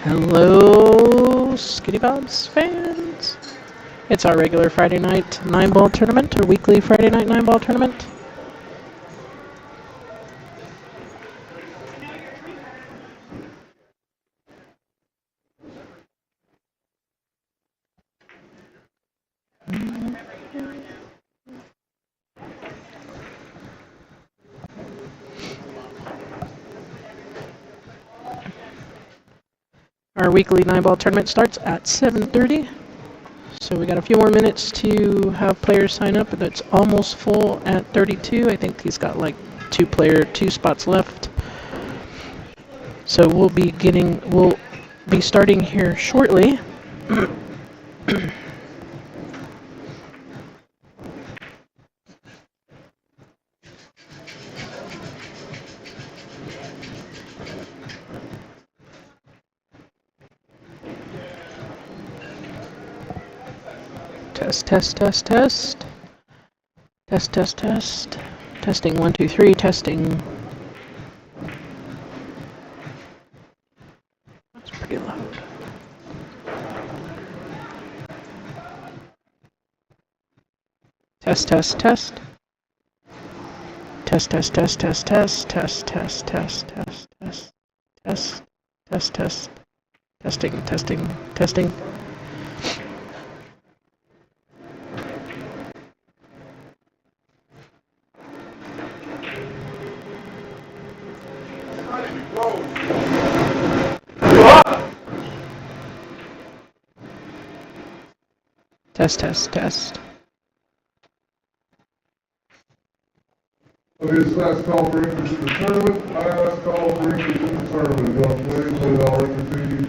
Hello, Skitty Bobs fans. It's our regular Friday night 9-ball tournament, or weekly Friday night 9-ball tournament. Our weekly 9-ball tournament starts at 7:30. So we got a few more minutes to have players sign up, and it's almost full at 32. I think he's got like two spots left. So we'll be starting here shortly. Test. Testing 1, 2, 3, testing. That's pretty loud. Test. Testing. Test. Okay, this last call for interest in the tournament. Last call for interest in the tournament. Y'all play all record.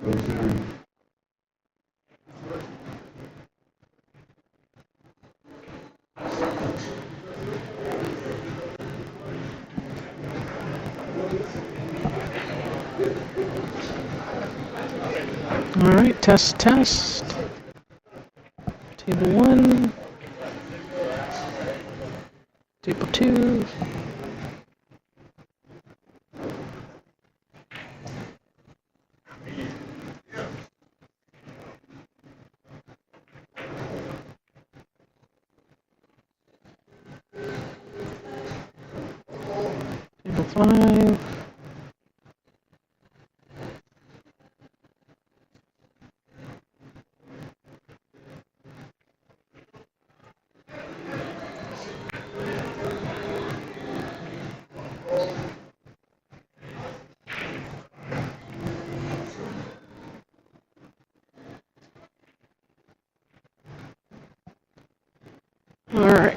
Let's see. All right, test. Table 1. Table 2. Table 5. All right.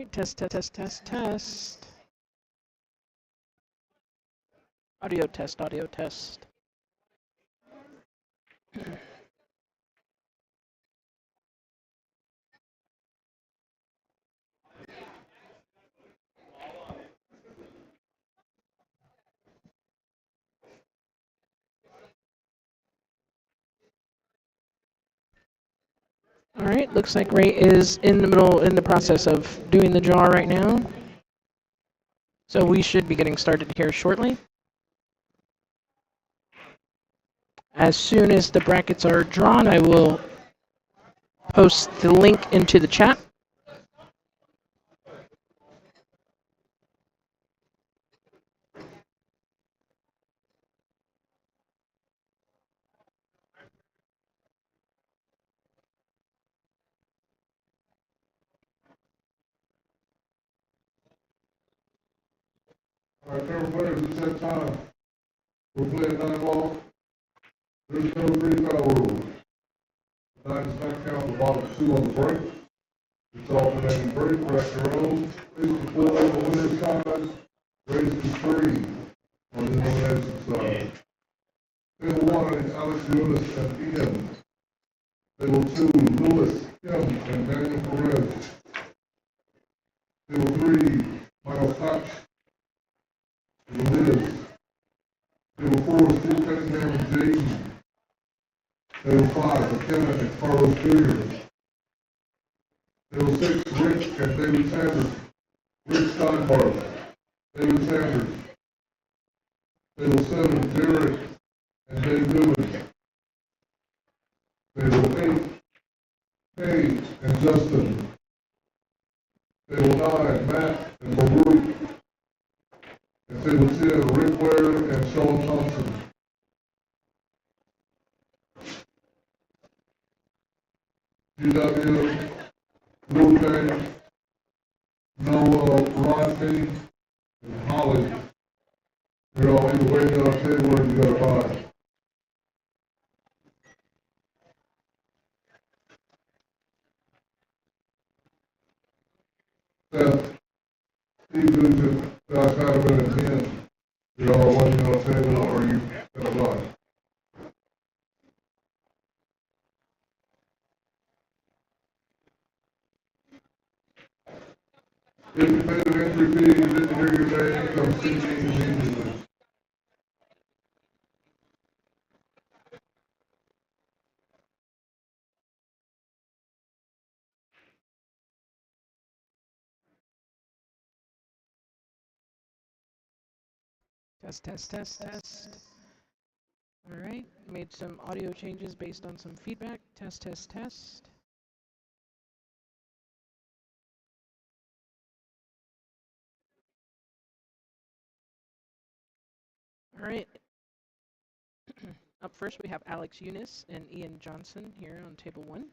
right, test, test, test, test, test. Audio test, audio test. All right, looks like Ray is in the process of doing the draw right now. So we should be getting started here shortly. As soon as the brackets are drawn, I will post the link into the chat. All right, favorite players, it's that time. We're playing 9 ball. There's no freestyle rule. 9 does not count the bottom 2 on the break. It's alternating break, crack your own. 54 on the winner's side, raise to 3 on the elimination side. Table 1 is Alex Younes and Ian. Table 2, Lewis, Kim, and Daniel Perez. Table 3, Michael Satch and Liz. Table 4, Steve Cunningham and Jaden. Table 5, McKenna and Carlos Jr. Table 6, Rick and David Sanders. Rick Steinbart, David Sanders. Table 7, Derek and Dave Newman. Table 8, Paige and Justin. Table 9, Matt and Baruch. And table 10, Rick Ware and Sean Thompson. GW, Lupe, Noah, Rodney, and Holly. You're all either waiting on our table or you gotta buy. Seth, Steve Nugent, Josh Hatterman, and Ken. You're all waiting on our table or you gotta buy. If you paid an entry fee and didn't hear your name, come see me immediately. Test, test, test, test. All right, made some audio changes based on some feedback. Test, test, test. All right. Up first, we have Alex Younes and Ian Johnson here on table 1.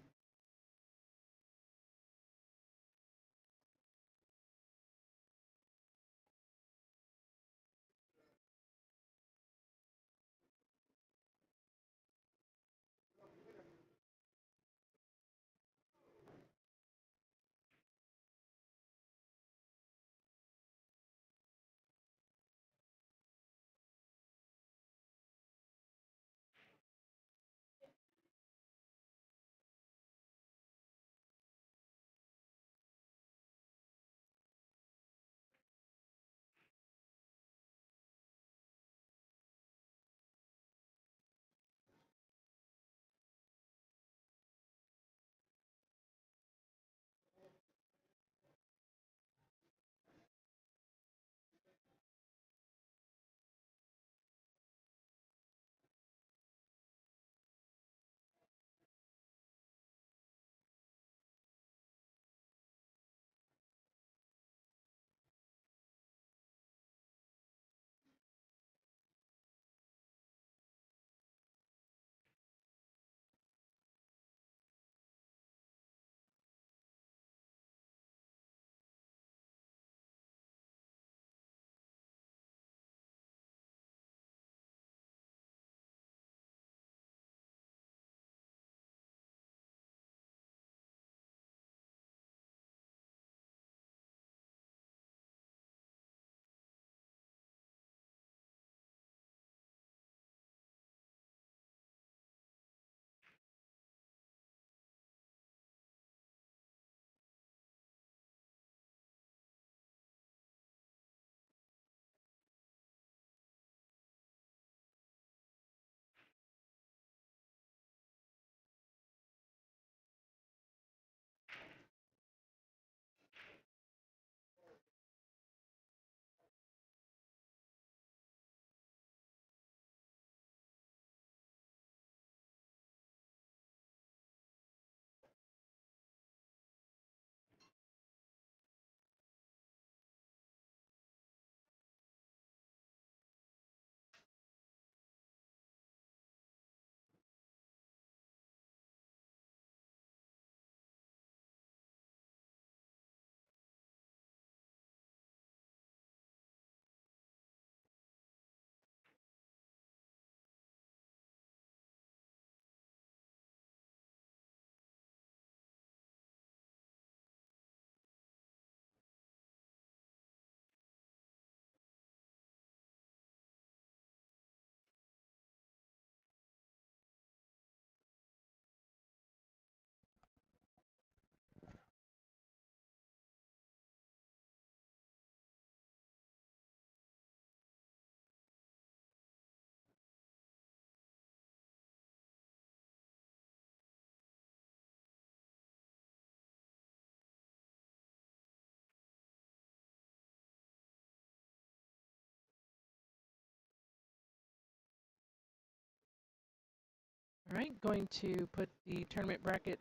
All right, going to put the tournament bracket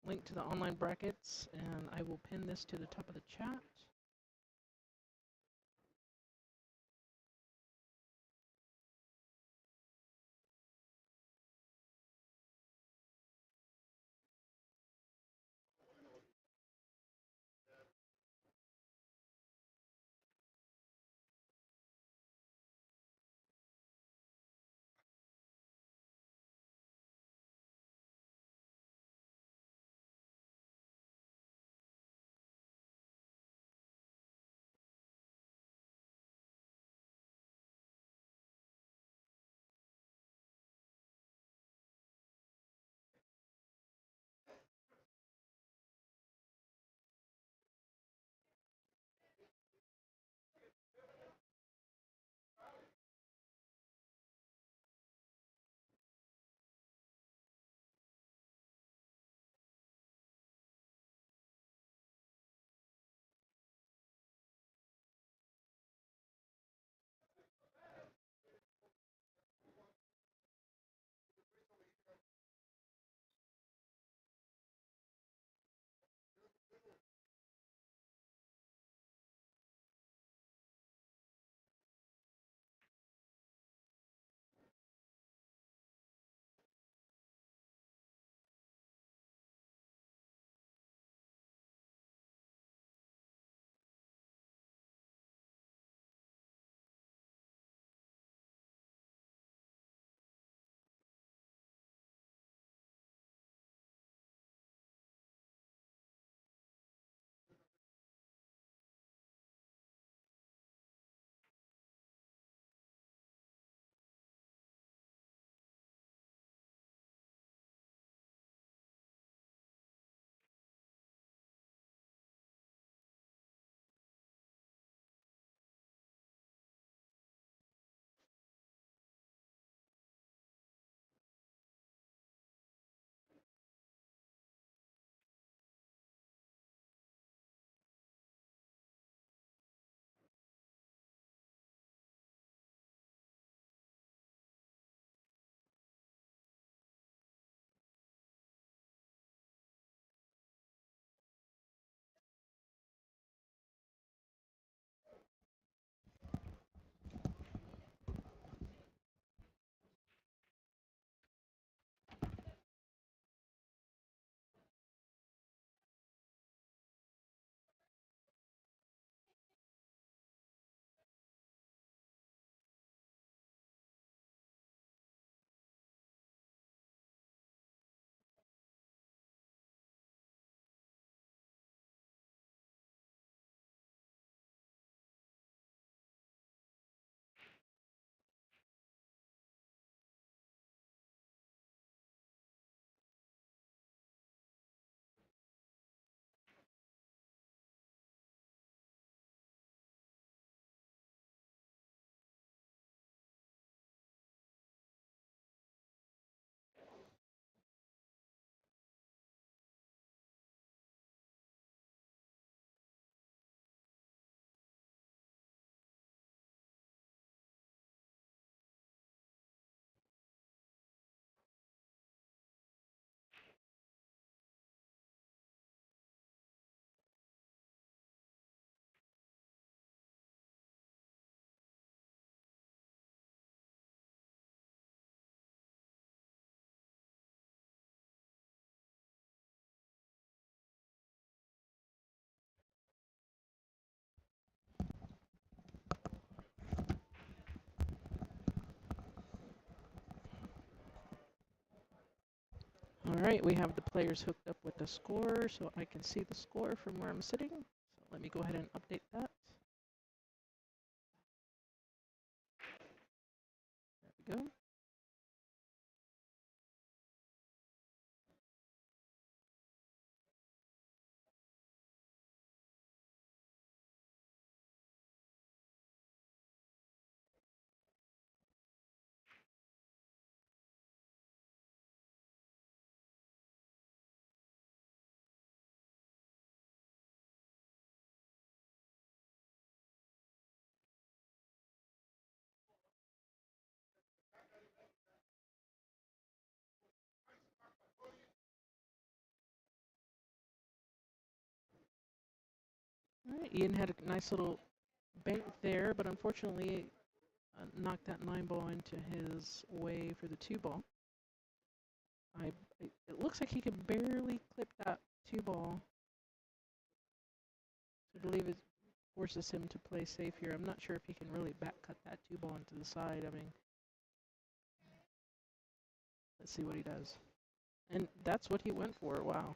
link to the online brackets, and I will pin this to the top of the chat. All right, we have the players hooked up with the score, so I can see the score from where I'm sitting. So let me go ahead and update that. There we go. right, Ian had a nice little bank there, but unfortunately knocked that 9 ball into his way for the 2 ball. It looks like he can barely clip that 2 ball. So I believe it forces him to play safe here. I'm not sure if he can really back cut that 2 ball into the side. I mean, let's see what he does. And that's what he went for. Wow.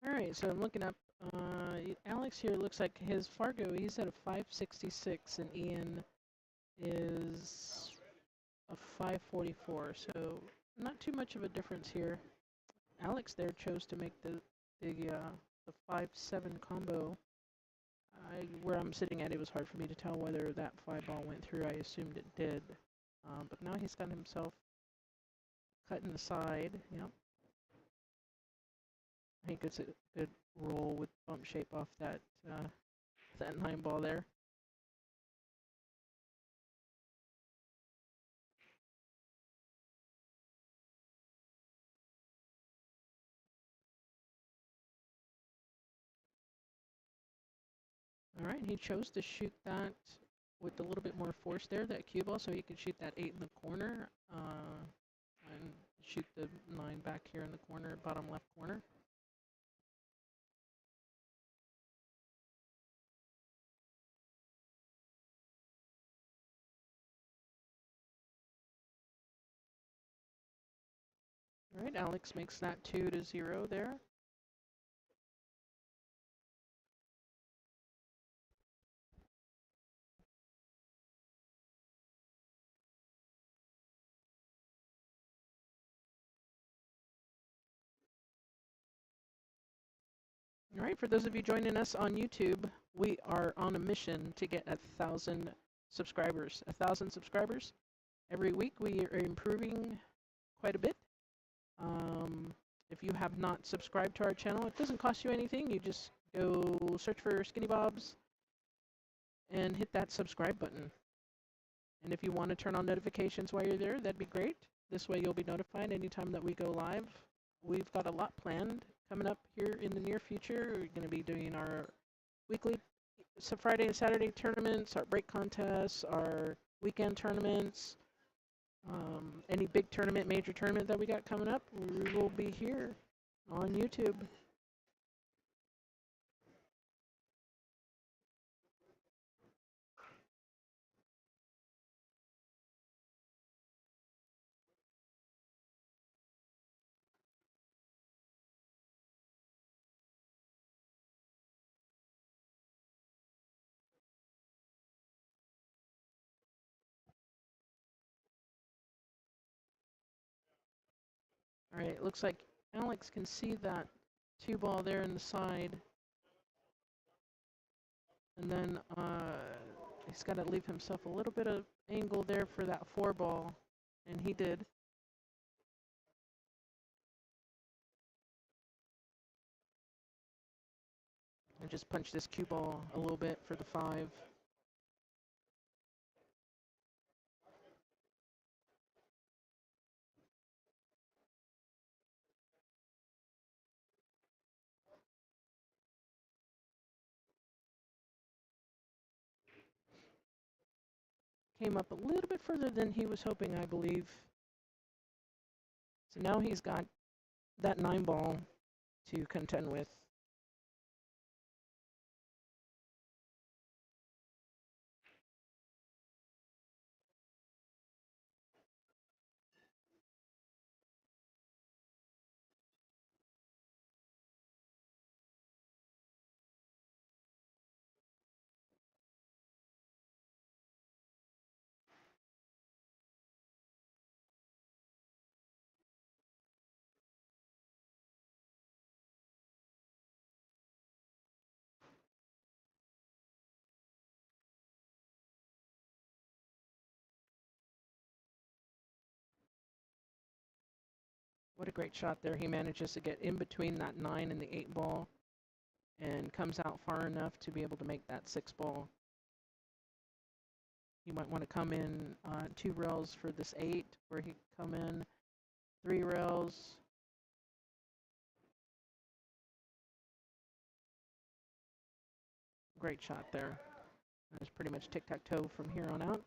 All right, so I'm looking up. Alex here looks like his Fargo, he's at a 566, and Ian is a 544. So not too much of a difference here. Alex there chose to make the 5-7 combo. Where I'm sitting at, it was hard for me to tell whether that 5 ball went through. I assumed it did. But now he's got himself cut in the side. Yep. I think it's a good roll with bump shape off that 9 ball there. All right, he chose to shoot that with a little bit more force there, that cue ball, so he could shoot that 8 in the corner and shoot the 9 back here in the corner, bottom left corner. All right, Alex makes that 2-0 there. All right, for those of you joining us on YouTube, we are on a mission to get 1,000 subscribers. 1,000 subscribers. Every week we are improving quite a bit. If you have not subscribed to our channel, it doesn't cost you anything. You just go search for Skinny Bobs and hit that subscribe button. And if you want to turn on notifications while you're there, that'd be great. This way you'll be notified anytime that we go live. We've got a lot planned coming up here in the near future. We're going to be doing our weekly Friday and Saturday tournaments, our break contests, our weekend tournaments. Any big tournament, major tournament that we got coming up, we will be here on YouTube. All right, it looks like Alex can see that 2 ball there in the side. And then he's got to leave himself a little bit of angle there for that 4 ball. And he did. And just punch this cue ball a little bit for the 5. Came up a little bit further than he was hoping, I believe. So now he's got that 9 ball to contend with. What a great shot there. He manages to get in between that 9 and the 8 ball and comes out far enough to be able to make that 6 ball. You might want to come in 2 rails for this 8, where he come in 3 rails. Great shot there. It's pretty much tic-tac-toe from here on out.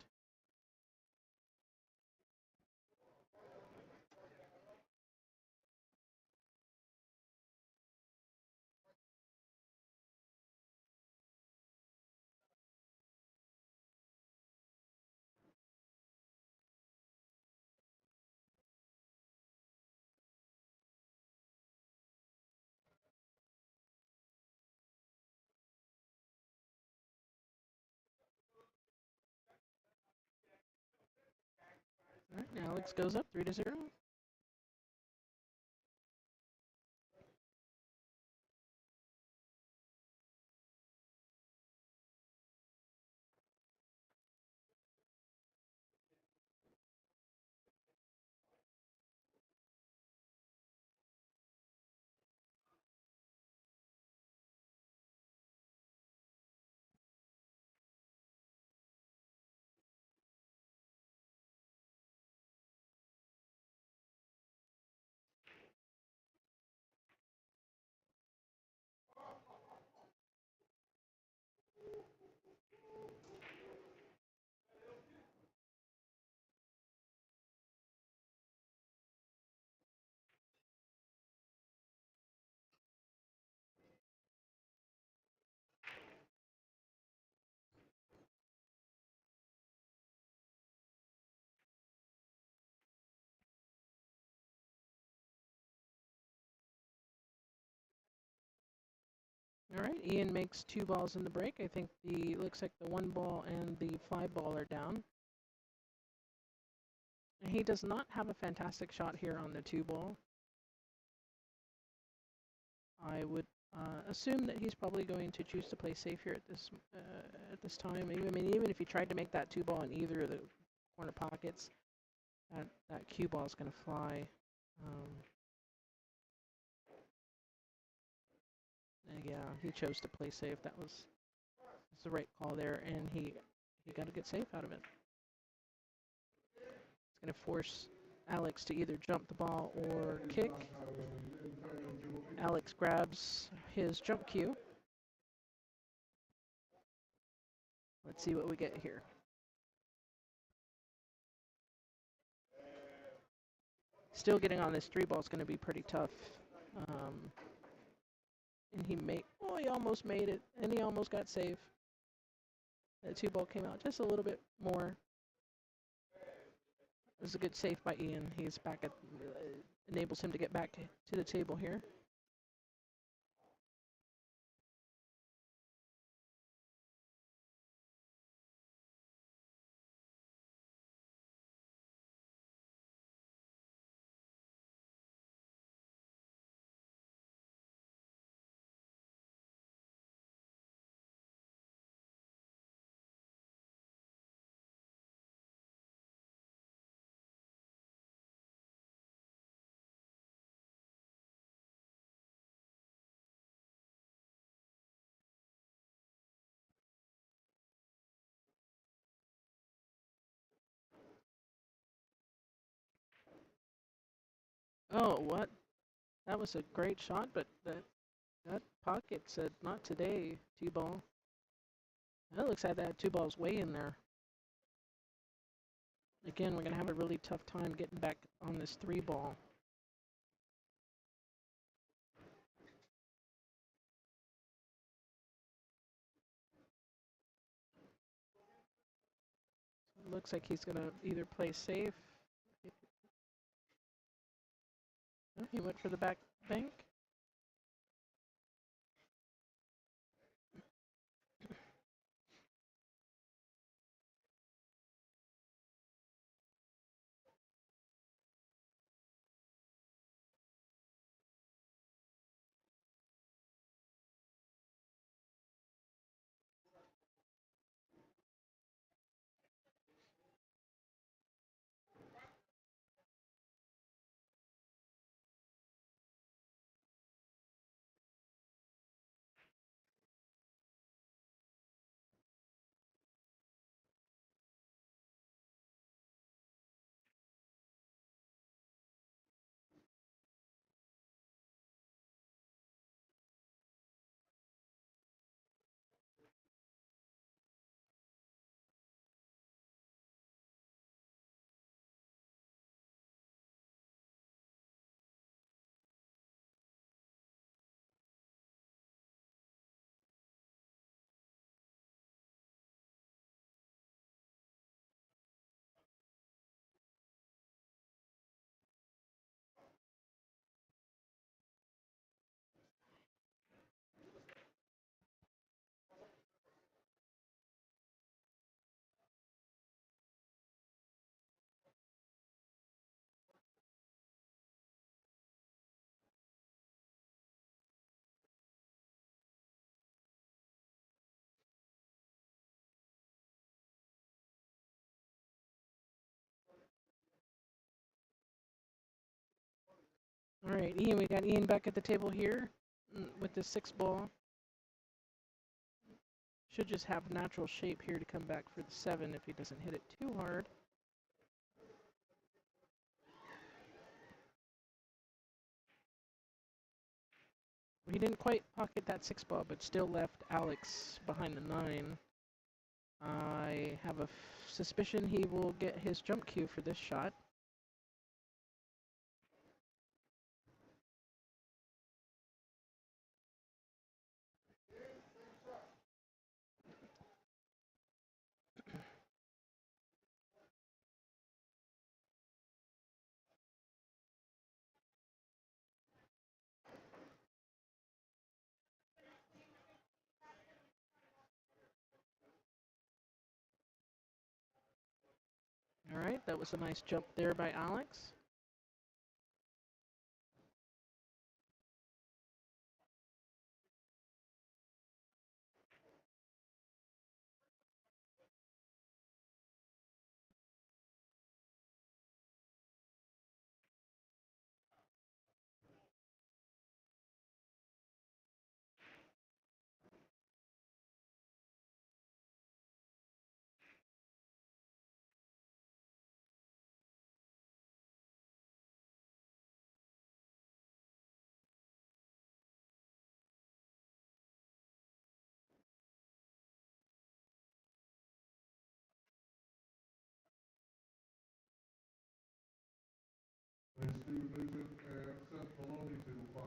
All right, now Alex goes up 3-0. All right, Ian makes 2 balls in the break. I think looks like the 1 ball and the 5 ball are down. And he does not have a fantastic shot here on the 2 ball. I would assume that he's probably going to choose to play safe here at this time. I mean, even if he tried to make that 2 ball in either of the corner pockets, that cue ball is going to fly. Yeah, he chose to play safe. That's the right call there, and he got a good safe out of it. It's going to force Alex to either jump the ball or kick. Alex grabs his jump cue. Let's see what we get here. Still getting on this 3 ball is going to be pretty tough. And he almost made it, and he almost got safe. The 2 ball came out just a little bit more. It was a good save by Ian. He's back enables him to get back to the table here. Oh, what? That was a great shot, but that pocket said not today, two ball. That looks like that two ball's way in there. Again, we're going to have a really tough time getting back on this three ball. It looks like he's going to either play safe. Oh, he went for the back bank. All right, Ian, we got Ian back at the table here with the six ball. Should just have natural shape here to come back for the seven if he doesn't hit it too hard. He didn't quite pocket that six ball, but still left Alex behind the nine. I have a suspicion he will get his jump cue for this shot. All right, that was a nice jump there by Alex. Please do visit and set Maloney to 5.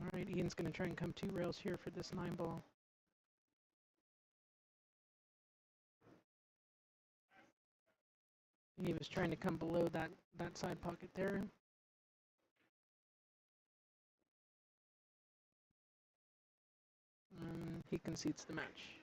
All right, Ian's going to try and come two rails here for this nine ball. He was trying to come below that side pocket there. He concedes the match.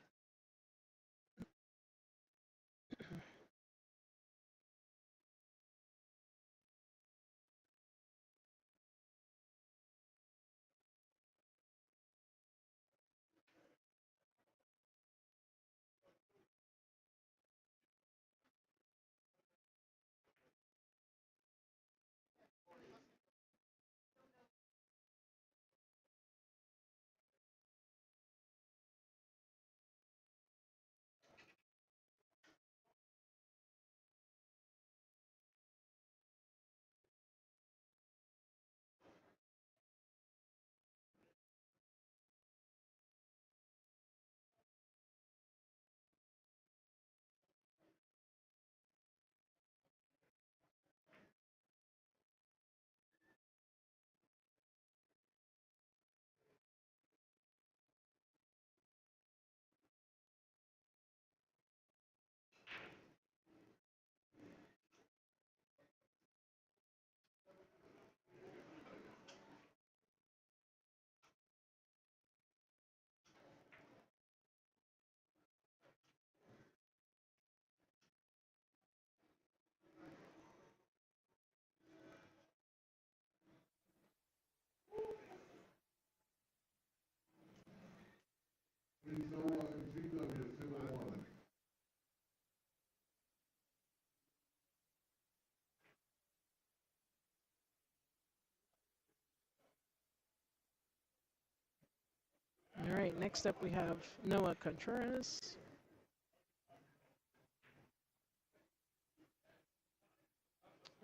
Next up, we have Noah Contreras.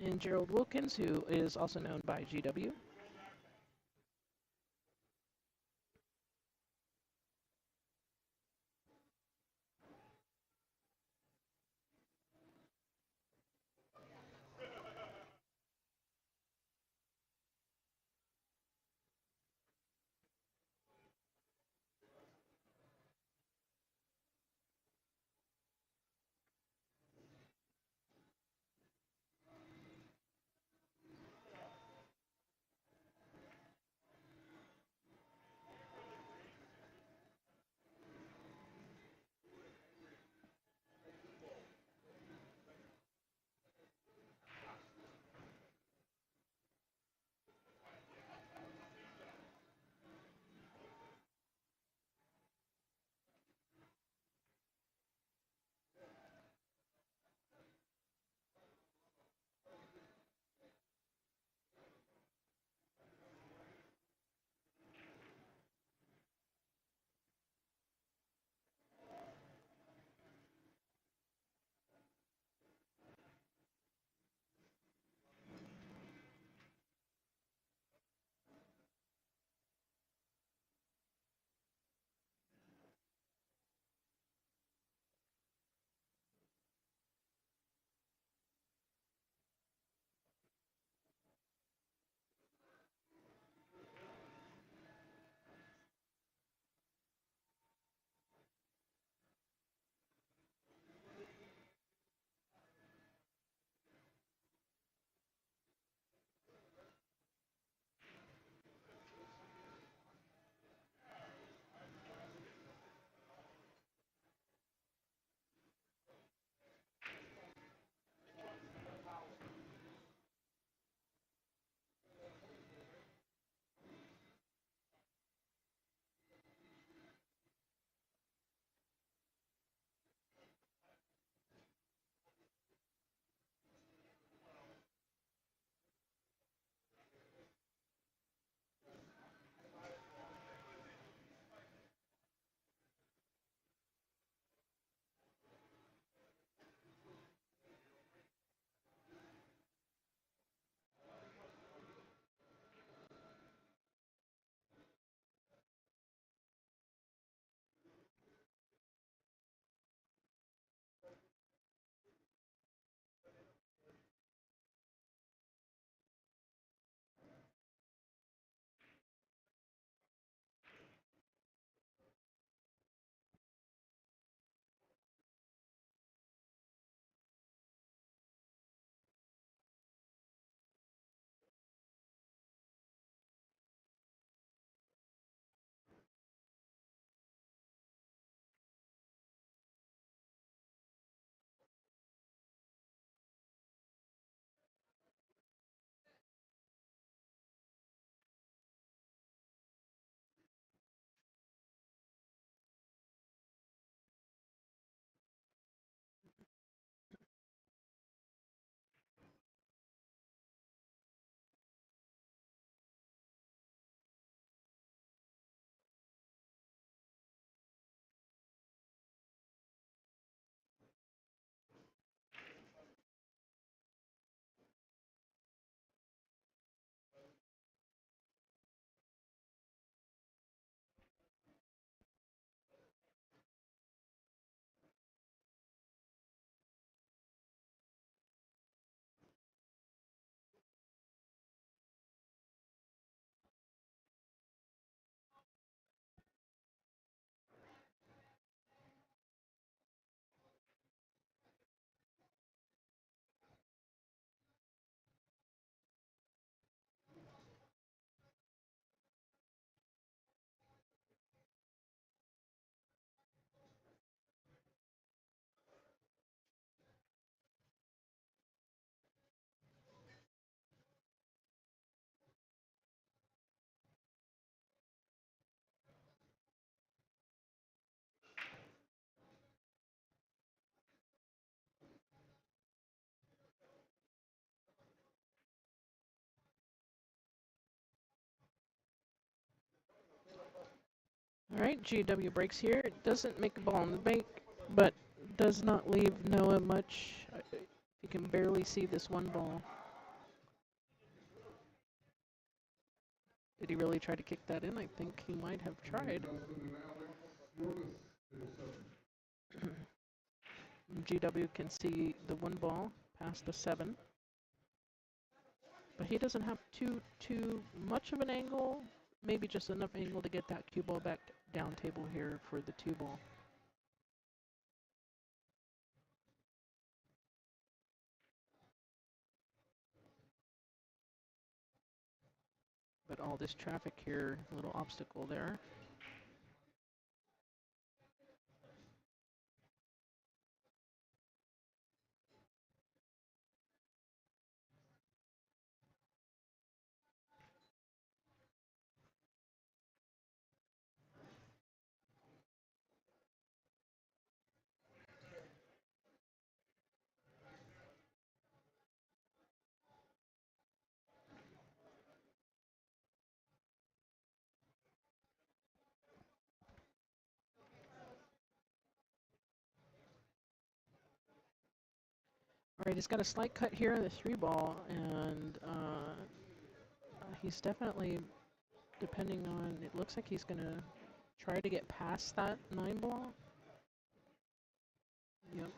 And Gerald Wilkins, who is also known by GW. All right, GW breaks here. It doesn't make a ball in the bank, but does not leave Noah much. You can barely see this one ball. Did he really try to kick that in? I think he might have tried. GW can see the one ball past the 7. But he doesn't have too much of an angle. Maybe just enough angle to get that cue ball back down table here for the 2 ball. But all this traffic here, a little obstacle there. All right, he's got a slight cut here on the 3 ball, and he's definitely, depending on, it looks like he's going to try to get past that 9 ball. Yep.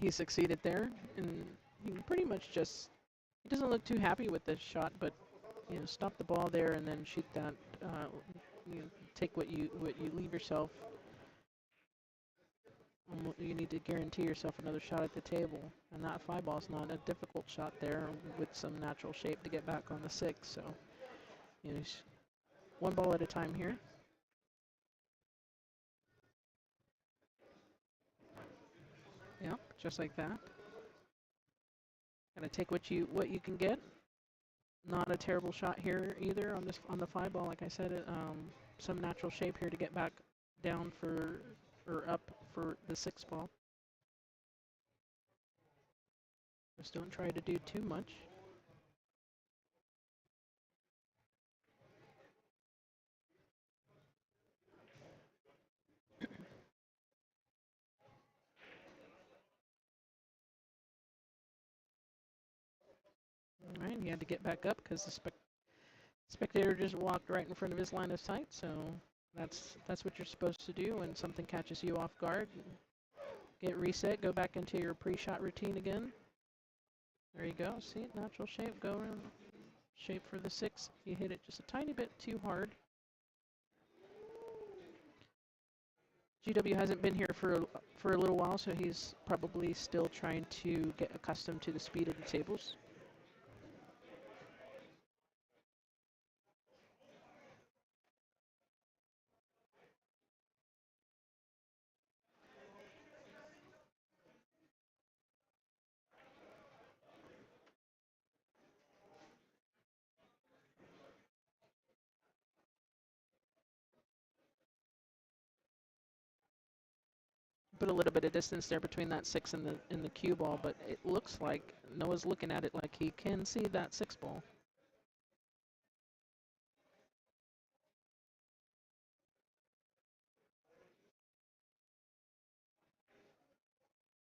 He succeeded there, and he pretty much just, he doesn't look too happy with this shot, but, you know, stop the ball there and then shoot that, you know, take what you leave yourself. You need to guarantee yourself another shot at the table, and that 5 ball is not a difficult shot there with some natural shape to get back on the 6. So, you know, one ball at a time here. Yep, just like that. Gotta take what you can get. Not a terrible shot here either on the 5 ball. Like I said, some natural shape here to get back down for or up for the 6 ball. Just don't try to do too much. All right, he had to get back up because the spectator just walked right in front of his line of sight. So that's what you're supposed to do when something catches you off guard. Get reset, go back into your pre-shot routine again. There you go. See it, natural shape. Go around. Shape for the 6. He hit it just a tiny bit too hard. GW hasn't been here for a little while, so he's probably still trying to get accustomed to the speed of the tables. Put a little bit of distance there between that 6 and the cue ball, but it looks like Noah's looking at it like he can see that 6 ball.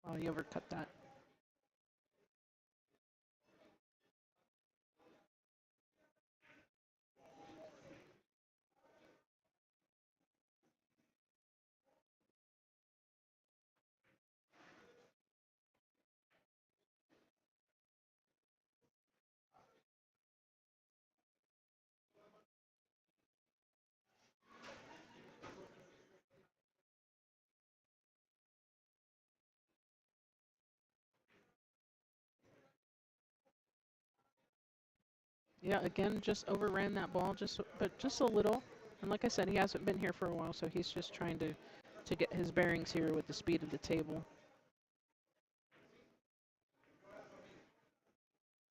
Oh, he overcut that. Yeah, again, just overran that ball, but just a little. And like I said, he hasn't been here for a while, so he's just trying to get his bearings here with the speed of the table.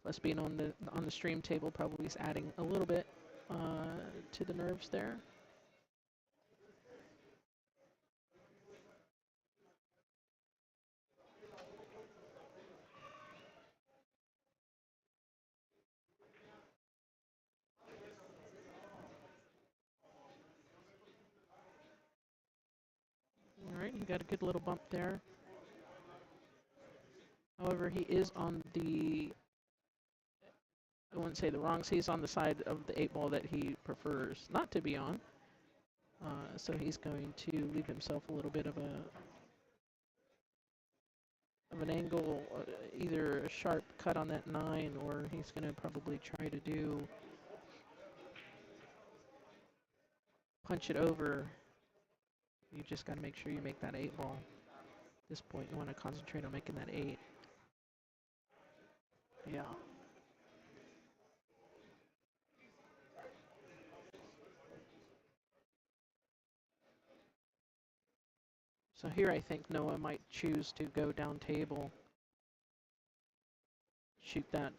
Plus, being on the stream table probably is adding a little bit to the nerves there. got a good little bump there. However, he is on the, I wouldn't say the wrong, he's on the side of the 8 ball that he prefers not to be on. So he's going to leave himself a little bit of an angle, either a sharp cut on that 9, or he's going to probably try to do punch it over. You just got to make sure you make that 8 ball. At this point, you want to concentrate on making that 8. Yeah. So here I think Noah might choose to go down table, shoot that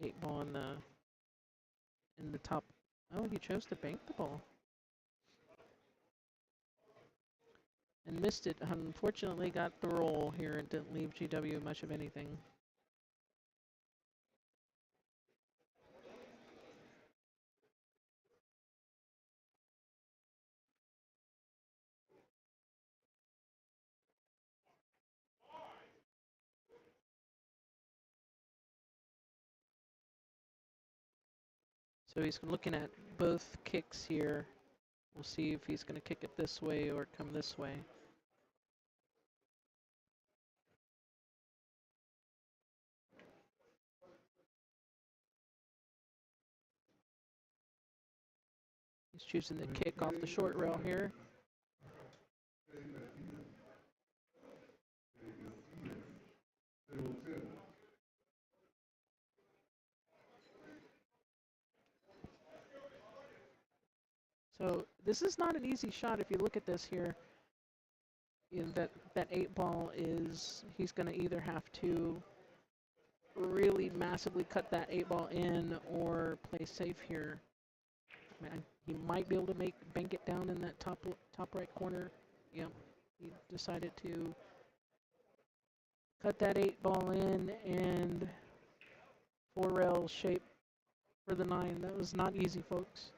8 ball in the top. Oh, he chose to bank the ball. And missed it. Unfortunately, got the roll here and didn't leave GW much of anything. So he's looking at both kicks here. We'll see if he's going to kick it this way or come this way. He's choosing the kick off the short rail here. So this is not an easy shot if you look at this here. You know, that 8 ball is, he's going to either have to really massively cut that 8 ball in or play safe here. I mean, he might be able to bank it down in that top right corner. Yep, he decided to cut that 8 ball in and 4 rail shape for the 9. That was not easy, folks.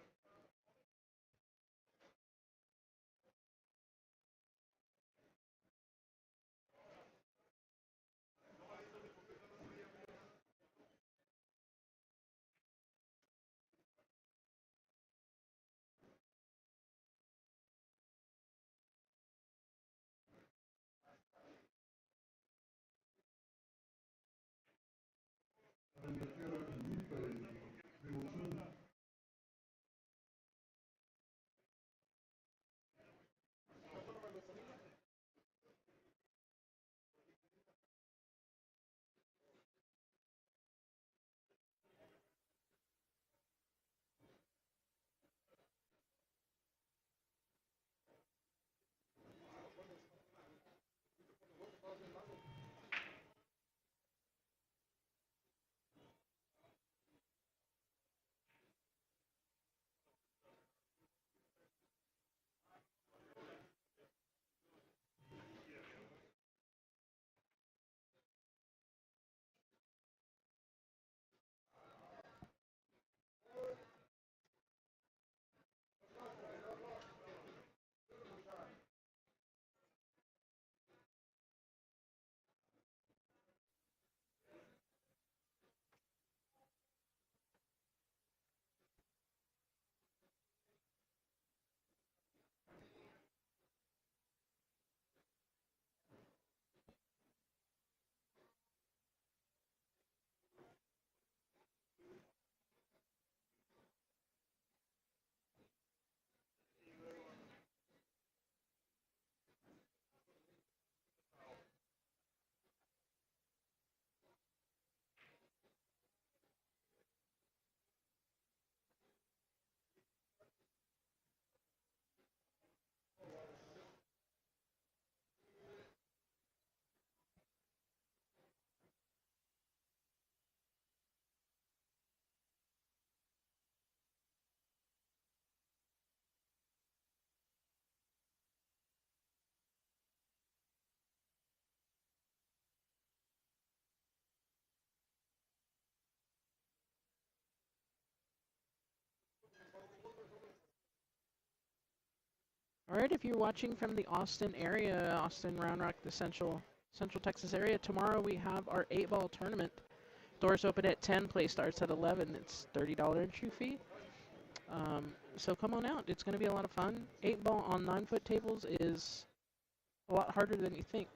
All right, if you're watching from the Austin area, Austin, Round Rock, the Central Texas area, tomorrow we have our 8-ball tournament. Doors open at 10, play starts at 11. It's $30 entry fee. So come on out. It's going to be a lot of fun. 8-ball on 9-foot tables is a lot harder than you think.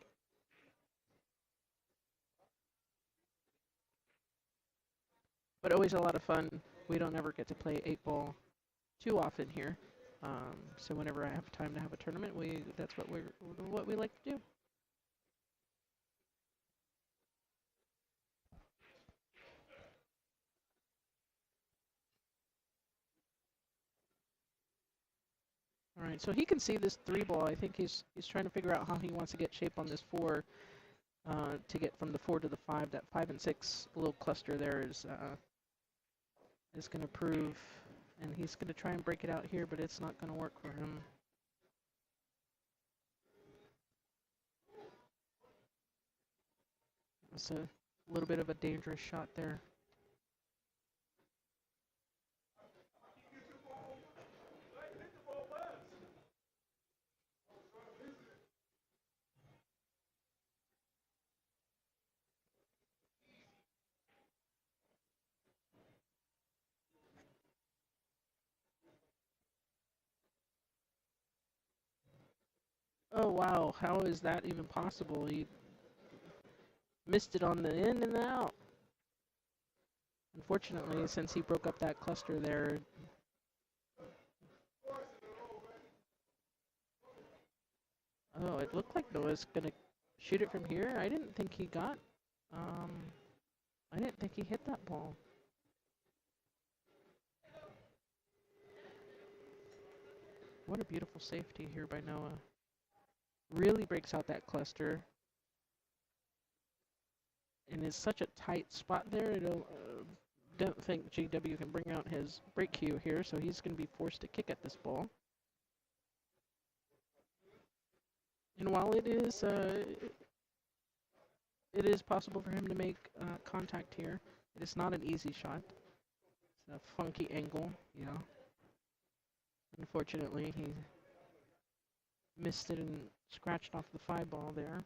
But always a lot of fun. We don't ever get to play 8-ball too often here. So whenever I have time to have a tournament, that's what we like to do. All right, so he can see this 3-ball. I think he's trying to figure out how he wants to get shape on this 4 to get from the 4 to the 5. That 5 and 6 little cluster there is going to prove, and he's going to try and break it out here, but it's not going to work for him. It's a little bit of a dangerous shot there. Oh, wow. How is that even possible? He missed it on the in and the out. Unfortunately, since he broke up that cluster there. Oh, it looked like Noah's going to shoot it from here. I didn't think he got... I didn't think he hit that ball. What a beautiful safety here by Noah. Really breaks out that cluster. And it's such a tight spot there. Don't think GW can bring out his break cue here, so he's going to be forced to kick at this ball. And while it is possible for him to make contact here, it is not an easy shot. It's a funky angle, yeah. Unfortunately, he missed it and scratched off the 5-ball there.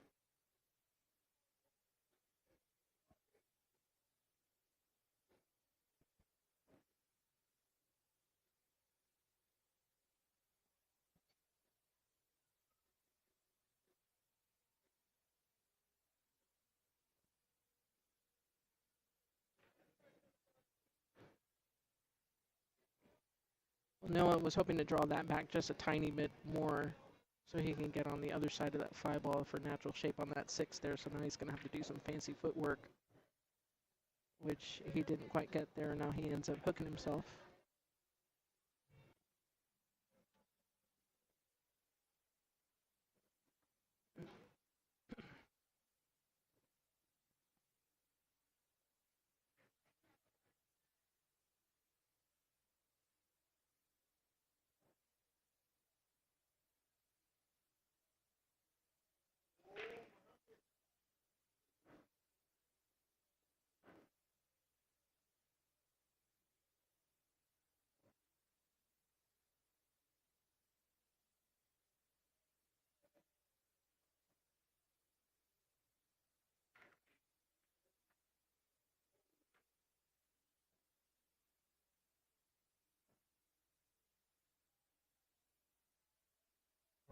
Noah was hoping to draw that back just a tiny bit more so he can get on the other side of that 5-ball for natural shape on that 6 there. So now he's going to have to do some fancy footwork, which he didn't quite get there. Now he ends up hooking himself.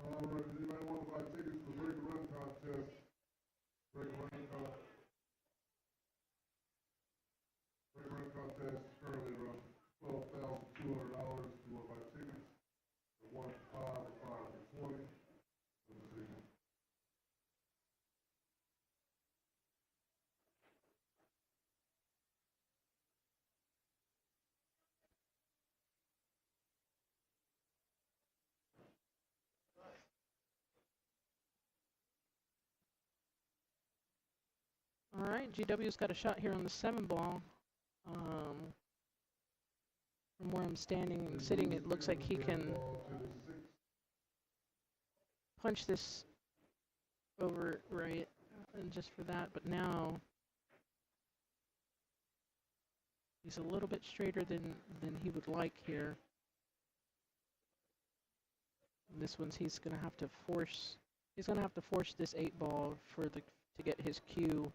All right, does anybody want to buy tickets for break run contest? Break run contest currently around $12,200. If you want to buy tickets, the 1 for 5 or 5 for 20. Let's see. All right, GW's got a shot here on the 7-ball. From where I'm sitting, it looks like he can punch this over right, and just for that. But now he's a little bit straighter than he would like here. This one's he's gonna have to force. He's gonna have to force this 8 ball to get his cue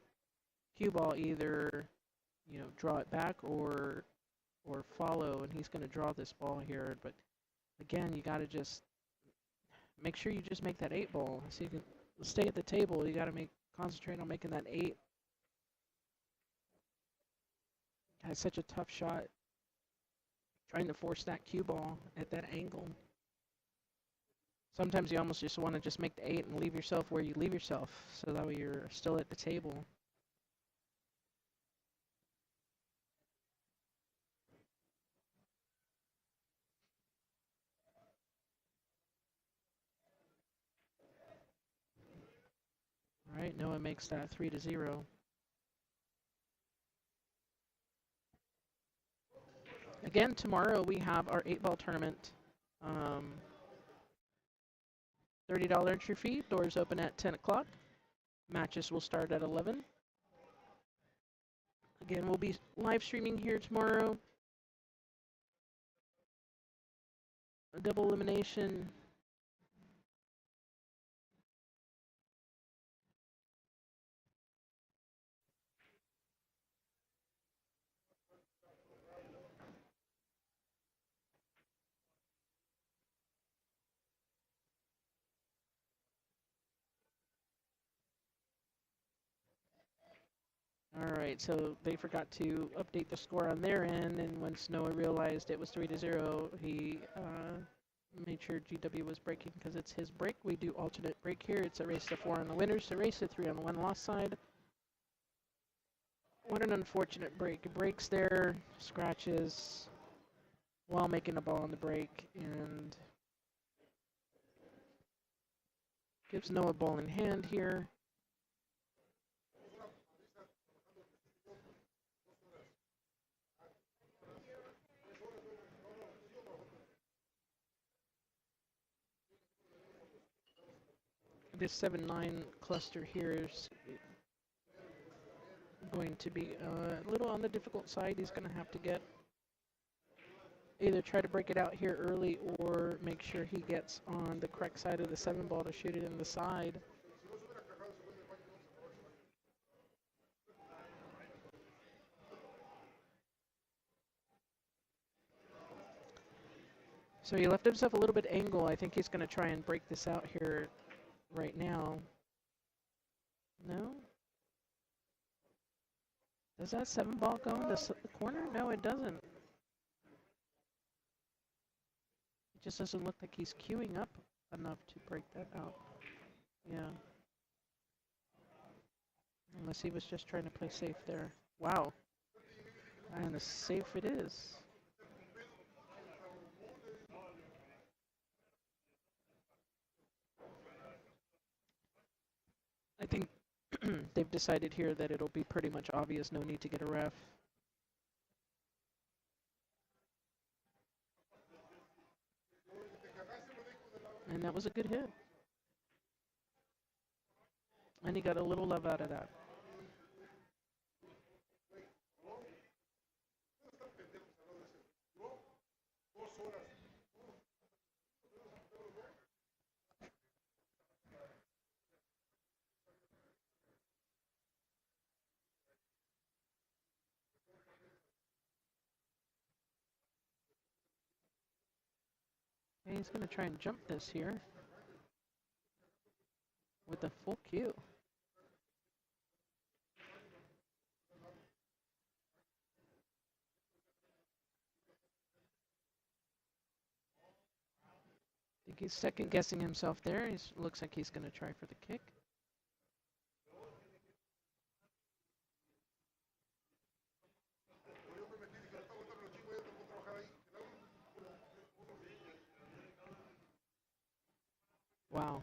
ball, either draw it back or follow, and he's gonna draw this ball here. But again, you gotta just make sure you just make that 8 ball so you can stay at the table. You gotta concentrate on making that 8. Has such a tough shot trying to force that cue ball at that angle. Sometimes you almost just want to just make the 8 and leave yourself where you leave yourself, so that way you're still at the table. All right, Noah makes that 3-0. Again, tomorrow we have our 8-ball tournament. $30 entry fee. Doors open at 10 o'clock. Matches will start at 11. Again, we'll be live streaming here tomorrow. A double elimination. All right, so they forgot to update the score on their end, and once Noah realized it was 3-0, he made sure GW was breaking because it's his break. We do alternate break here. It's a race to 4 on the winners, a race to 3 on the win-loss side. What an unfortunate break. It breaks there, scratches while making a ball on the break, and gives Noah a ball in hand here. This 7-9 cluster here is going to be a little on the difficult side. He's going to have to either try to break it out here early or make sure he gets on the correct side of the 7-ball to shoot it in the side. So he left himself a little bit angle. I think he's going to try and break this out here right now. No? Does that 7-ball go in the corner? No, it doesn't. It just doesn't look like he's queuing up enough to break that out. Yeah. Unless he was just trying to play safe there. Wow. And a safe it is. I think they've decided here that it'll be pretty much obvious, no need to get a ref. And that was a good hit. And he got a little love out of that. And he's going to try and jump this here with a full cue. I think he's second guessing himself there. He looks like he's going to try for the kick. Wow.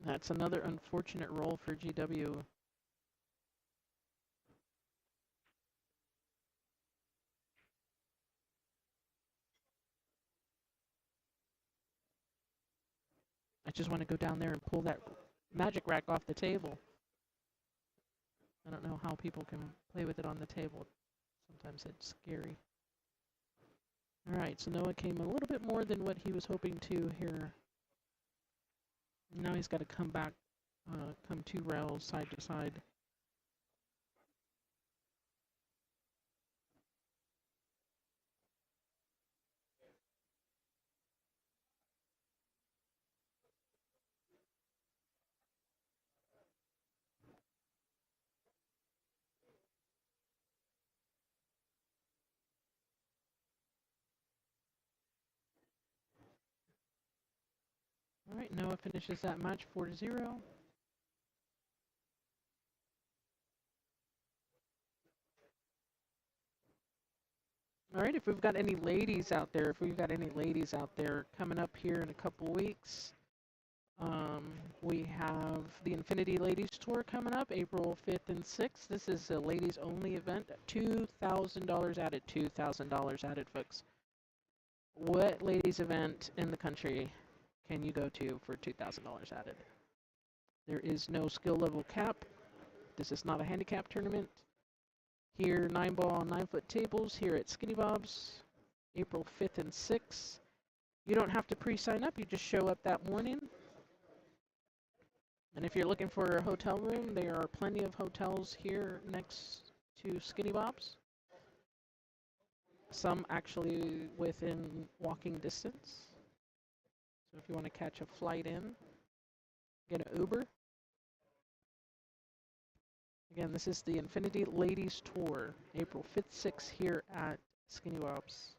That's another unfortunate roll for GW. just want to go down there and pull that magic rack off the table. I don't know how people can play with it on the table. Sometimes it's scary. All right, so Noah came a little bit more than what he was hoping to here. Now he's got to come back, come 2 rails side to side. All right, Noah finishes that match 4-0. All right, if we've got any ladies out there, coming up here in a couple weeks, we have the Infinity Ladies Tour coming up April 5th and 6th. This is a ladies only event, $2,000 added, $2,000 added, folks. What ladies event in the country can you go to for $2,000 added? There is no skill level cap. This is not a handicap tournament. Here, 9-ball, 9-foot tables here at Skinny Bob's, April 5th and 6th. You don't have to pre-sign up. You just show up that morning. And if you're looking for a hotel room, there are plenty of hotels here next to Skinny Bob's. Some actually within walking distance. So if you want to catch a flight in, get an Uber. Again, this is the Infinity Ladies Tour, April 5th, 6th here at Skinny Bob's.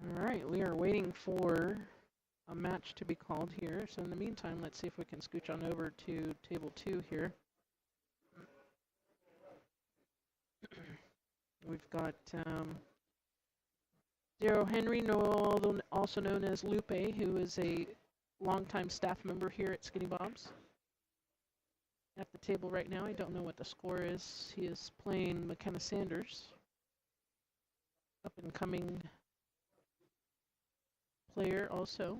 All right, we are waiting for a match to be called here. So in the meantime, let's see if we can scooch on over to table 2 here. We've got Darrow Henry, also known as Lupe, who is a longtime staff member here at Skinny Bob's. At the table right now, I don't know what the score is. He is playing McKenna Sanders, up and coming player also.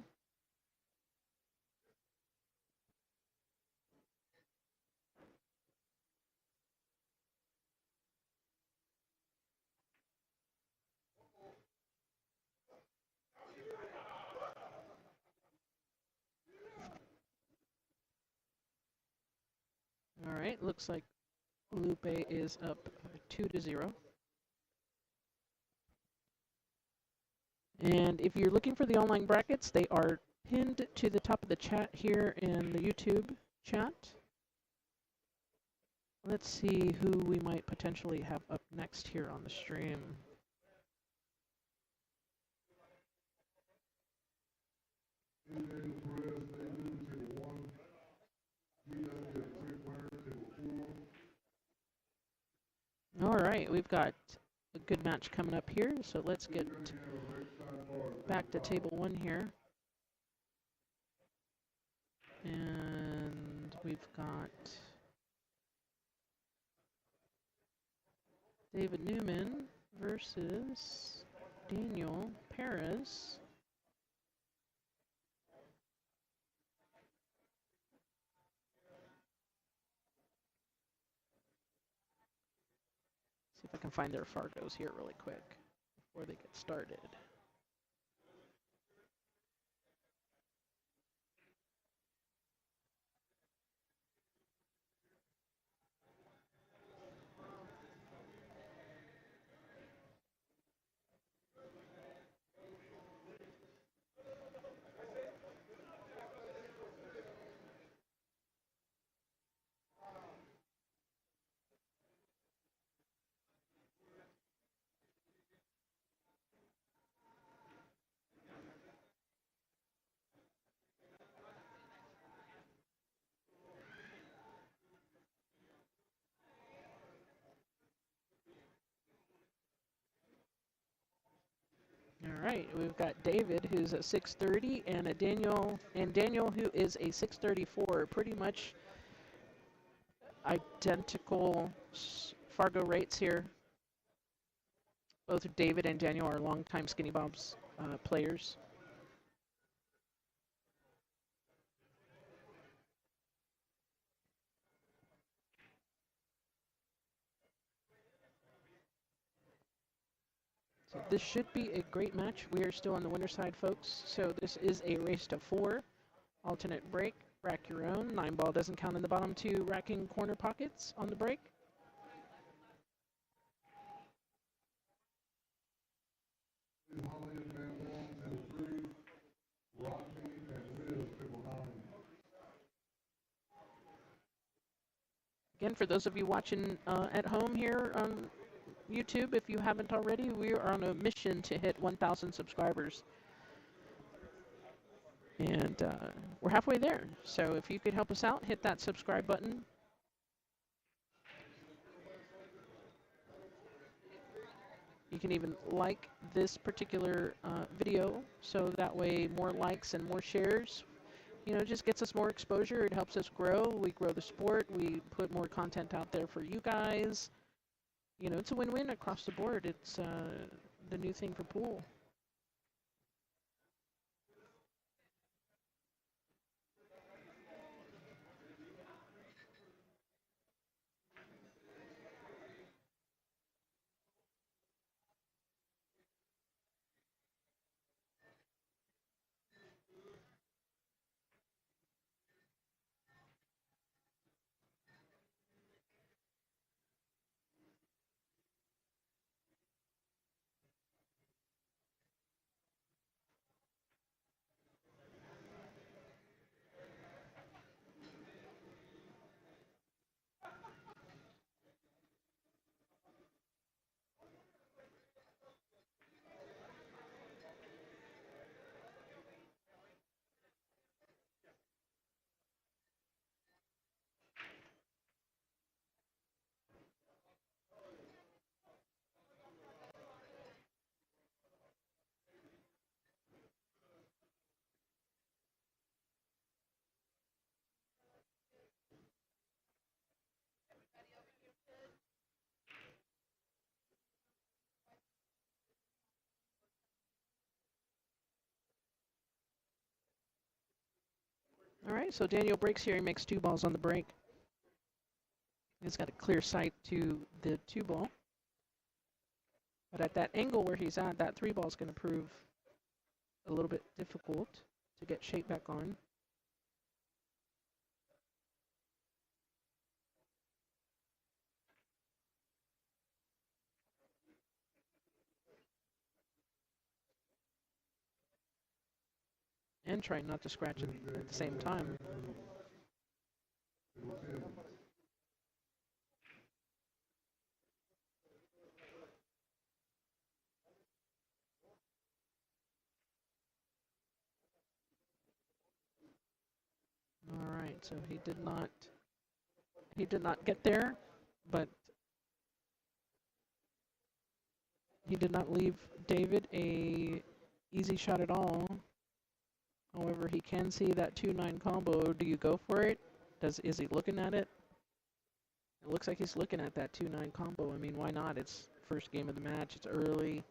All right, looks like Lupe is up 2-0. And if you're looking for the online brackets, they are pinned to the top of the chat here in the YouTube chat. Let's see who we might potentially have up next here on the stream. All right, we've got a good match coming up here, so let's get back to table 1 here. And we've got David Newman versus Daniel Perez. See if I can find their Fargos here really quick before they get started. All right, we've got David, who's a 630, and a Daniel, who is a 634. Pretty much identical Fargo rates here. Both David and Daniel are longtime Skinny Bob's players. So this should be a great match. We are still on the winner side, folks. So this is a race to 4. Alternate break. Rack your own. 9 ball doesn't count in the bottom 2 racking corner pockets on the break. Holly is man 1 and 3. Rodney and Liz, triple 9. Again, for those of you watching at home here on YouTube, if you haven't already, we are on a mission to hit 1,000 subscribers. And we're halfway there. So if you could help us out, hit that subscribe button. You can even like this particular video, so that way more likes and more shares, you know, just gets us more exposure. It helps us grow. We grow the sport. We put more content out there for you guys. You know, it's a win-win across the board. It's the new thing for pool. All right, so Daniel breaks here. He makes 2 balls on the break. He's got a clear sight to the 2 ball. But at that angle where he's at, that 3 ball is going to prove a little bit difficult to get shape back on. And trying not to scratch it at the same time. All right, so he did not get there, but he did not leave David a easy shot at all. However, he can see that 2-9 combo. Do you go for it? Is he looking at it? It looks like he's looking at that 2-9 combo. I mean, why not? It's first game of the match. It's early.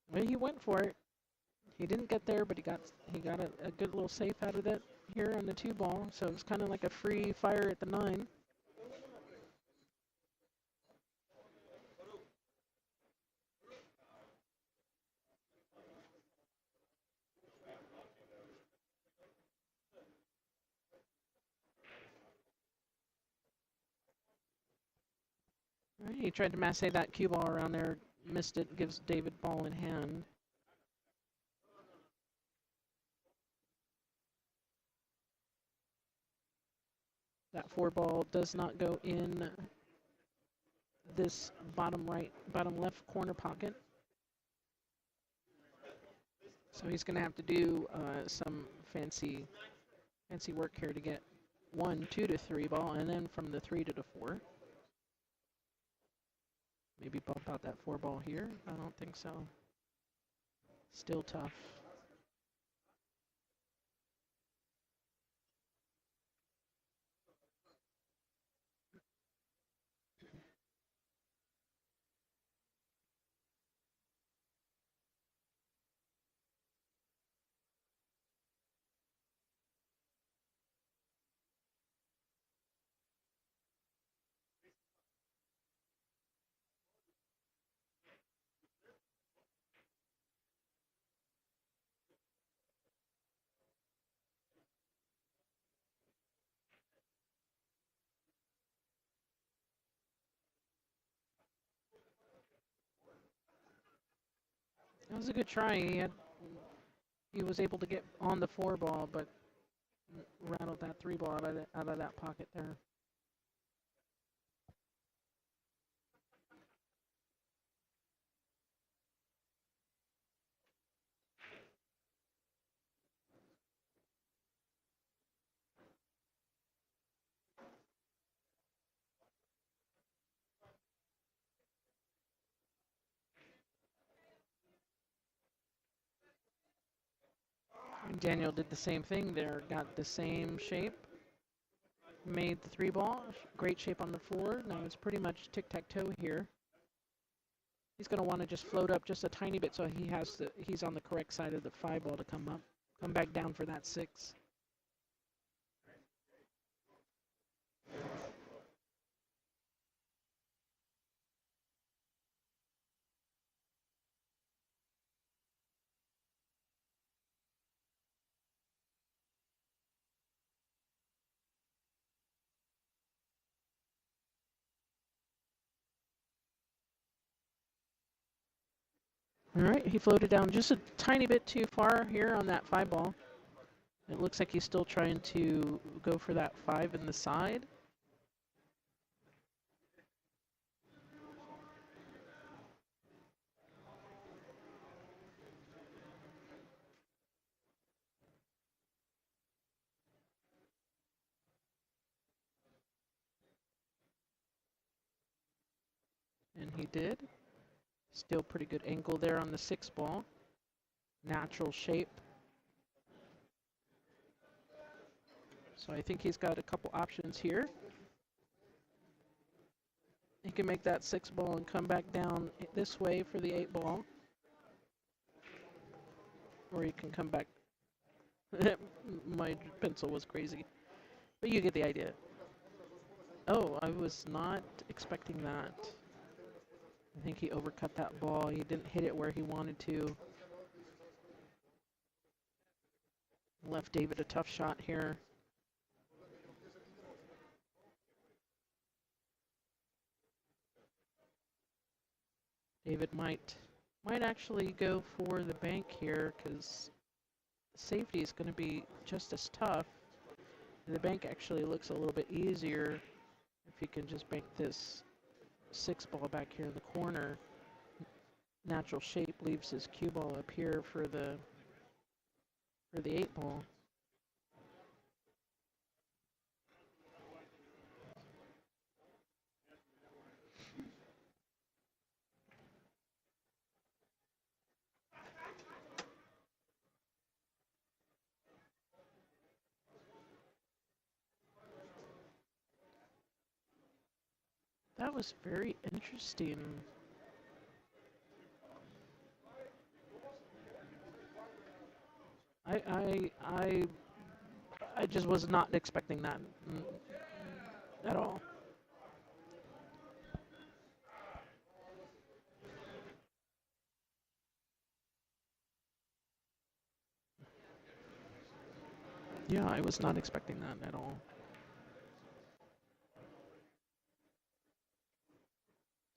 Well, he went for it. He didn't get there, but he got a good little safe out of it here on the 2 ball. So it's kind of like a free fire at the 9. All right, he tried to masse that cue ball around there, missed it, gives David ball in hand. That 4 ball does not go in this bottom left corner pocket. So he's going to have to do some fancy work here to get 1, 2 to 3 ball, and then from the 3 to the 4. Maybe bump out that 4-ball here. I don't think so. Still tough. That was a good try. He was able to get on the 4-ball, but rattled that 3-ball out of that pocket there. And Daniel did the same thing there. Got the same shape. Made the 3-ball. Great shape on the 4. Now it's pretty much tic-tac-toe here. He's going to want to just float up just a tiny bit so he's on the correct side of the 5-ball to come back down for that 6. All right, he floated down just a tiny bit too far here on that 5-ball. It looks like he's still trying to go for that 5 in the side. And he did. Still pretty good angle there on the 6-ball. Natural shape. So I think he's got a couple options here. He can make that 6-ball and come back down this way for the 8-ball. Or he can come back. My pencil was crazy. But you get the idea. Oh, I was not expecting that. I think he overcut that ball. He didn't hit it where he wanted to. Left David a tough shot here. David might actually go for the bank here because safety is going to be just as tough. The bank actually looks a little bit easier if he can just bank this 6-ball back here in the corner. Natural shape leaves his cue ball up here for the 8-ball. That was very interesting. I just was not expecting that at all. Yeah, I was not expecting that at all.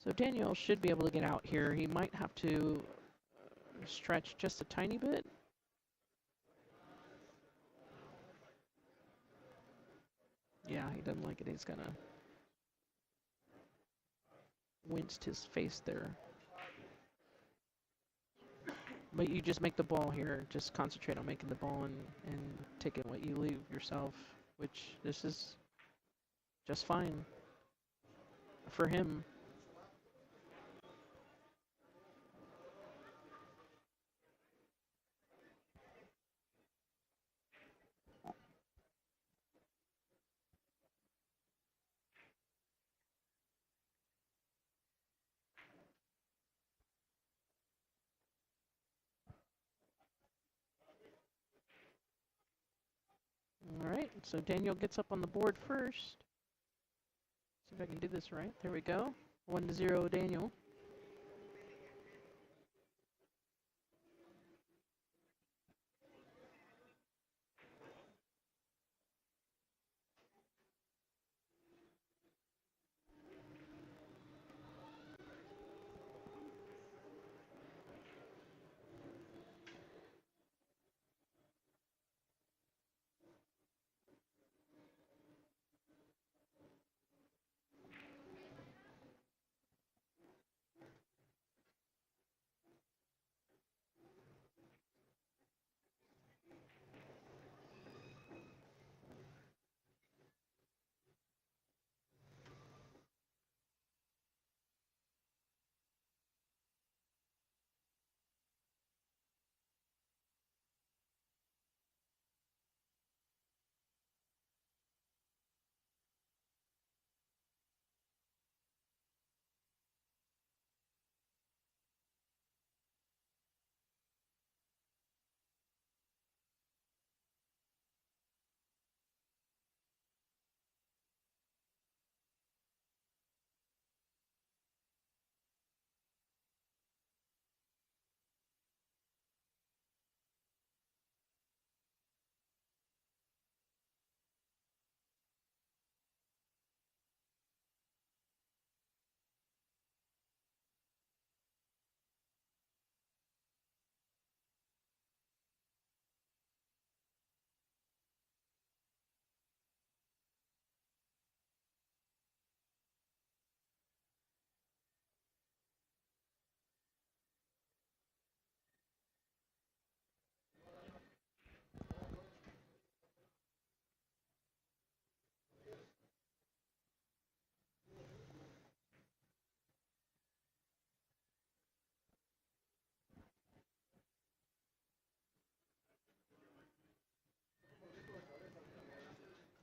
So Daniel should be able to get out here. He might have to stretch just a tiny bit. Yeah, he doesn't like it. He's gonna winced his face there. But you just make the ball here. Just concentrate on making the ball and taking what you leave yourself, which this is just fine for him. right, so Daniel gets up on the board first. See if I can do this right. There we go. 1-0 Daniel.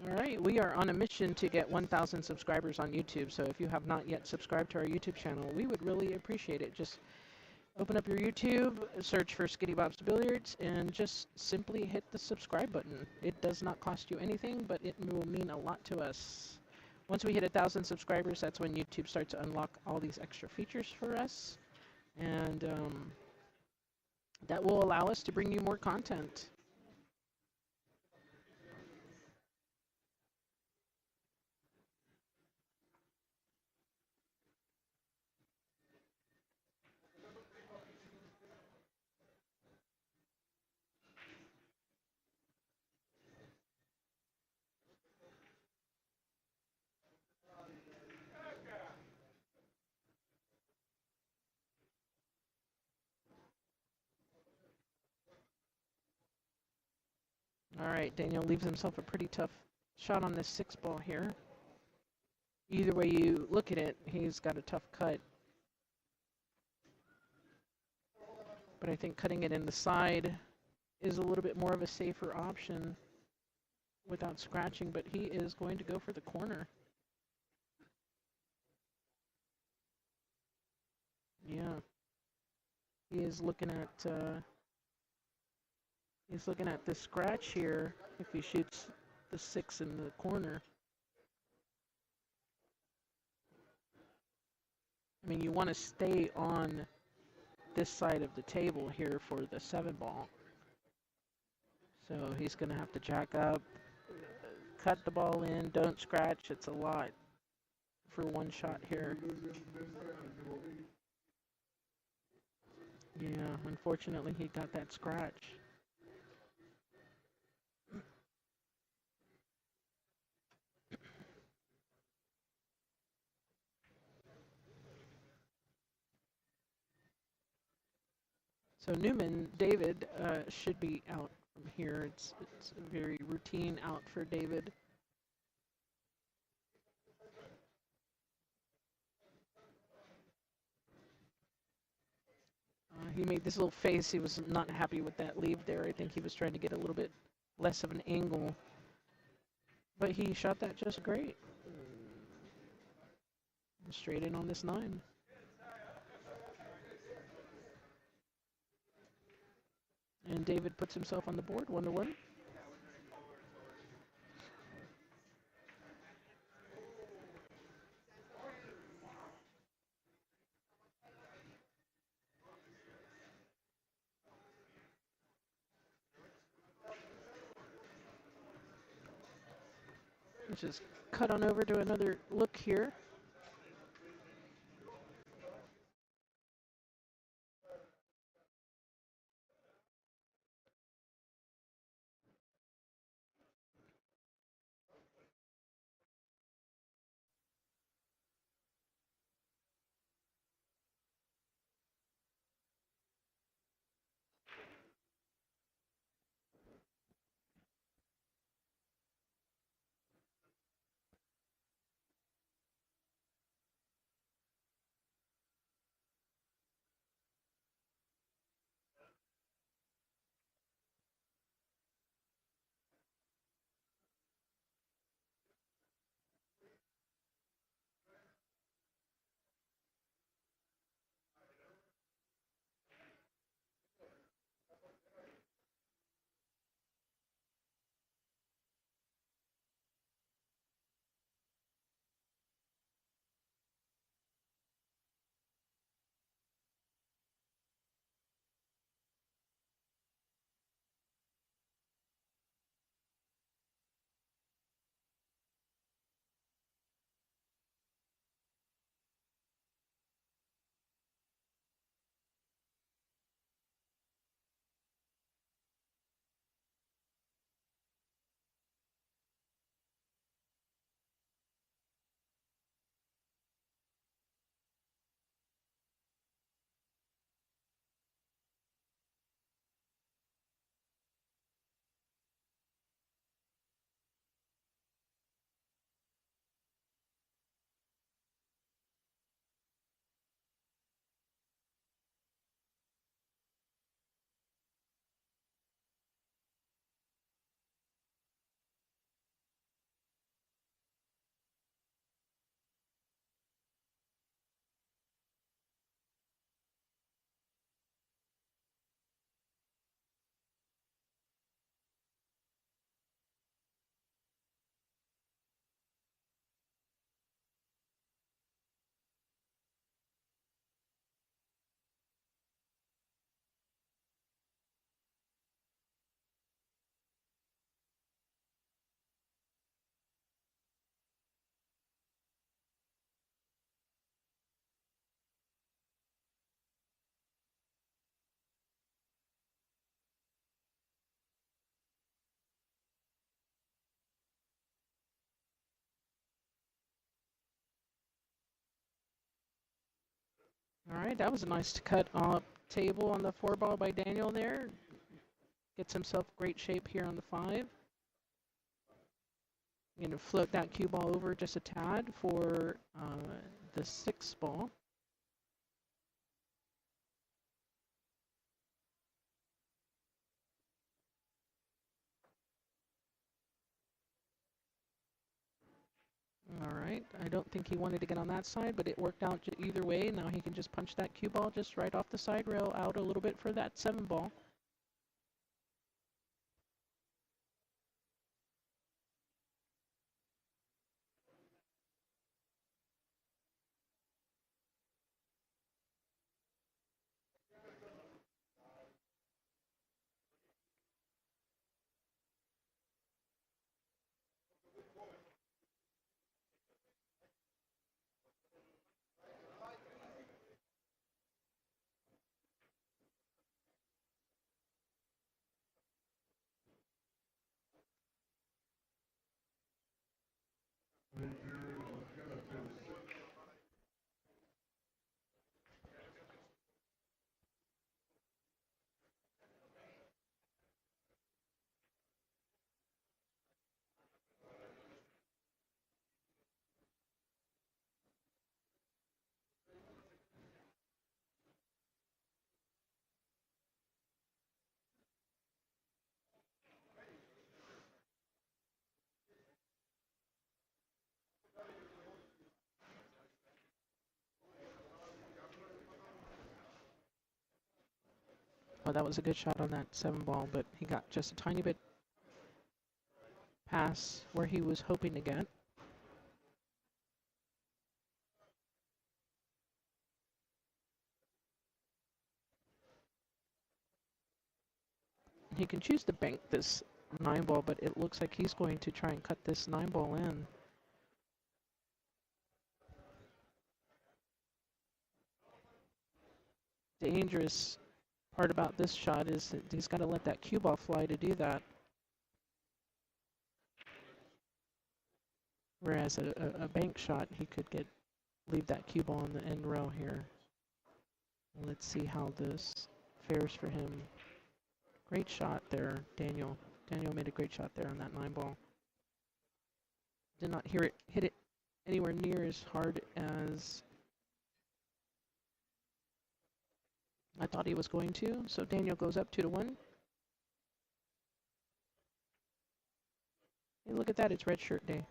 All right, we are on a mission to get 1,000 subscribers on YouTube, so if you have not yet subscribed to our YouTube channel, we would really appreciate it. Just open up your YouTube, search for Skitty Bob's Billiards, and just simply hit the subscribe button. It does not cost you anything, but it will mean a lot to us. Once we hit 1,000 subscribers, that's when YouTube starts to unlock all these extra features for us, and that will allow us to bring you more content. All right, Daniel leaves himself a pretty tough shot on this 6 ball here. Either way you look at it, he's got a tough cut. But I think cutting it in the side is a little bit more of a safer option without scratching, but he is going to go for the corner. Yeah. He is looking at this scratch here if he shoots the 6 in the corner. I mean, you want to stay on this side of the table here for the 7 ball. So he's going to have to jack up, cut the ball in, don't scratch. It's a lot for one shot here. Yeah, unfortunately he got that scratch. So Newman, David, should be out from here. It's a very routine out for David. He made this little face. He was not happy with that leave there. I think he was trying to get a little bit less of an angle. But he shot that just great. Straight in on this 9. And David puts himself on the board, 1-1. Let's just cut on over to another look here. All right, that was a nice cut table on the 4-ball by Daniel there. Gets himself great shape here on the 5. Going to float that cue ball over just a tad for the 6 ball. All right, I don't think he wanted to get on that side, but it worked out either way. Now he can just punch that cue ball just right off the side rail out a little bit for that 7 ball. Well, that was a good shot on that 7 ball, but he got just a tiny bit past where he was hoping to get. He can choose to bank this 9 ball, but it looks like he's going to try and cut this 9 ball in. Dangerous part about this shot is that he's got to let that cue ball fly to do that. Whereas a bank shot, he could leave that cue ball in the end row here. Let's see how this fares for him. Great shot there, Daniel. Daniel made a great shot there on that 9 ball. Did not hit it anywhere near as hard as I thought he was going to. So Daniel goes up 2-1. Hey, look at that, it's red shirt day.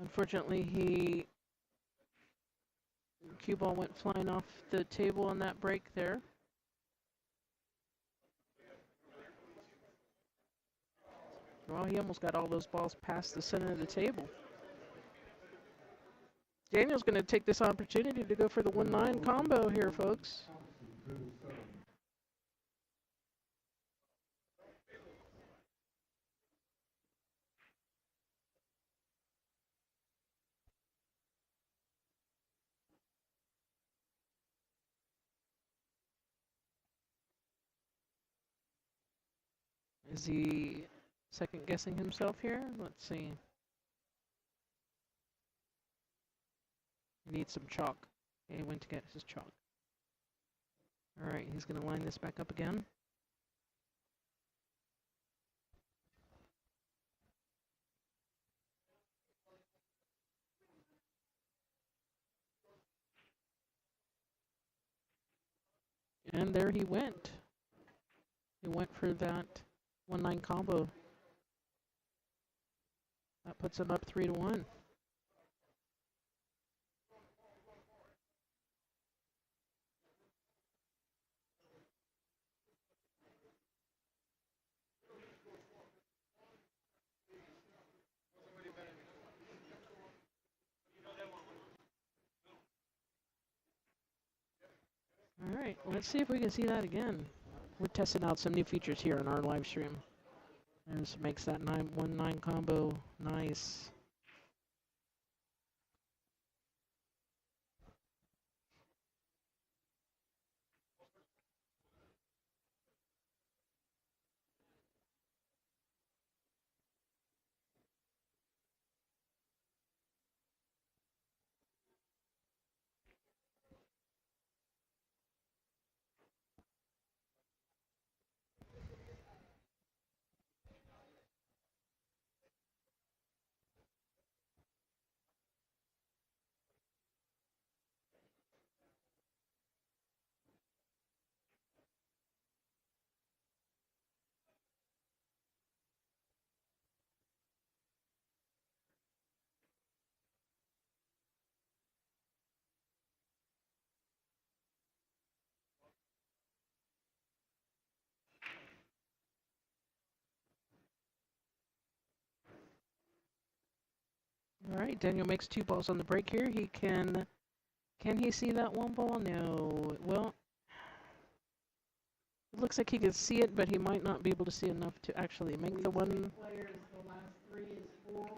Unfortunately, cue ball went flying off the table on that break there. Well, he almost got all those balls past the center of the table. Daniel's going to take this opportunity to go for the 1-9 combo here, folks. Is he second guessing himself here? Let's see. He needs some chalk. Okay, he went to get his chalk. All right, he's going to line this back up again. And there he went. He went for that 1-9 combo. That puts him up 3-1. All right, let's see if we can see that again. We're testing out some new features here on our live stream. And this makes that 1-9 combo nice. All right, Daniel makes 2 balls on the break here. Can he see that 1 ball? No. Well, it looks like he can see it, but he might not be able to see enough to actually make the one. Players, the last 3 is 4-1-8.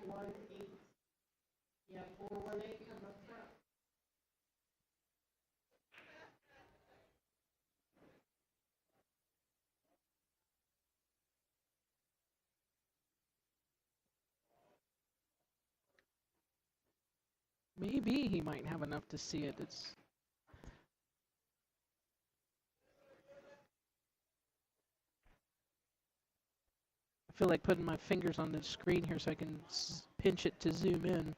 Yeah, 4-1-8 come up front. Maybe he might have enough to see it. feel like putting my fingers on the screen here so I can pinch it to zoom in.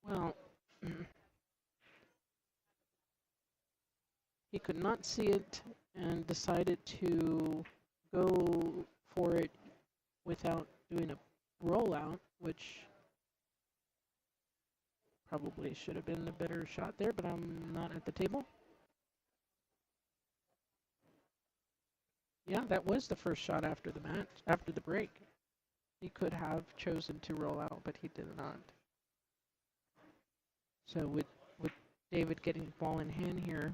Well, he could not see it and decided to go for it without doing a rollout, which probably should have been a better shot there, but I'm not at the table. Yeah, that was the first shot after the match, after the break. He could have chosen to roll out, but he did not. So with David getting the ball in hand here,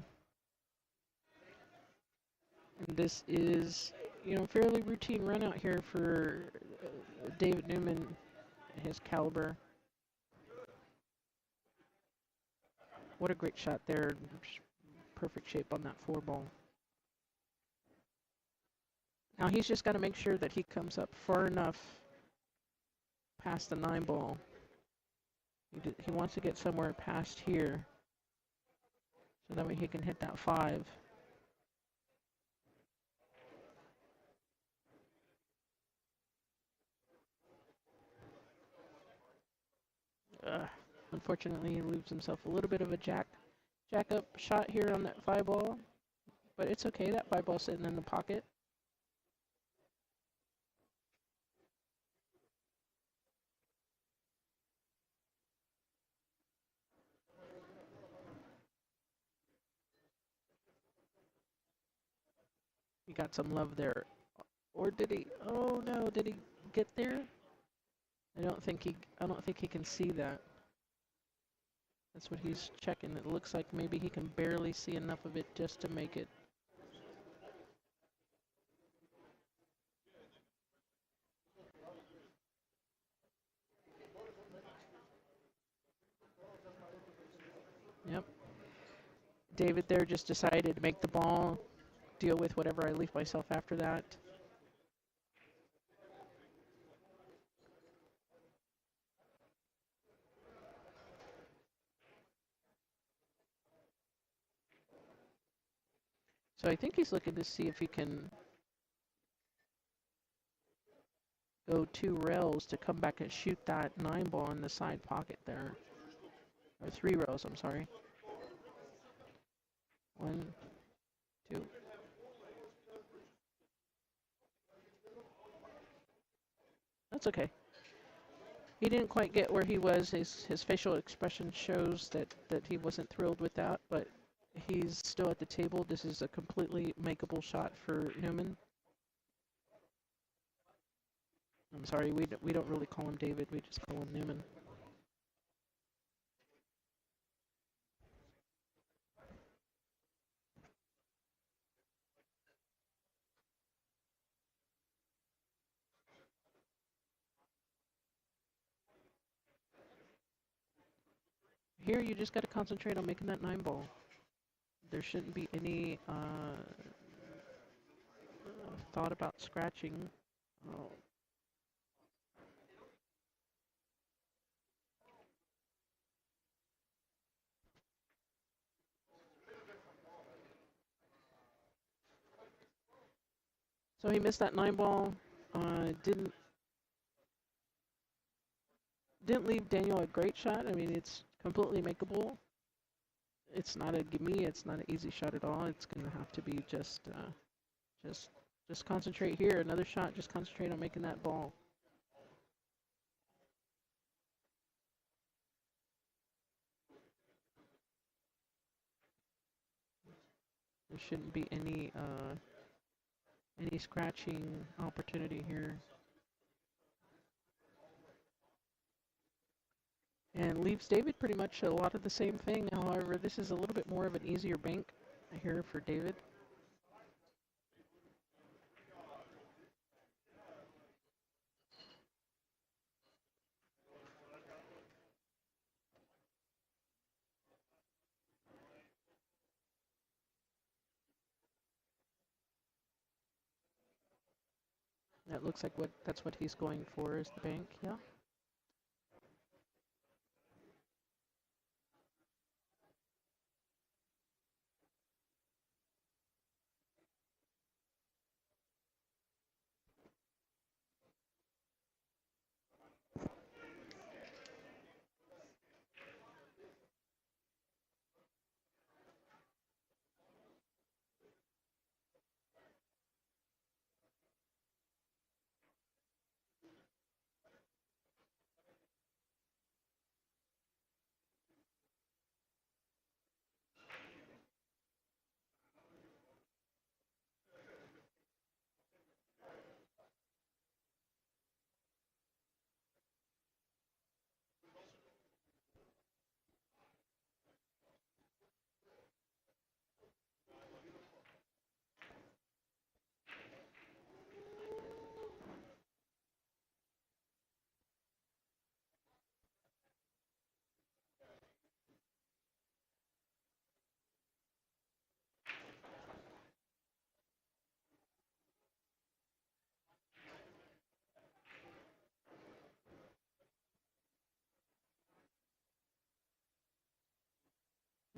and this is, fairly routine run out here for David Newman, his caliber. What a great shot there. Perfect shape on that 4-ball. Now he's just got to make sure that he comes up far enough past the 9-ball. He wants to get somewhere past here, so that way he can hit that 5. Unfortunately, he leaves himself a little bit of a jack up shot here on that 5-ball, but it's okay. That 5-ball's sitting in the pocket. He got some love there. Or did he? Oh no, did he get there? I don't think he can see that. That's what he's checking. It looks like maybe he can barely see enough of it just to make it. Yep. David there just decided to make the ball, deal with whatever I leave myself after that. So I think he's looking to see if he can go 2 rails to come back and shoot that 9-ball in the side pocket there. Or 3 rails, I'm sorry. 1, 2. That's okay. He didn't quite get where he was. His facial expression shows that he wasn't thrilled with that, but he's still at the table. This is a completely makeable shot for Newman. I'm sorry, we don't really call him David. We just call him Newman. Here, you just got to concentrate on making that 9-ball. There shouldn't be any thought about scratching. Oh. So he missed that 9-ball. Didn't leave Daniel a great shot. I mean, it's completely makeable. It's not a gimme. It's not an easy shot at all. It's going to have to be just concentrate here. Another shot. Just concentrate on making that ball. There shouldn't be any scratching opportunity here. And leaves David pretty much a lot of the same thing. However, this is a little bit more of an easier bank here for David. That looks like that's what he's going for is the bank, yeah.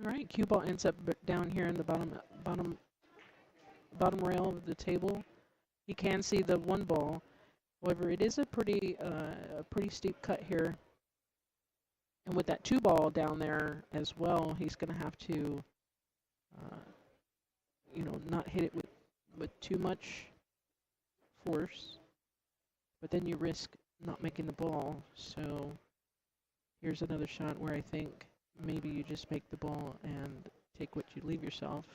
All right, cue ball ends up down here in the bottom rail of the table. You can see the one ball. However, it is a pretty steep cut here. And with that two ball down there as well, he's going to have to, not hit it with too much force. But then you risk not making the ball. So here's another shot where I think maybe you just make the ball and take what you leave yourself.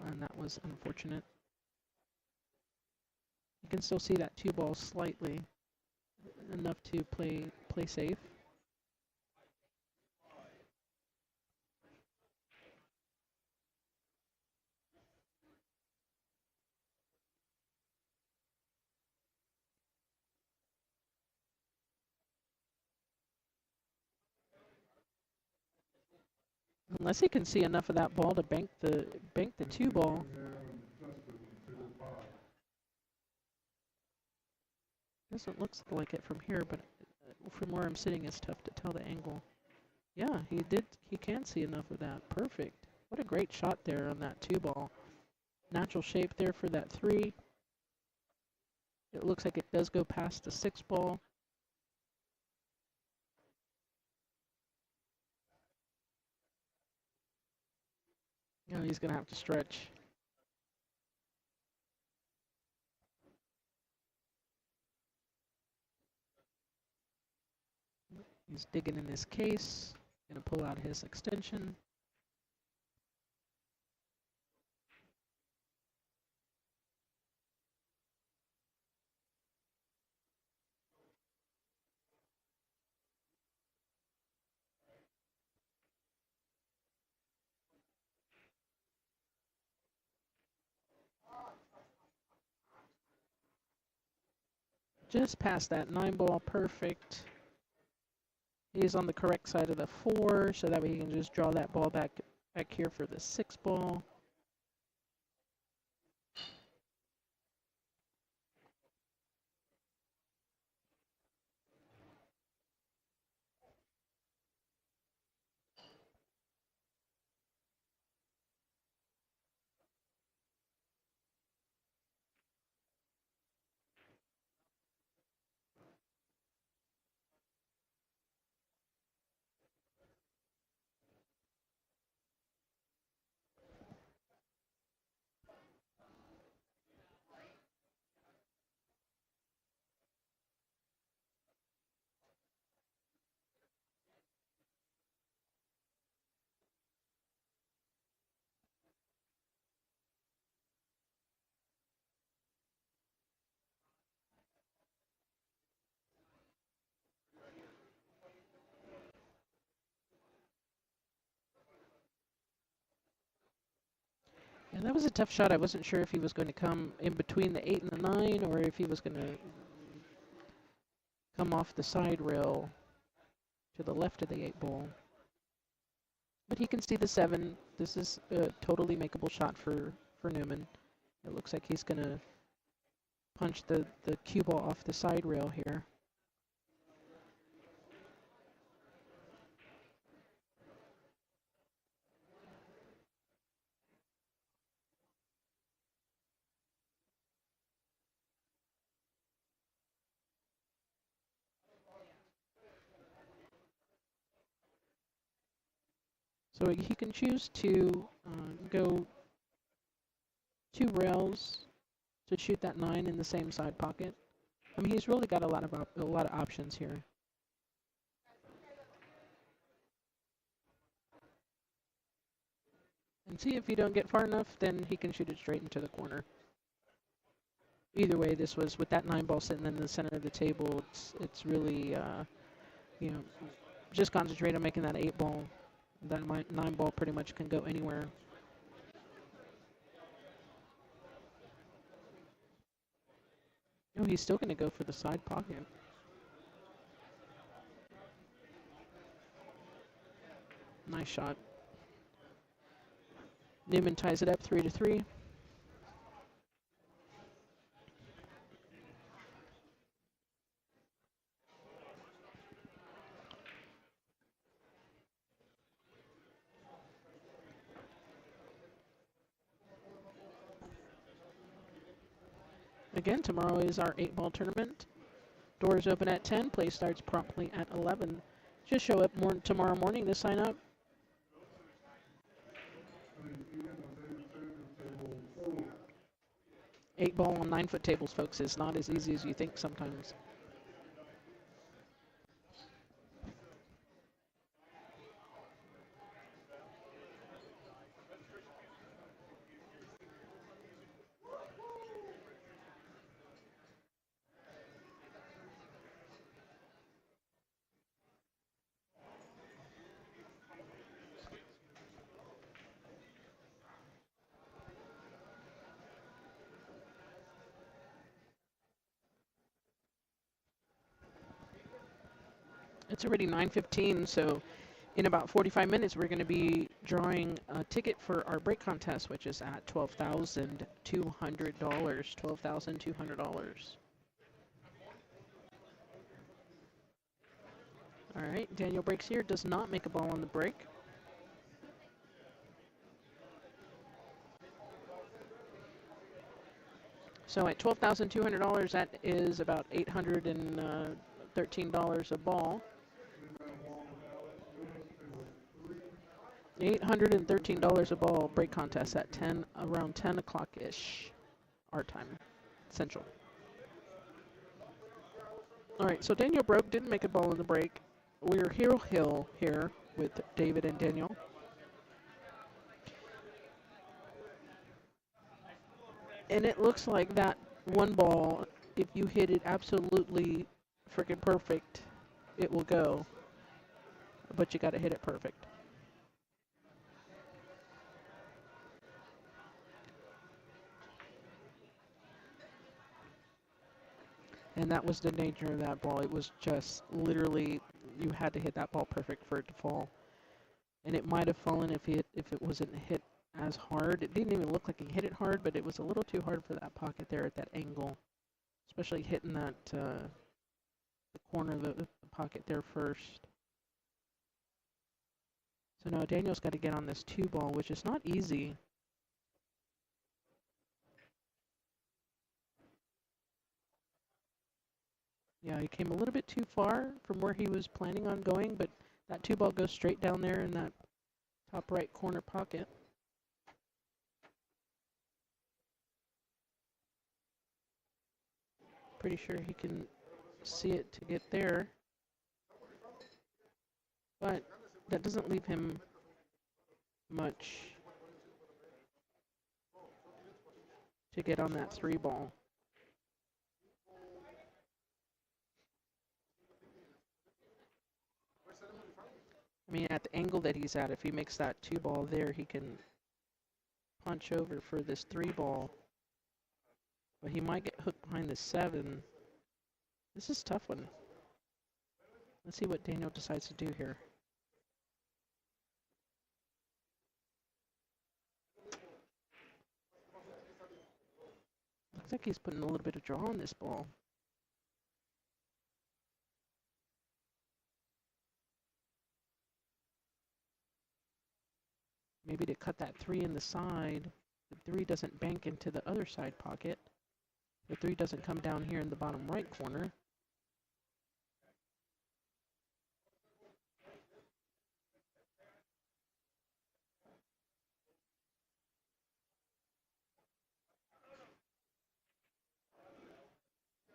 And that was unfortunate. You can still see that two ball slightly, enough to play safe. Unless he can see enough of that ball to bank the two ball. Doesn't look like it from here, but from where I'm sitting, it's tough to tell the angle. Yeah, he can see enough of that. Perfect. What a great shot there on that two ball. Natural shape there for that three. It looks like it does go past the six ball. He's going to have to stretch. He's digging in his case. Going to pull out his extension. Just past that 9 ball, perfect. He's on the correct side of the 4, so that way he can just draw that ball back here for the 6 ball. And that was a tough shot. I wasn't sure if he was going to come in between the 8 and the 9, or if he was going to come off the side rail to the left of the 8 ball. But he can see the 7. This is a totally makeable shot for Newman. It looks like he's going to punch the cue ball off the side rail here. So he can choose to go 2 rails to shoot that 9 in the same side pocket. I mean, he's really got a lot of options here. And see, if you don't get far enough, then he can shoot it straight into the corner. Either way, this was with that 9 ball sitting in the center of the table. It's really you know, just concentrate on making that 8 ball. That 9 ball pretty much can go anywhere. Oh, he's still going to go for the side pocket. Nice shot. Newman ties it up 3-3. Again, tomorrow is our 8-ball tournament. Doors open at 10. Play starts promptly at 11. Just show up tomorrow morning to sign up. 8-ball on 9-foot tables, folks, is not as easy as you think sometimes. It's already 9:15, so in about 45 minutes, we're going to be drawing a ticket for our break contest, which is at $12,200. $12,200. All right, Daniel breaks here, does not make a ball on the break. So at $12,200, that is about $813 a ball. $813 a ball break contest at around 10 o'clock-ish our time, Central. All right, so Daniel broke, didn't make a ball in the break. We're Hill here with David and Daniel. And it looks like that 1 ball, if you hit it absolutely freaking perfect, it will go. But you got to hit it perfect. And that was the nature of that ball. It was just literally, you had to hit that ball perfect for it to fall. And it might have fallen if it wasn't hit as hard. It didn't even look like he hit it hard, but it was a little too hard for that pocket there at that angle. Especially hitting that the corner of the pocket there first. So now Daniel's got to get on this 2 ball, which is not easy. Yeah, he came a little bit too far from where he was planning on going, but that 2 ball goes straight down there in that top right corner pocket. Pretty sure he can see it to get there. But that doesn't leave him much to get on that 3 ball. I mean, at the angle that he's at, if he makes that 2 ball there, he can punch over for this 3 ball. But he might get hooked behind the 7. This is a tough one. Let's see what Daniel decides to do here. like he's putting a little bit of draw on this ball. Maybe to cut that 3 in the side, the 3 doesn't bank into the other side pocket. The 3 doesn't come down here in the bottom right corner.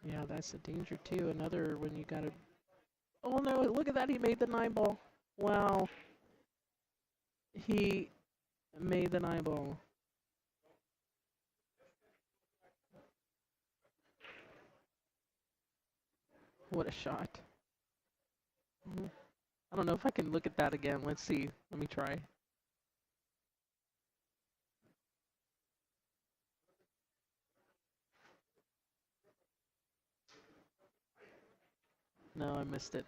Yeah, that's a danger too. Another when you gotta. Oh no! Look at that! He made the 9 ball. Wow. He made the 9 ball. What a shot. I don't know if I can look at that again. Let's see. Let me try. No, I missed it.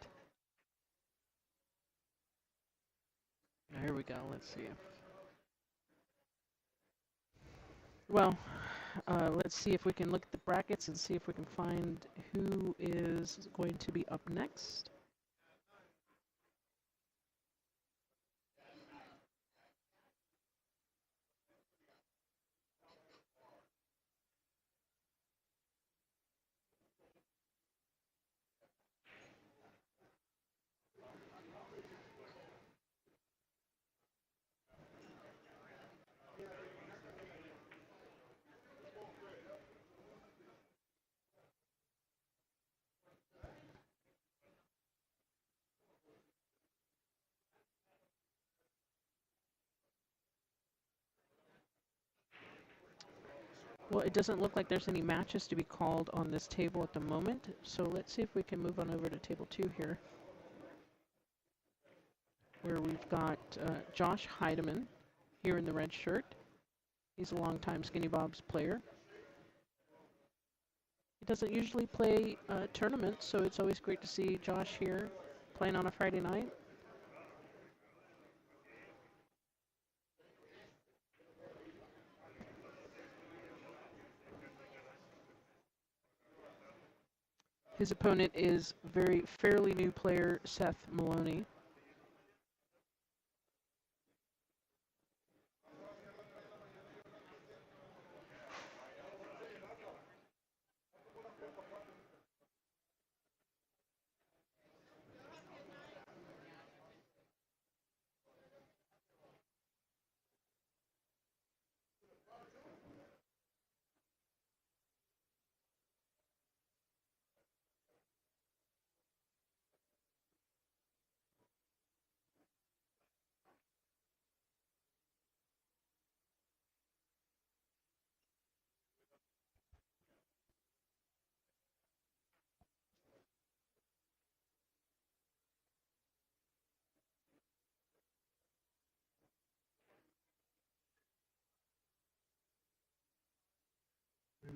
Here we go. Let's see. Well, let's see if we can look at the brackets and see if we can find who is going to be up next. Well, it doesn't look like there's any matches to be called on this table at the moment, so let's see if we can move on over to table 2 here, where we've got Josh Heidemann here in the red shirt. He's a longtime Skinny Bob's player. He doesn't usually play tournaments, so it's always great to see Josh here playing on a Friday night. His opponent is fairly new player Seth Maloney.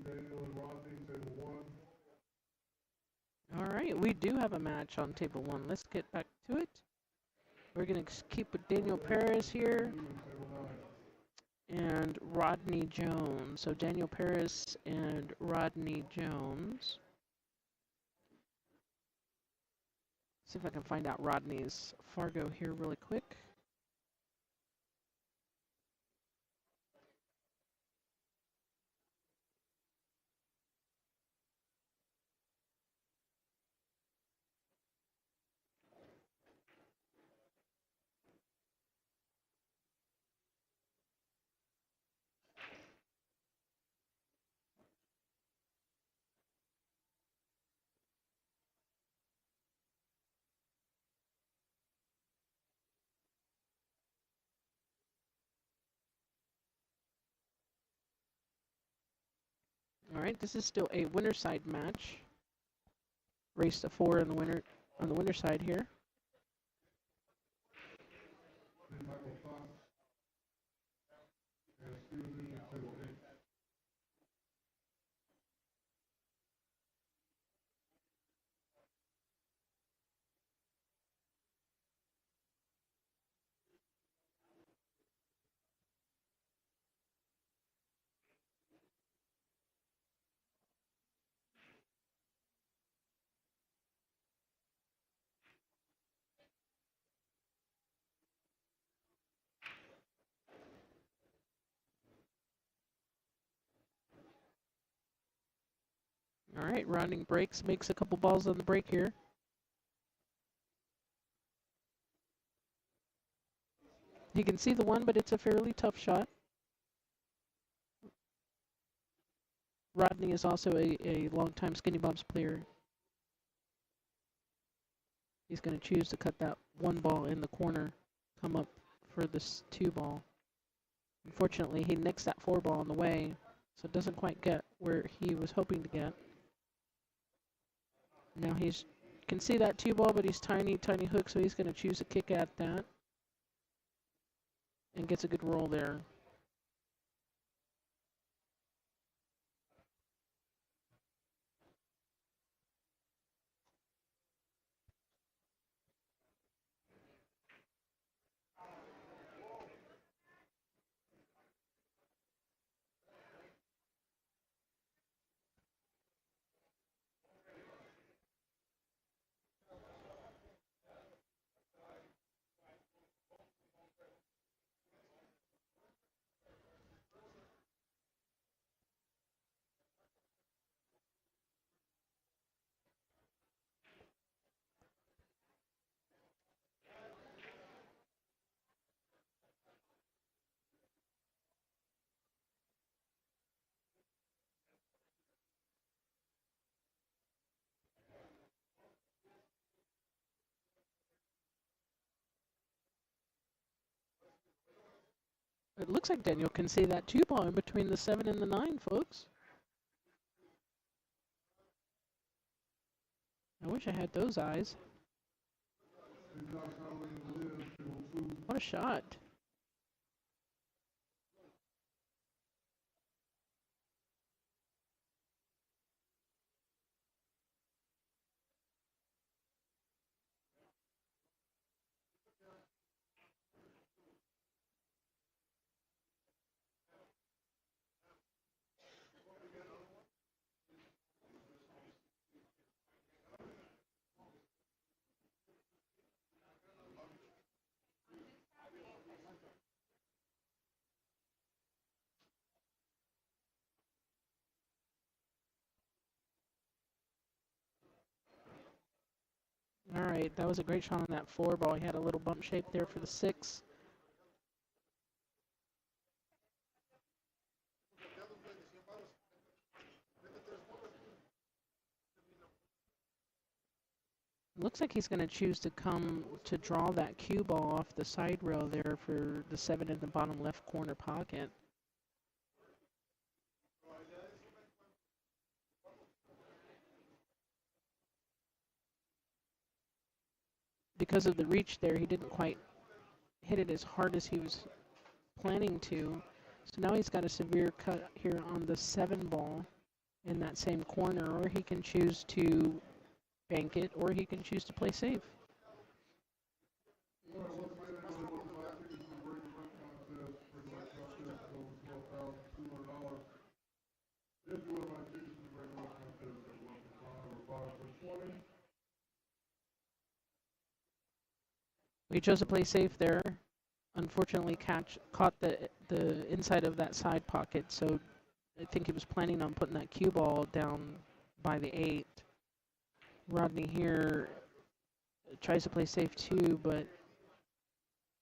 Daniel and Rodney, table 1. All right, we do have a match on table 1. Let's get back to it. We're going to keep with Daniel Perez here and Rodney Jones. So Daniel Perez and Rodney Jones. See if I can find out Rodney's Fargo here really quick. All right, this is still a winner side match. Race to 4 in the winner on the winner side here. Michael Fox. And Steven at table 8. All right, Rodney breaks, makes a couple balls on the break here. He can see the one, but it's a fairly tough shot. Rodney is also a longtime Skinny Bobs player. He's going to choose to cut that one ball in the corner, come up for this 2 ball. Unfortunately, he nicks that 4 ball on the way, so it doesn't quite get where he was hoping to get. Now he's can see that 2 ball, but he's tiny hook, so he's going to choose a kick at that and gets a good roll there. It looks like Daniel can see that 2 ball in between the 7 and the 9, folks. I wish I had those eyes. What a shot. All right, that was a great shot on that 4 ball. He had a little bump shape there for the 6. Looks like he's going to choose to come to draw that cue ball off the side rail there for the 7 in the bottom left corner pocket. Because of the reach there, he didn't quite hit it as hard as he was planning to. So now he's got a severe cut here on the 7 ball in that same corner, or he can choose to bank it, or he can choose to play safe. He chose to play safe there. Unfortunately, caught the inside of that side pocket, so I think he was planning on putting that cue ball down by the 8. Rodney here tries to play safe too, but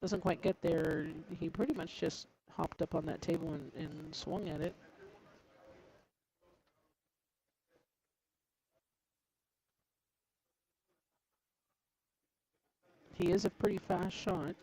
doesn't quite get there. He pretty much just hopped up on that table and swung at it. He is a pretty fast shot.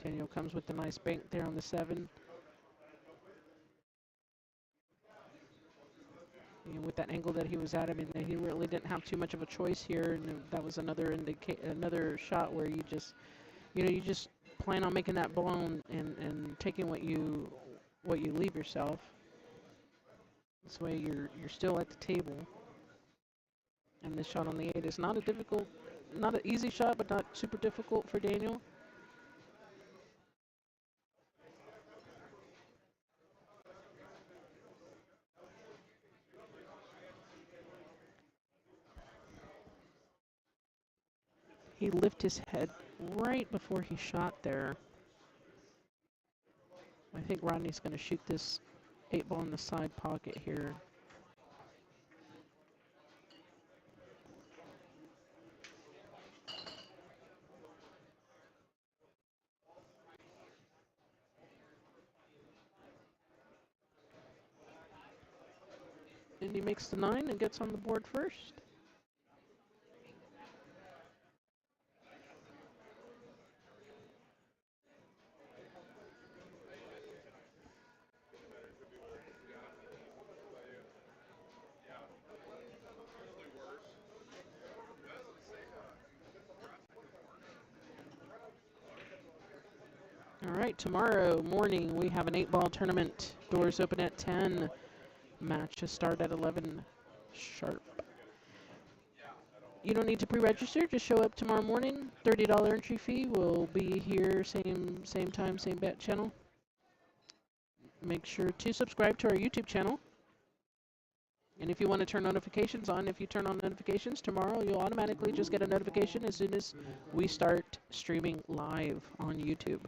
Daniel comes with a nice bank there on the 7. You know, with that angle that he was at, I mean, he really didn't have too much of a choice here, and that was another shot where you just, you just plan on making that blown and taking what you leave yourself. This way, you're still at the table. And this shot on the 8 is not an easy shot, but not super difficult for Daniel. He lifted his head right before he shot there. I think Rodney's going to shoot this 8-ball in the side pocket here. And he makes the 9 and gets on the board first. All right, tomorrow morning we have an 8-ball tournament. Doors open at 10. Matches start at 11 sharp. You don't need to pre-register. Just show up tomorrow morning. $30 entry fee. We'll be here same time, same bat channel. Make sure to subscribe to our YouTube channel. And if you want to turn notifications on, if you turn on notifications tomorrow, you'll automatically just get a notification as soon as we start streaming live on YouTube.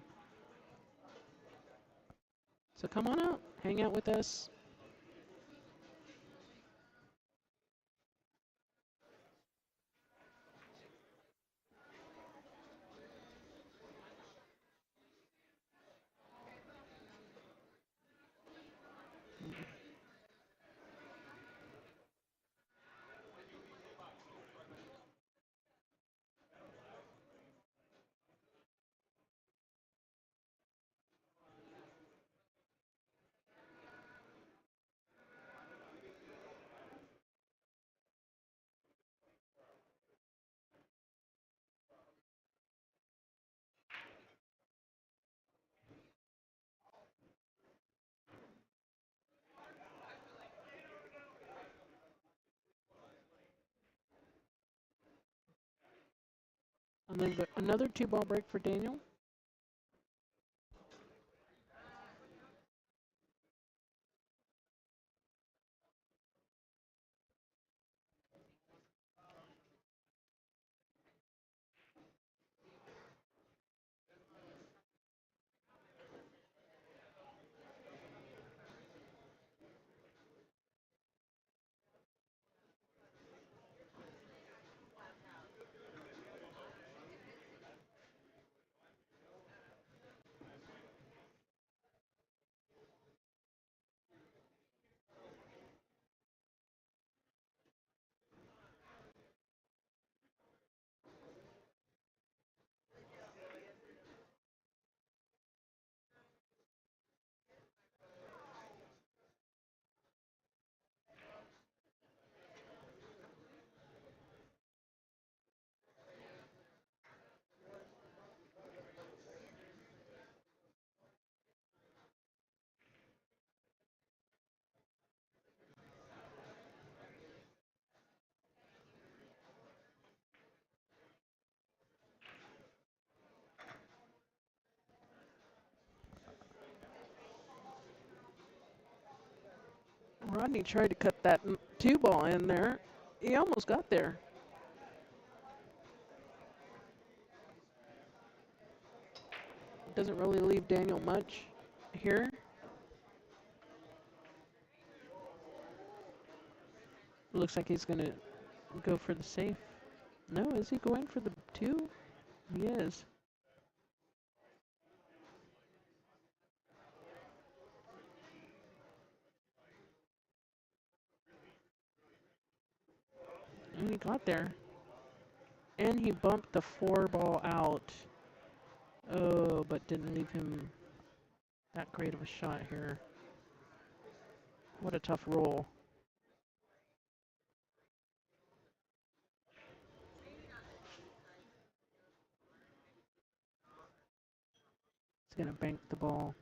So come on out, hang out with us. And then another 2-ball break for Daniel. Rodney tried to cut that 2-ball in there. He almost got there. Doesn't really leave Daniel much here. Looks like he's going to go for the safe. No, is he going for the 2? He is. And he got there. And he bumped the 4-ball out. Oh, but didn't leave him that great of a shot here. What a tough roll. gonna bank the ball.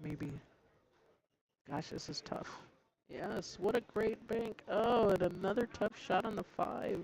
Maybe. Gosh, this is tough. Yes, what a great bank. Oh, and another tough shot on the 5.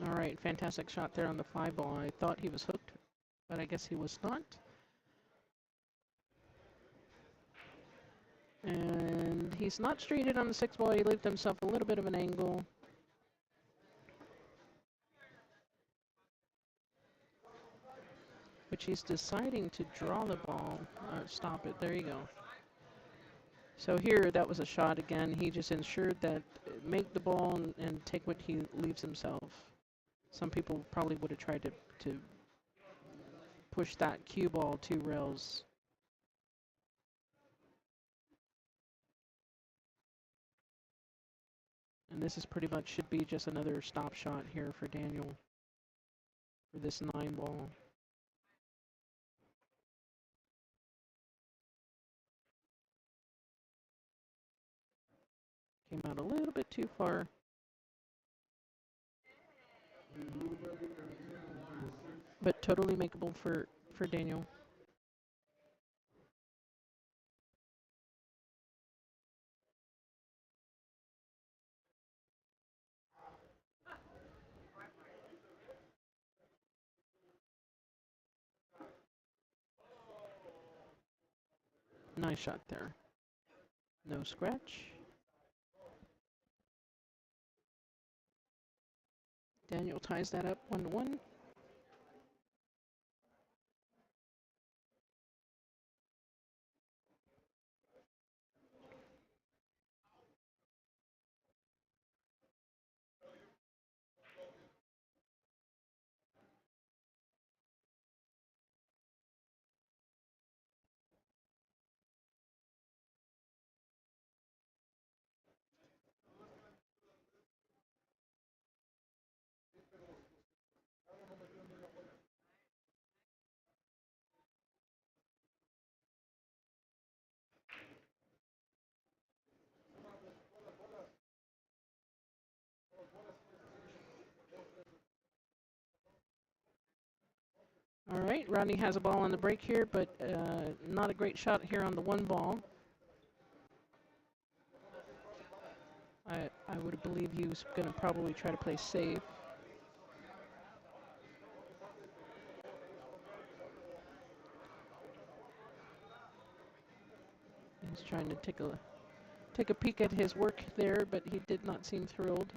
All right, fantastic shot there on the 5 ball. I thought he was hooked, but I guess he was not. And he's not straight in on the 6 ball. He left himself a little bit of an angle. Which he's deciding to draw the ball. Stop it. There you go. So here, that was a shot again. He just ensured that make the ball and take what he leaves himself. Some people probably would have tried to push that cue ball 2 rails. And this is pretty much should be just another stop shot here for Daniel for this 9 ball. Came out a little bit too far. But totally makeable for Daniel. Nice shot there. No scratch. Daniel ties that up 1-1. All right, Rodney has a ball on the break here, but not a great shot here on the 1 ball. I would believe he was going to probably try to play safe. He's trying to take a peek at his work there, but he did not seem thrilled.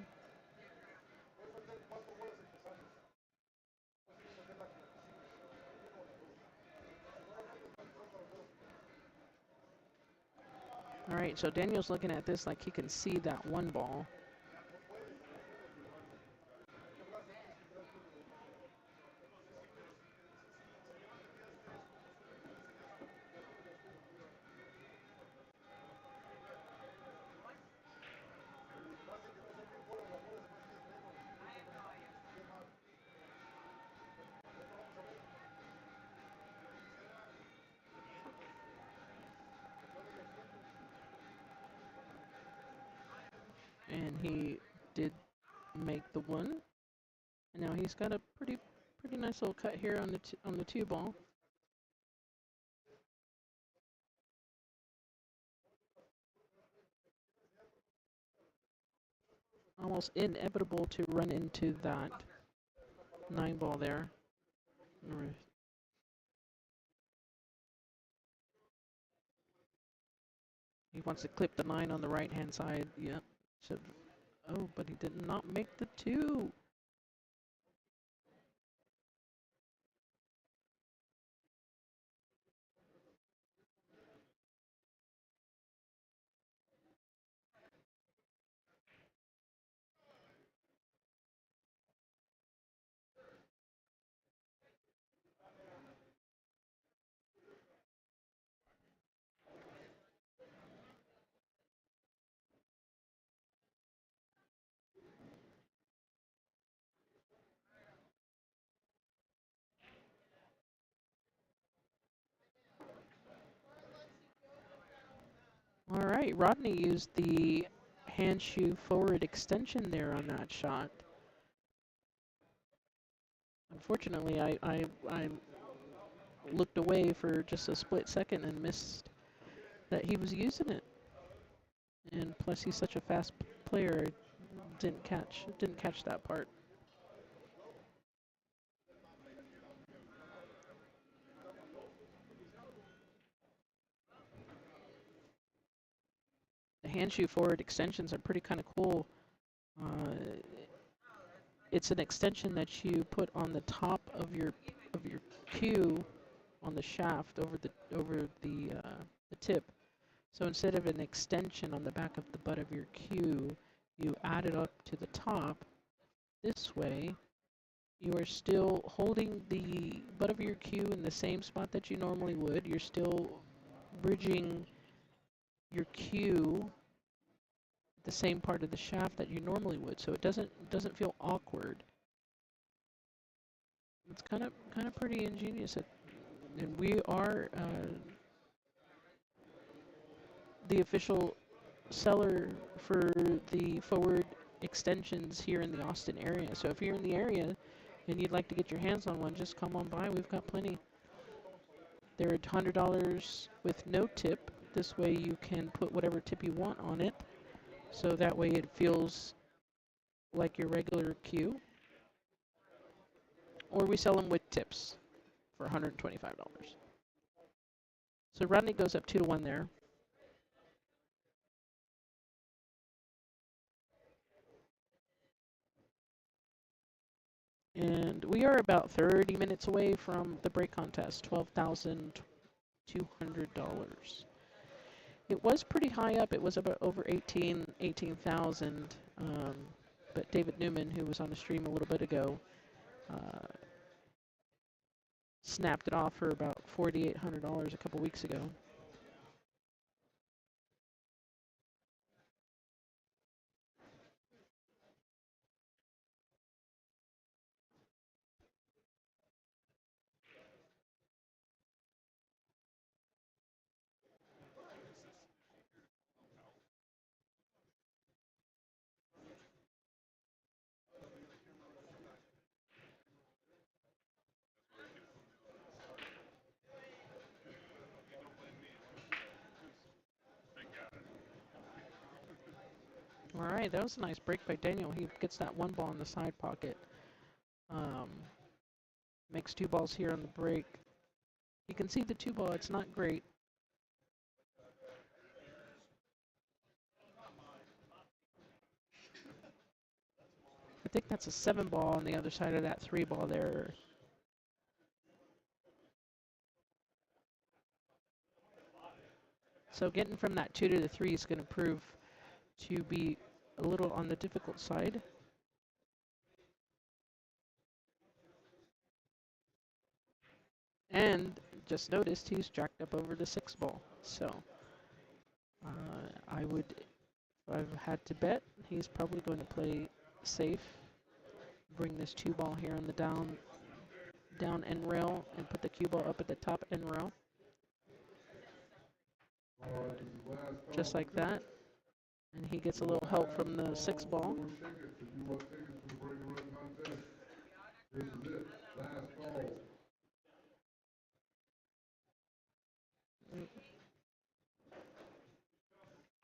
All right, so Daniel's looking at this like he can see that 1 ball. And he did make the 1. And now he's got a pretty nice little cut here on the 2 ball. Almost inevitable to run into that 9 ball there. He wants to clip the 9 on the right-hand side. Yep. Oh, but he did not make the 2. All right, Rodney used the hand shoe forward extension there on that shot. Unfortunately, I looked away for just a split second and missed that he was using it. And plus, he's such a fast player, I didn't catch that part. The hand shoe forward extensions are pretty kind of cool. It's an extension that you put on the top of your cue on the shaft over the tip. So instead of an extension on the back of the butt of your cue, you add it up to the top. This way, you are still holding the butt of your cue in the same spot that you normally would. You're still bridging your cue the same part of the shaft that you normally would, so it doesn't feel awkward. It's kind of pretty ingenious, and we are the official seller for the forward extensions here in the Austin area. So if you're in the area and you'd like to get your hands on one, just come on by. We've got plenty. They're $100 with no tip. This way you can put whatever tip you want on it. So that way it feels like your regular cue. Or we sell them with tips for $125. So Rodney goes up 2-1 there. And we are about 30 minutes away from the break contest, $12,200. It was pretty high up. It was about over 18,000. But David Newman, who was on the stream a little bit ago, snapped it off for about $4,800 a couple weeks ago. All right, that was a nice break by Daniel. He gets that one ball in the side pocket. Makes two balls here on the break. You can see the two ball, it's not great. I think that's a 7 ball on the other side of that 3 ball there. So getting from that 2 to the 3 is going to prove to be a little on the difficult side. And just noticed he's jacked up over the 6 ball. So I would, if I've had to bet, he's probably going to play safe. Bring this 2 ball here on the down end rail and put the cue ball up at the top end rail. Just like that. And he gets a little help from the 6 ball.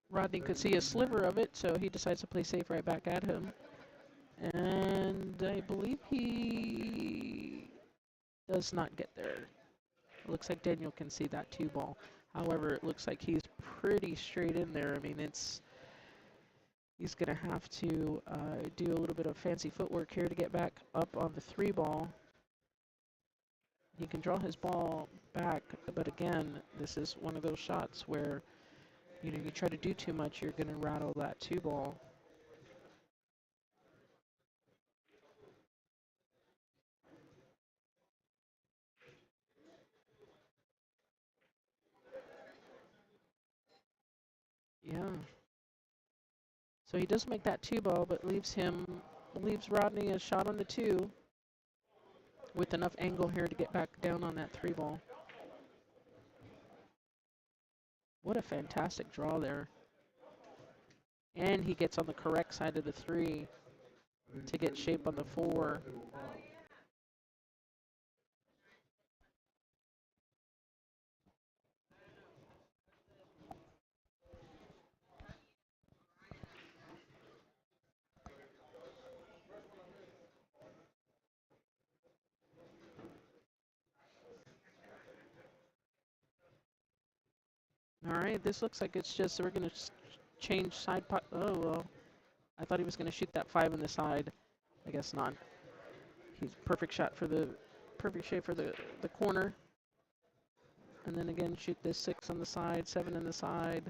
Rodney could see a sliver of it, so he decides to play safe right back at him. And I believe he does not get there. It looks like Daniel can see that 2 ball. However, it looks like he's pretty straight in there. I mean, he's going to have to do a little bit of fancy footwork here to get back up on the 3 ball. He can draw his ball back, but again, this is one of those shots where, you know, you try to do too much, you're going to rattle that 2 ball. Yeah. So he does make that 2 ball, but leaves Rodney a shot on the 2 with enough angle here to get back down on that 3 ball. What a fantastic draw there. And he gets on the correct side of the 3 to get shape on the 4. All right, this looks like it's just, we're going to change side pot. Oh, well, I thought he was going to shoot that 5 on the side. I guess not. He's perfect shape for the corner. And then again, shoot this 6 on the side, 7 on the side.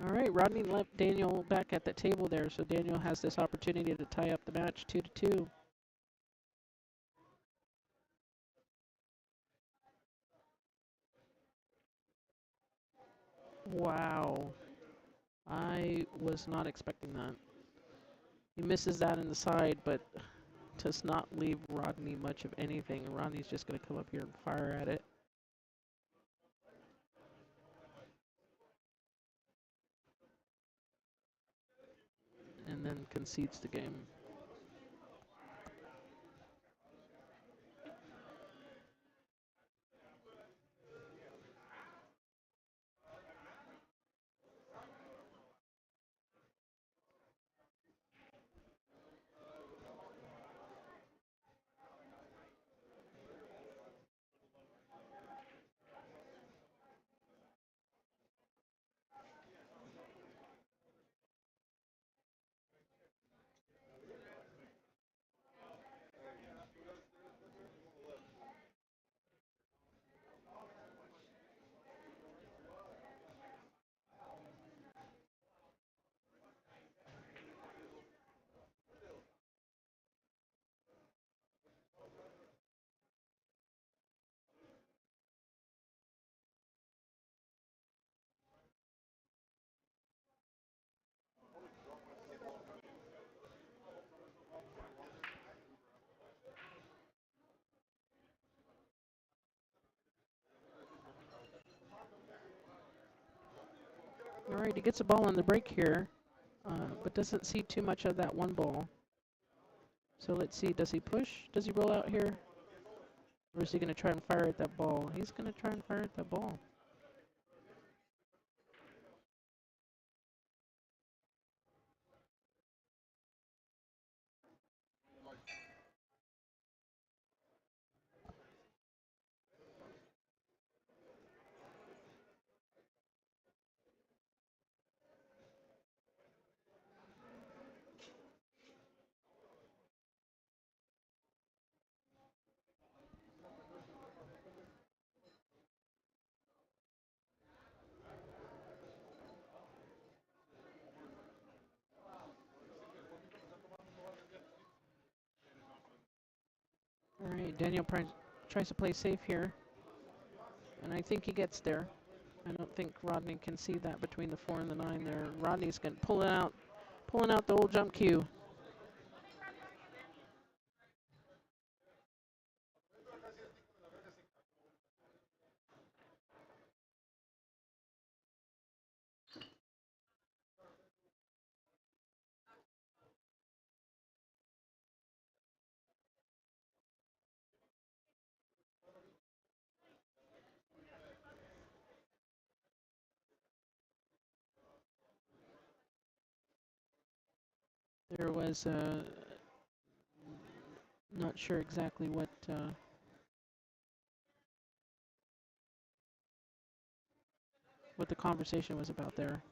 All right, Rodney left Daniel back at the table there, so Daniel has this opportunity to tie up the match 2-2. Wow. I was not expecting that. He misses that in the side, but does not leave Rodney much of anything. Rodney's just going to come up here and fire at it. And then concedes the game. All right, he gets a ball on the break here, but doesn't see too much of that one ball. So let's see, does he push? Does he roll out here? Or is he going to try and fire at that ball? He's going to try and fire at that ball. All right, Daniel tries to play safe here. And I think he gets there. I don't think Rodney can see that between the 4 and the 9 there. Rodney's going to pulling out the old jump cue. There was not sure exactly what the conversation was about there.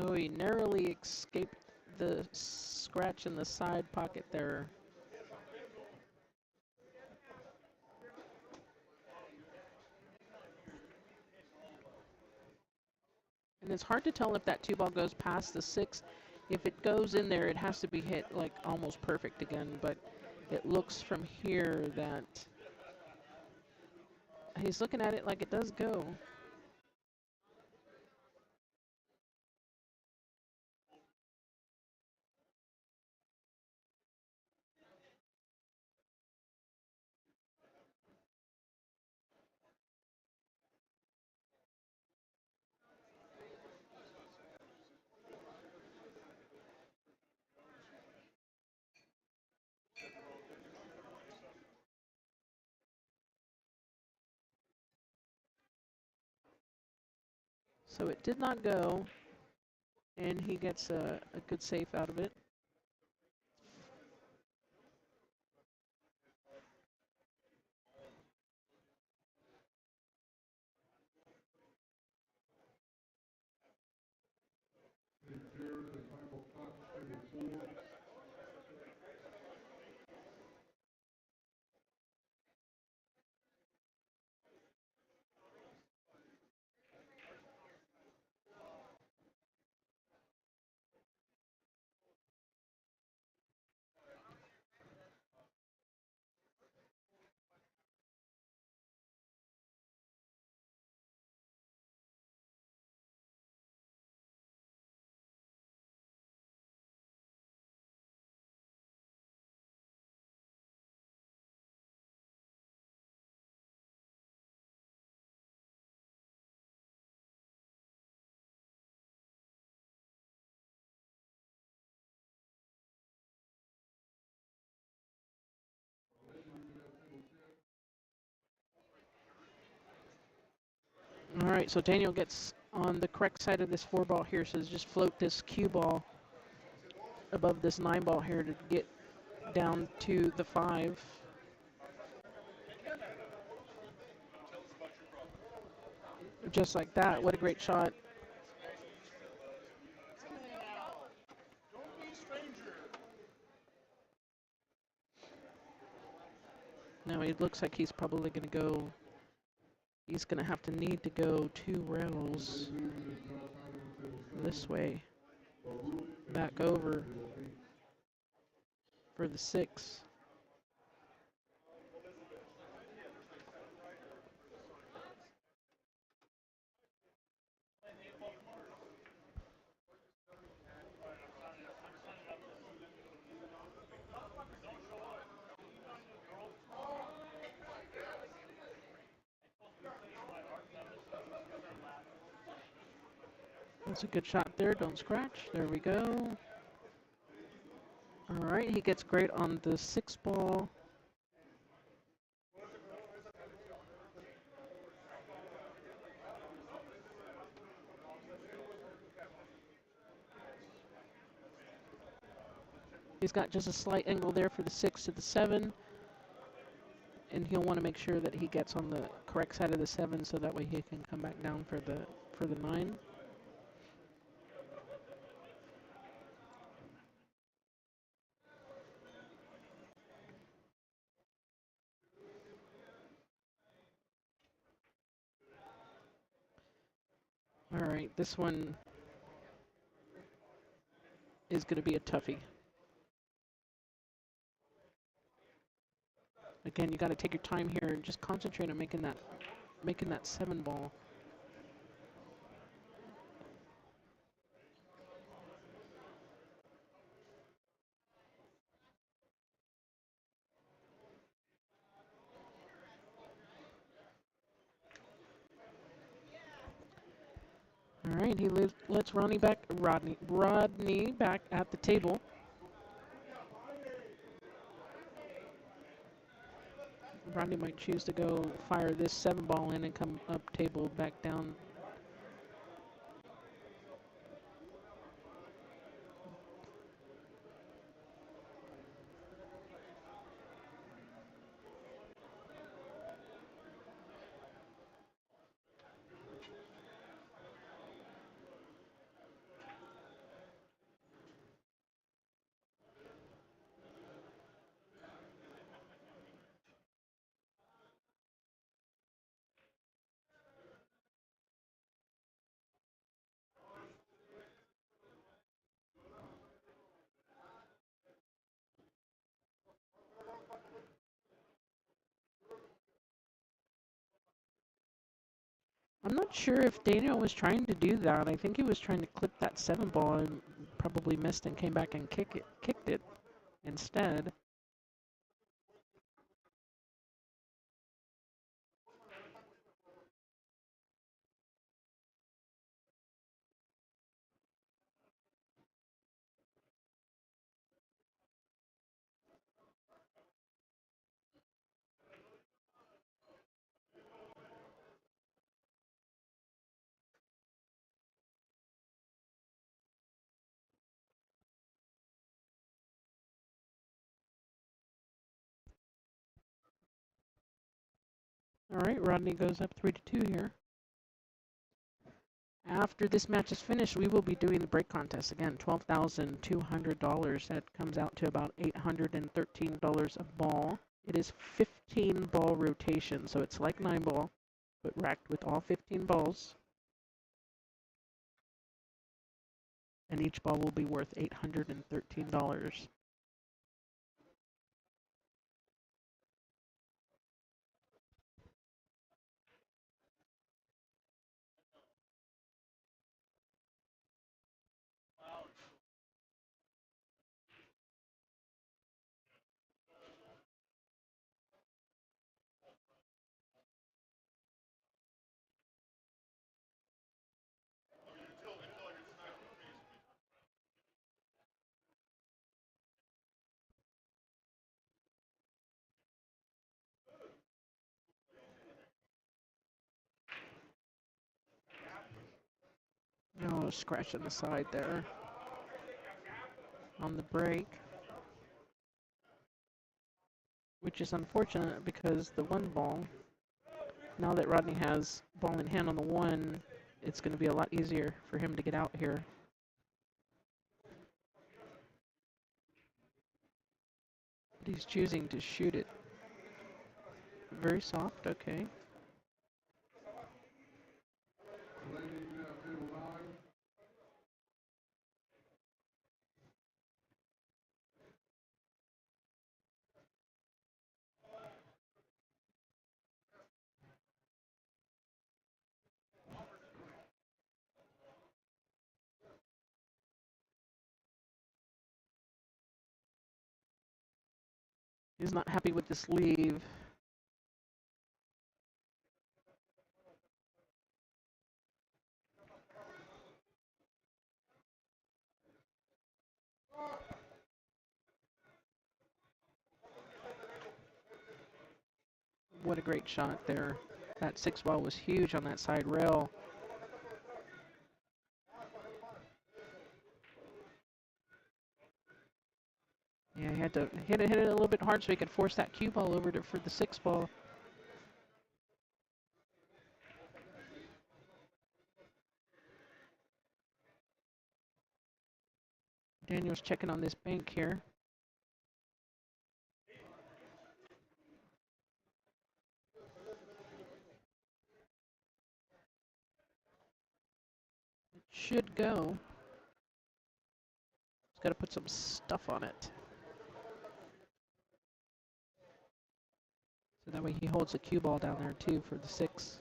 Oh, he narrowly escaped the scratch in the side pocket there. And it's hard to tell if that 2 ball goes past the 6. If it goes in there, it has to be hit like almost perfect again. But it looks from here that he's looking at it like it does go. So it did not go, and he gets a good safe out of it. All right, so Daniel gets on the correct side of this 4 ball here, so just float this cue ball above this 9 ball here to get down to the 5. Just like that. What a great shot. Now it looks like he's probably going to go. He's going to have to need to go 2 rails this way, back over for the 6. That's a good shot there. Don't scratch. There we go. All right, he gets great on the 6 ball. He's got just a slight angle there for the 6 to the 7. And he'll want to make sure that he gets on the correct side of the 7 so that way he can come back down for the 9. All right, this one is going to be a toughie. Again, you got to take your time here and just concentrate on making that 7 ball. And he lets Rodney back at the table. Rodney might choose to go fire this 7-ball in and come up table back down. I'm not sure if Daniel was trying to do that. I think he was trying to clip that 7-ball and probably missed and came back and kicked it instead. All right, Rodney goes up 3-2 here. After this match is finished, we will be doing the break contest again. $12,200. That comes out to about $813 a ball. It is 15-ball rotation, so it's like 9-ball, but racked with all 15 balls. And each ball will be worth $813. Oh, scratch on the side there on the break, which is unfortunate because the 1-ball, now that Rodney has ball in hand on the 1, it's going to be a lot easier for him to get out here. But he's choosing to shoot it. Very soft, okay. He's not happy with the sleeve. What a great shot there. That 6-ball was huge on that side rail. Yeah, he had to hit it a little bit hard so he could force that cue ball over for the 6-ball. Daniel's checking on this bank here. It should go. He's got to put some stuff on it. So that way he holds the cue ball down there too for the 6.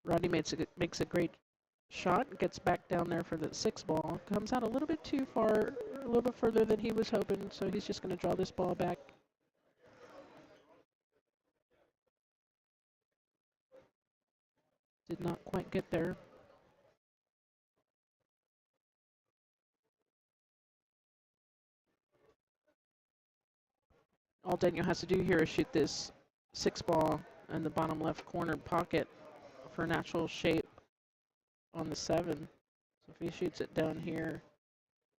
Rodney makes a great shot, gets back down there for the 6 ball, comes out a little bit too far, a little bit further than he was hoping, so he's just going to draw this ball back. Did not quite get there. All Daniel has to do here is shoot this 6 ball in the bottom left corner pocket for natural shape on the 7. So if he shoots it down here,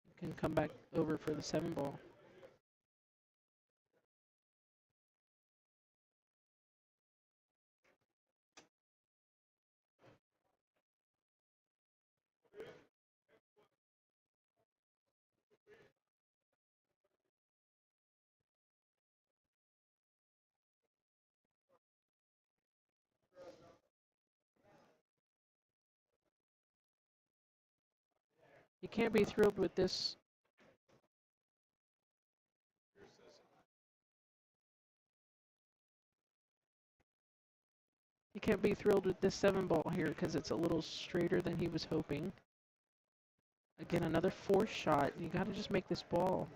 he can come back over for the 7 ball. You can't be thrilled with this. You can't be thrilled with this 7 ball here because it's a little straighter than he was hoping. Again, another 4 shot. You got to just make this ball.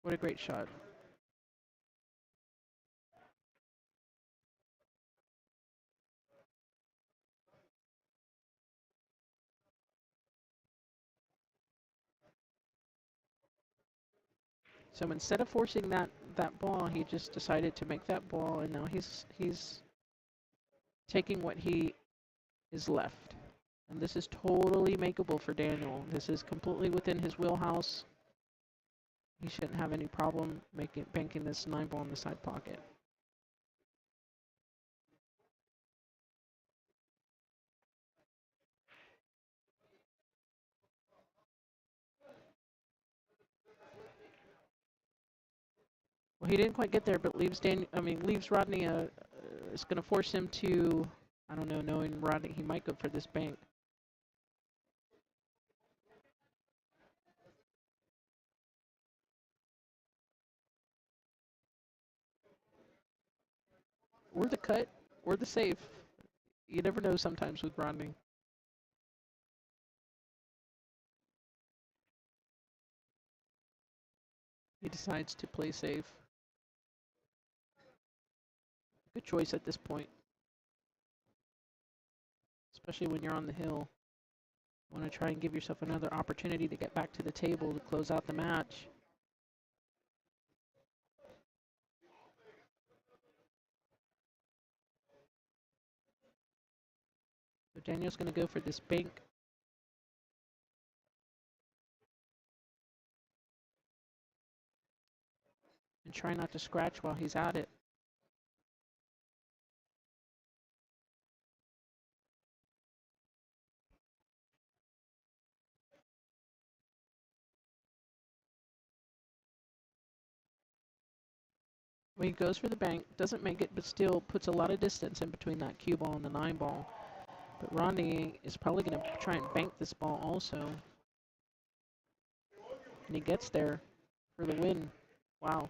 What a great shot. So instead of forcing that ball, he just decided to make that ball, and now he's taking what he is left. And this is totally makeable for Daniel. This is completely within his wheelhouse. He shouldn't have any problem banking this 9 ball in the side pocket. Well, he didn't quite get there, but leaves Rodney. It's going to force him to, I don't know, knowing Rodney, he might go for this bank. Or the cut, or the save. You never know sometimes with Rodney. He decides to play safe. Good choice at this point. Especially when you're on the hill. You want to try and give yourself another opportunity to get back to the table to close out the match. So Daniel's going to go for this bank. And try not to scratch while he's at it. Well, he goes for the bank, doesn't make it, but still puts a lot of distance in between that cue ball and the 9 ball. But Rodney is probably going to try and bank this ball also. And he gets there for the win. Wow.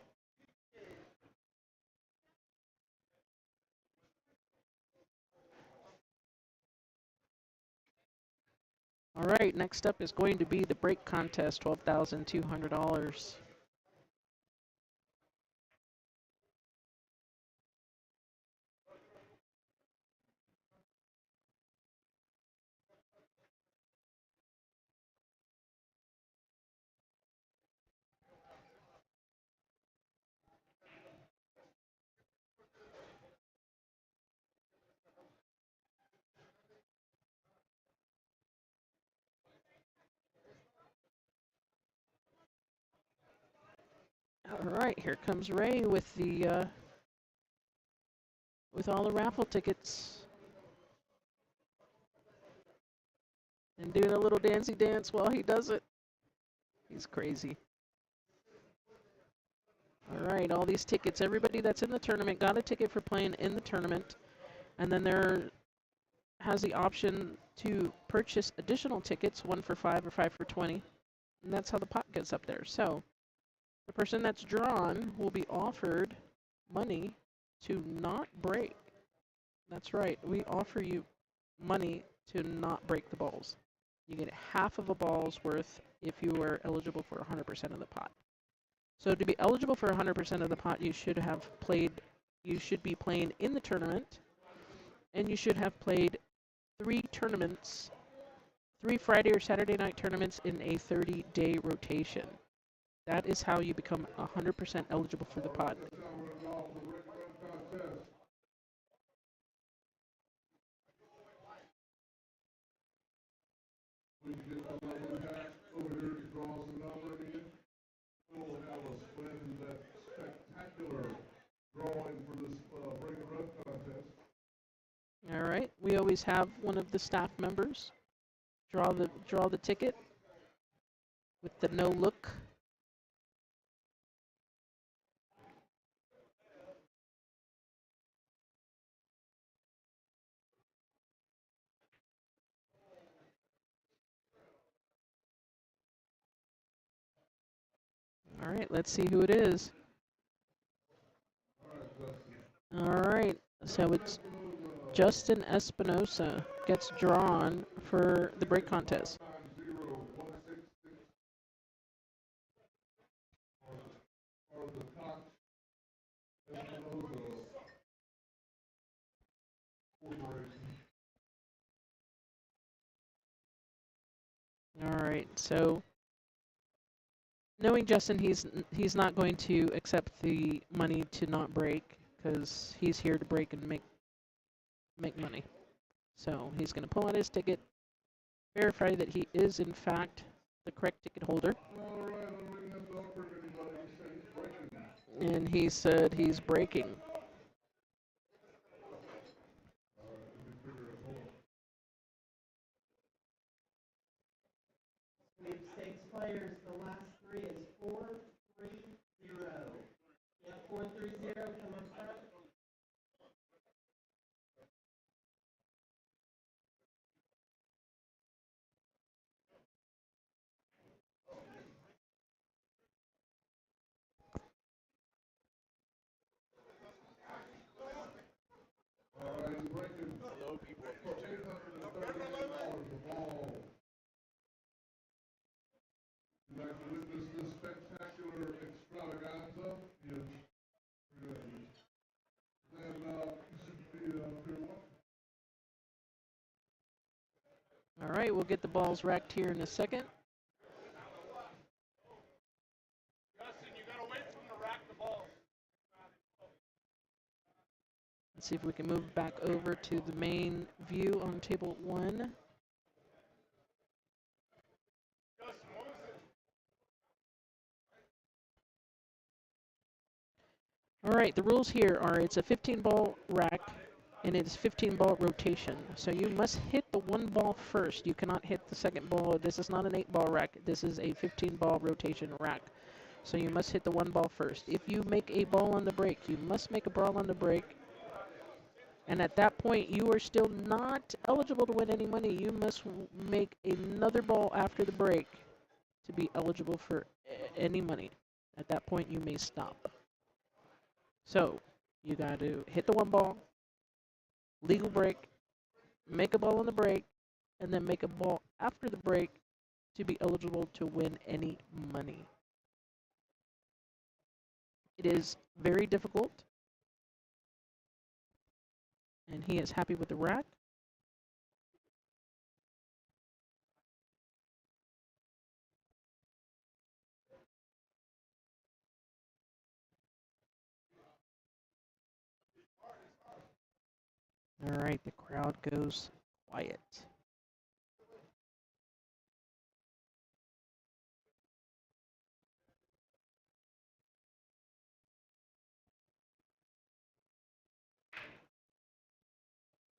All right, next up is going to be the break contest, $12,200. All right, here comes Ray with the with all the raffle tickets. And doing a little dancey dance while he does it. He's crazy. All right, all these tickets. Everybody that's in the tournament got a ticket for playing in the tournament. And then there has the option to purchase additional tickets, 1 for $5 or 5 for $20. And that's how the pot gets up there. So The person that's drawn will be offered money to not break. That's right. We offer you money to not break the balls. You get half of a ball's worth if you are eligible for 100% of the pot. So to be eligible for 100% of the pot, you should be playing in the tournament, and you should have played 3 tournaments, 3 Friday or Saturday night tournaments in a 30-day rotation. That is how you become 100% eligible for the pot. We can get that lovely hat over here to draw some number again. We'll have a splendid, spectacular drawing for this break and run contest. All right. We always have one of the staff members draw the ticket with the no look. All right, let's see who it is. All right, so it's Justin Espinosa gets drawn for the break contest. All right, so knowing Justin, he's not going to accept the money to not break because he's here to break and make money. So he's going to pull out his ticket, verify that he is in fact the correct ticket holder. And he said he's breaking. We have 6 players. The last 3 is 4-3-0. Yeah, 4-3-0. Come up front. All right, we'll get the balls racked here in a second. Justin, you gotta wait for him to rack the balls. Let's see if we can move back over to the main view on table 1. Justin, what was it? All right, the rules here are it's a 15-ball rack, and it is 15-ball rotation. So you must hit the 1 ball first. You cannot hit the second ball. This is not an 8-ball rack. This is a 15-ball rotation rack. So you must hit the 1 ball first. If you make a ball on the break, you must make a ball on the break. And at that point, you are still not eligible to win any money. You must make another ball after the break to be eligible for any money. At that point, you may stop. So you got to hit the 1 ball, legal break, make a ball on the break, and then make a ball after the break to be eligible to win any money. It is very difficult, and he is happy with the rack. All right, the crowd goes quiet.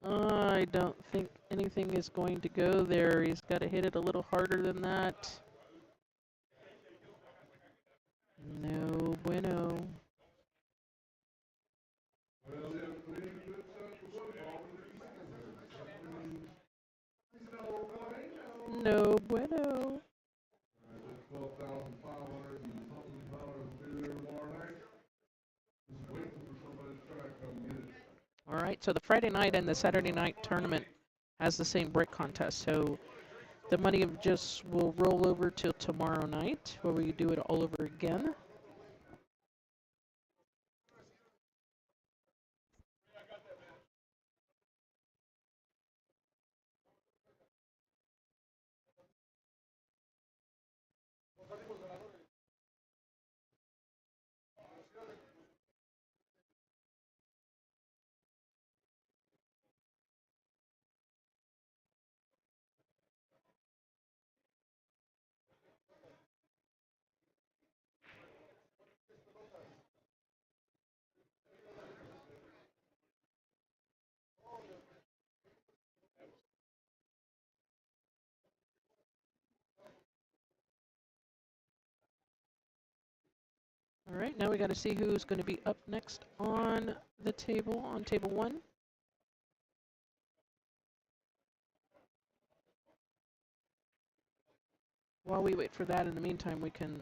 I don't think anything is going to go there. He's got to hit it a little harder than that. No bueno. No bueno. All right, so the Friday night and the Saturday night tournament has the same brick contest. So the money just will roll over till tomorrow night, where we do it all over again. All right, now we got to see who's going to be up next on the table, on table one. While we wait for that, in the meantime, we can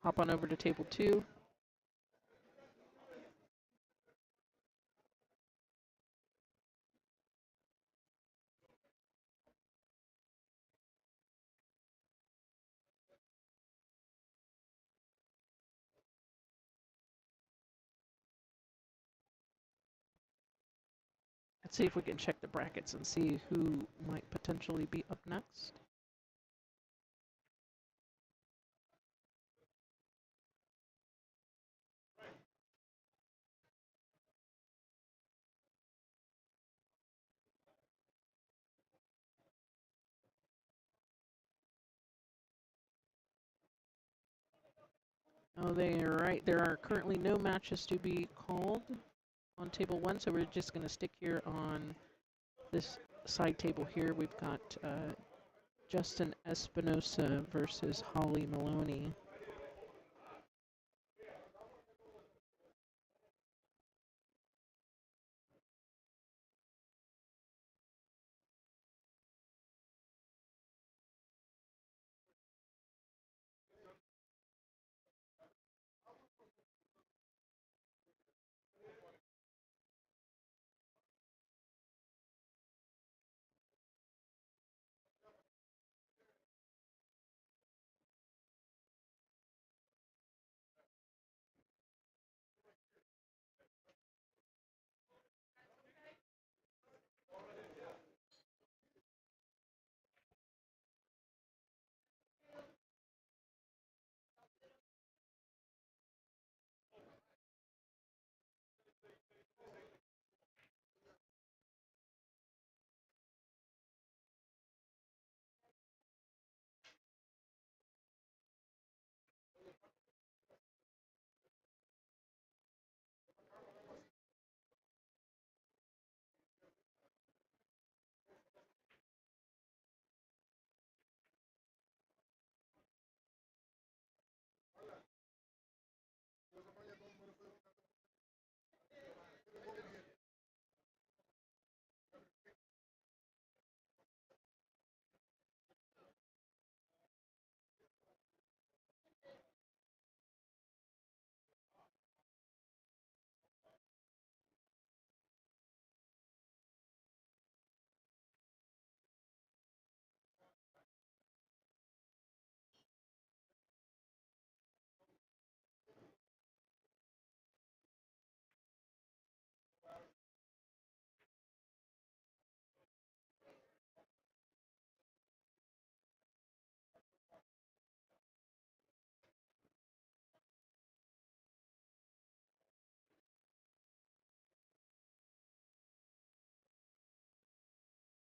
hop on over to table two. Let's see if we can check the brackets and see who might potentially be up next. Oh, they are right. There are currently no matches to be called on table one, so we're just going to stick here on this side table here. We've got Justin Espinosa versus Holly Maloney.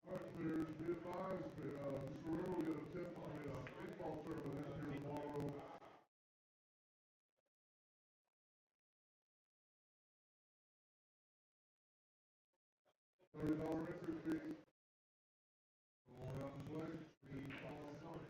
All right, players, be advised, just remember we got a baseball tournament this year tomorrow. $30 entry fee. Go on out and play. We need to follow on.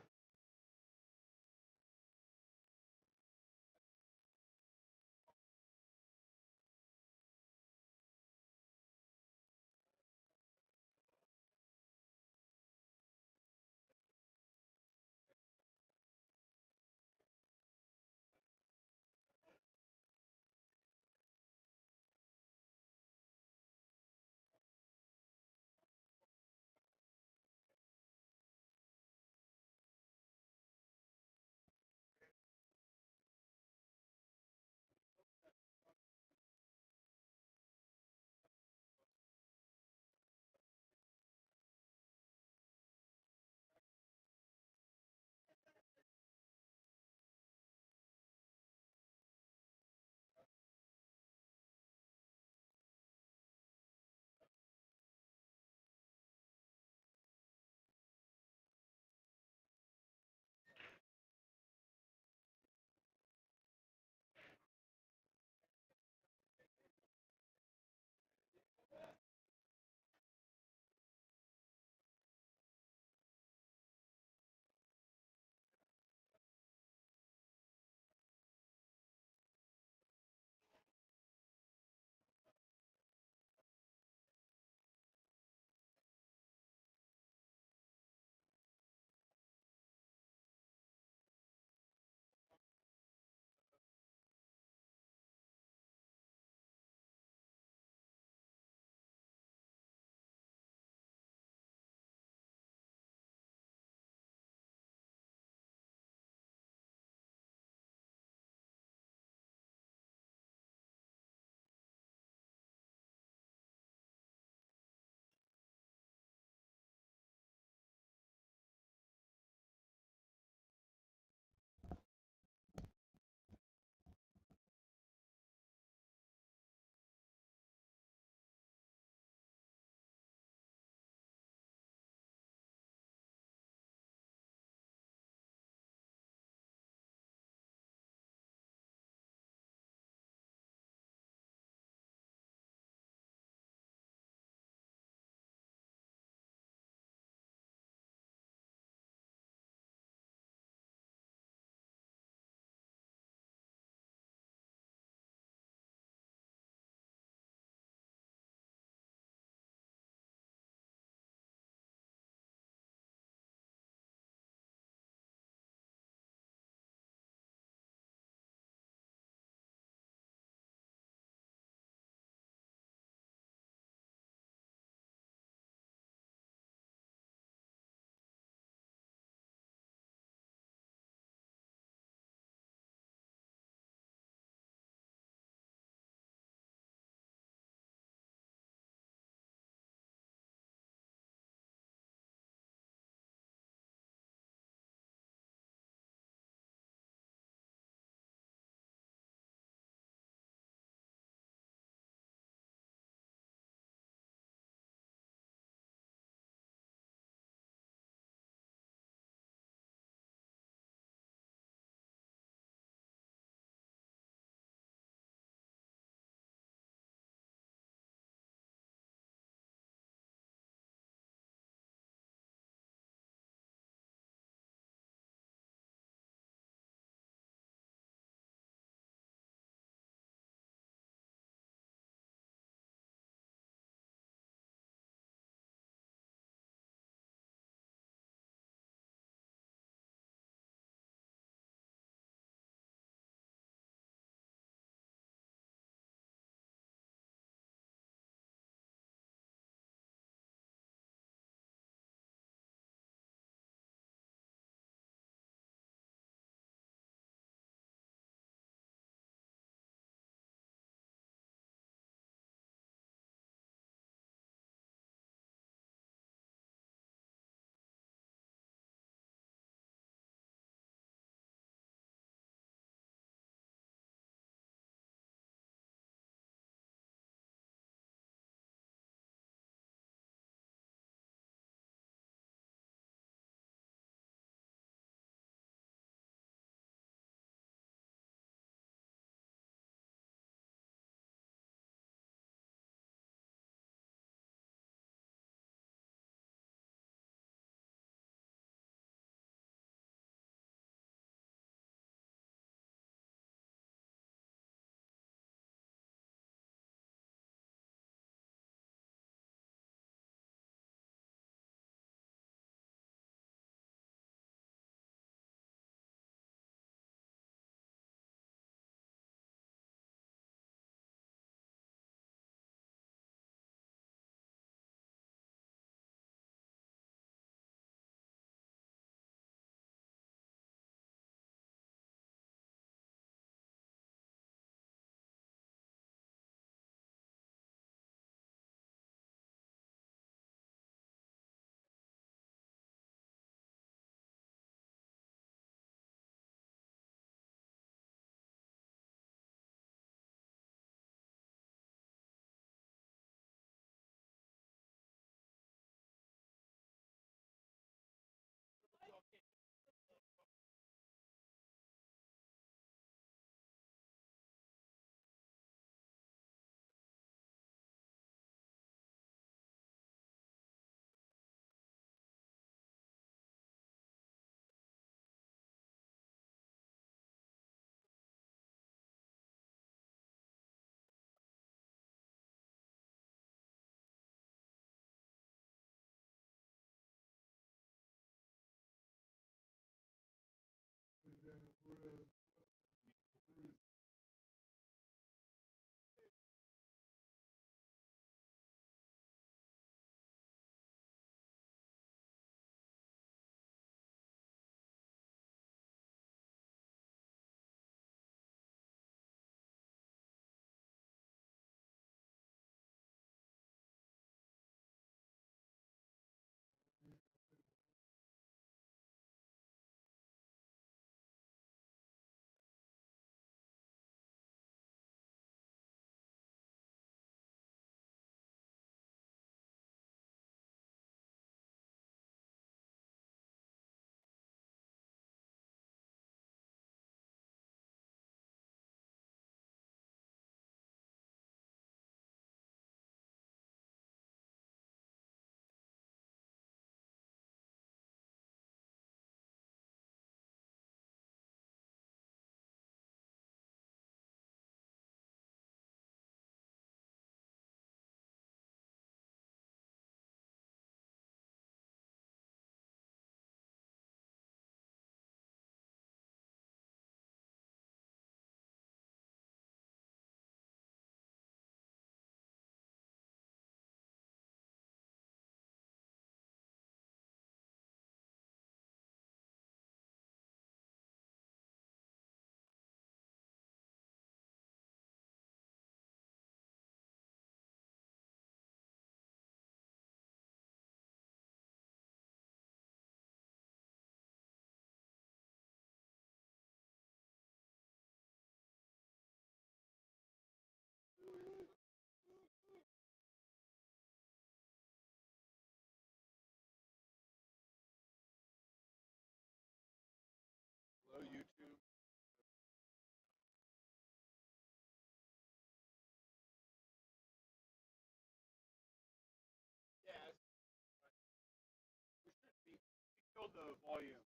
control the volume.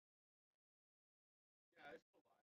Yeah, it's still live.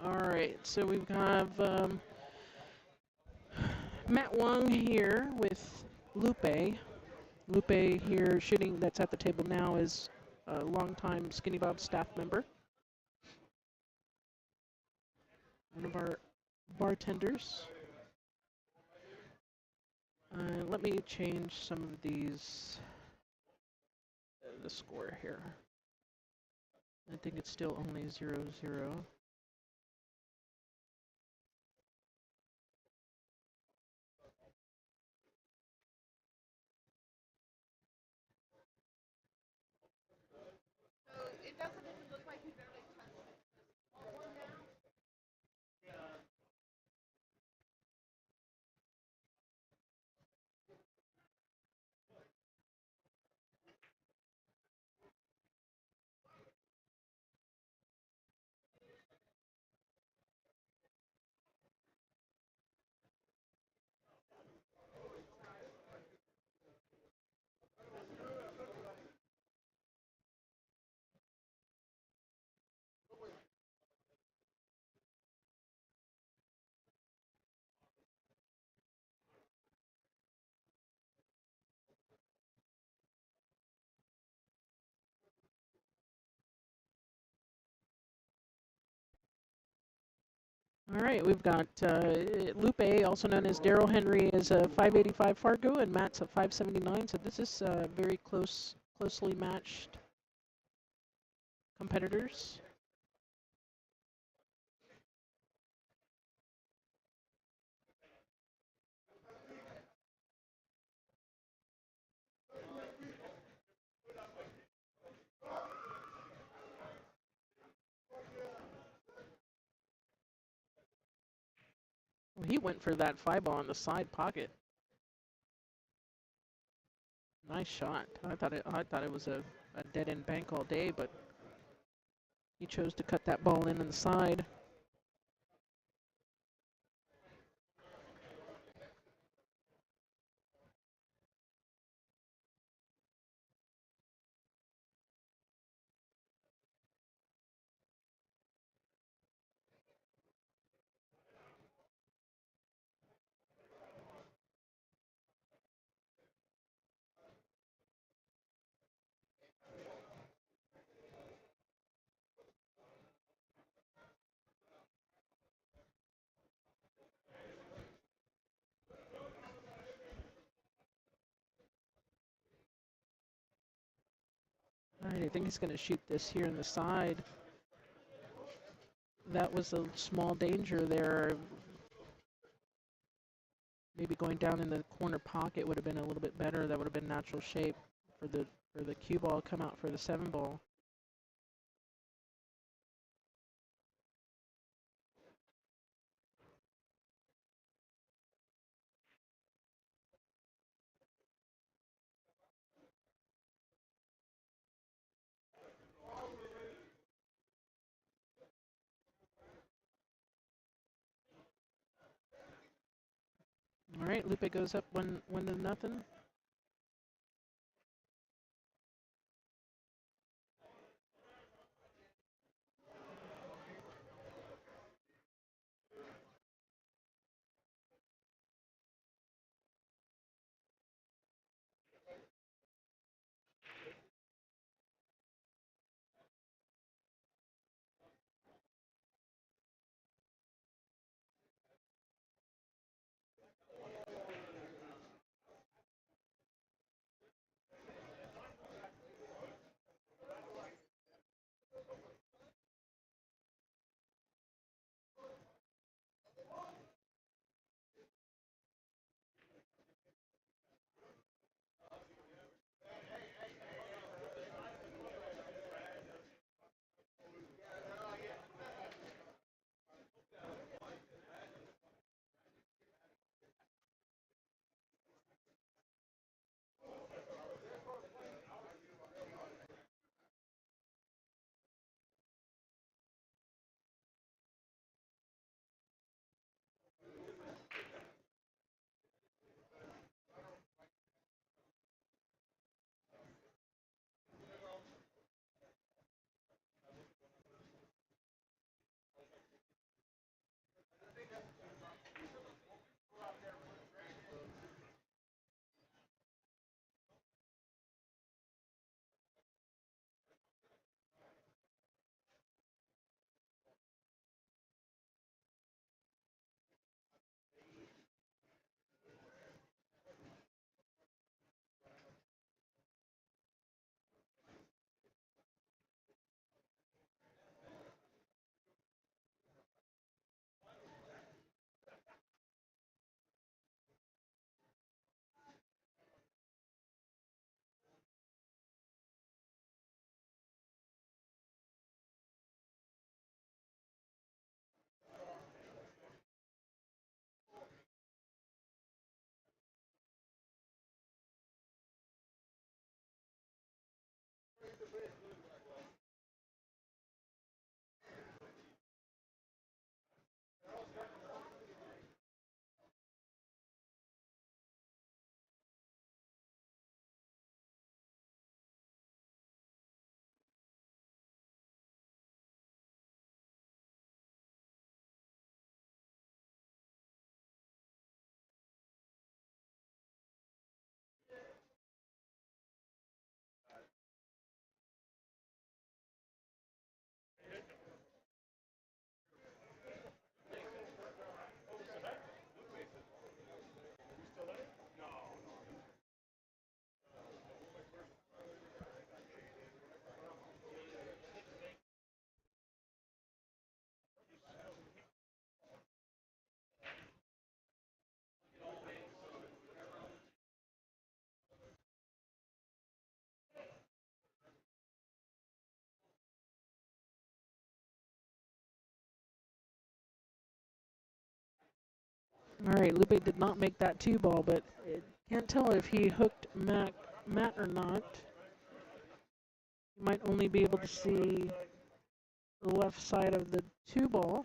All right, so we have Matt Wong here with Lupe. Lupe here shooting, that's at the table now, is a longtime Skinny Bob staff member. One of our bartenders. Let me change some of these, the score here. I think it's still only 0-0. All right, we've got Lupe, also known as Daryl Henry, is a 585 Fargo, and Matt's a 579. So this is very closely matched competitors. Well, he went for that 5-ball in the side pocket. Nice shot. I thought it was a dead end bank all day, but he chose to cut that ball in the side. All right, I think he's going to shoot this here in the side. That was a small danger there. Maybe going down in the corner pocket would have been a little bit better. That would have been natural shape for the cue ball come out for the 7-ball. All right, Lupe goes up 1-0. All right, Lupe did not make that 2 ball, but can't tell if he hooked Matt or not. You might only be able to see the left side of the 2 ball.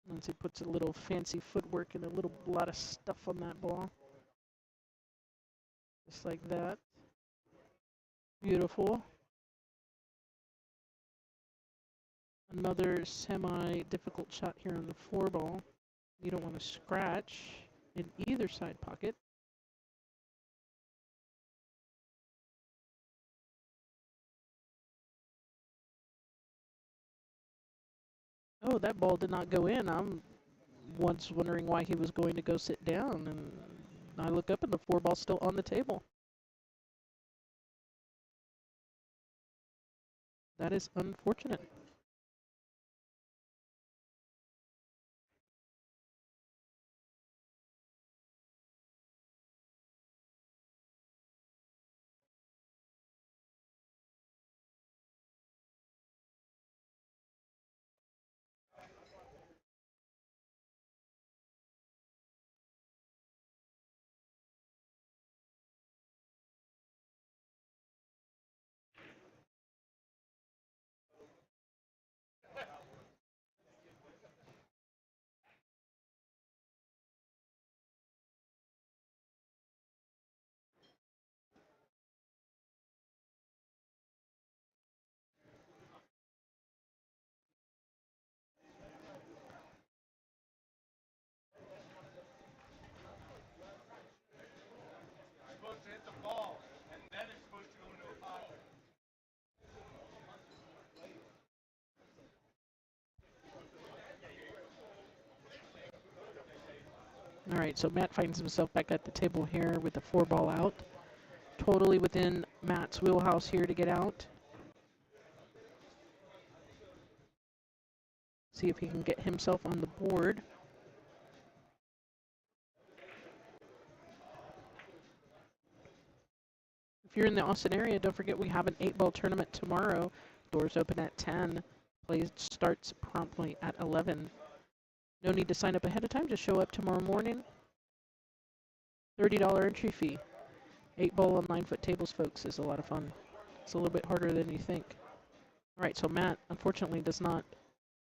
Once he puts a little fancy footwork and a lot of stuff on that ball. Just like that. Beautiful. Another semi-difficult shot here on the 4 ball. You don't want to scratch in either side pocket. Oh, that ball did not go in. I'm once wondering why he was going to go sit down, and I look up and the 4 ball's still on the table. That is unfortunate. You're supposed to hit the ball, and then it's supposed to go into a pocket. All right, so Matt finds himself back at the table here with the 4 ball out. Totally within Matt's wheelhouse here to get out. See if he can get himself on the board. If you're in the Austin area, don't forget we have an 8-ball tournament tomorrow. Doors open at 10. Play starts promptly at 11. No need to sign up ahead of time. Just show up tomorrow morning. $30 entry fee. 8-ball on 9-foot tables, folks, is a lot of fun. It's a little bit harder than you think. All right, so Matt, unfortunately, does not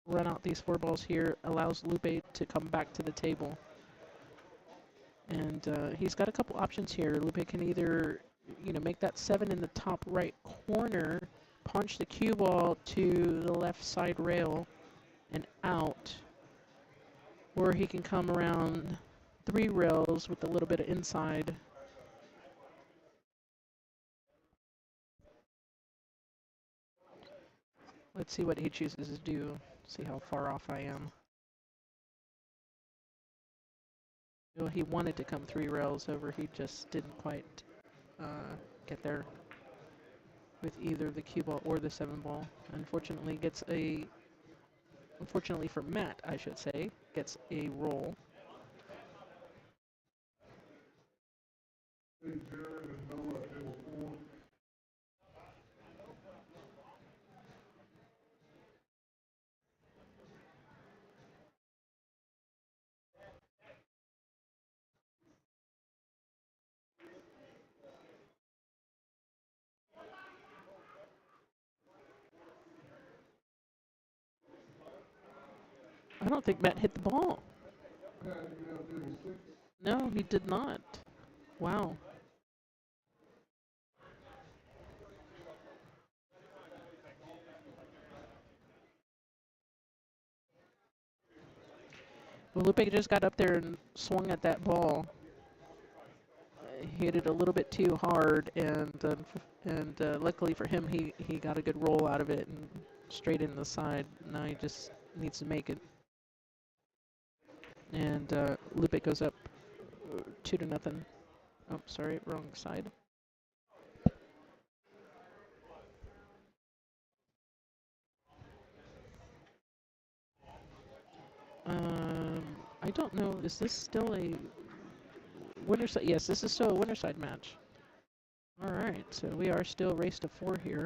run out these 4 balls here. Allows Lupe to come back to the table. And he's got a couple options here. Lupe can either, make that 7 in the top right corner, punch the cue ball to the left side rail and out. Or he can come around 3 rails with a little bit of inside. Let's see what he chooses to do. See how far off I am. Well, he wanted to come 3 rails over. He just didn't quite get there with either the cue ball or the 7-ball. Unfortunately, unfortunately for Matt, I should say, gets a roll. Hey, Jared and Noah at table 4. I don't think Matt hit the ball. Pat, you got table 6. No, he did not. Wow. Well, Lupe just got up there and swung at that ball. He hit it a little bit too hard, and luckily for him, he got a good roll out of it and straight in the side. Now he just needs to make it. And Lupe goes up 2-0. Oh, sorry, wrong side. I don't know. Is this still a winner side? Yes, this is still a winner side match. All right, so we are still race to 4 here.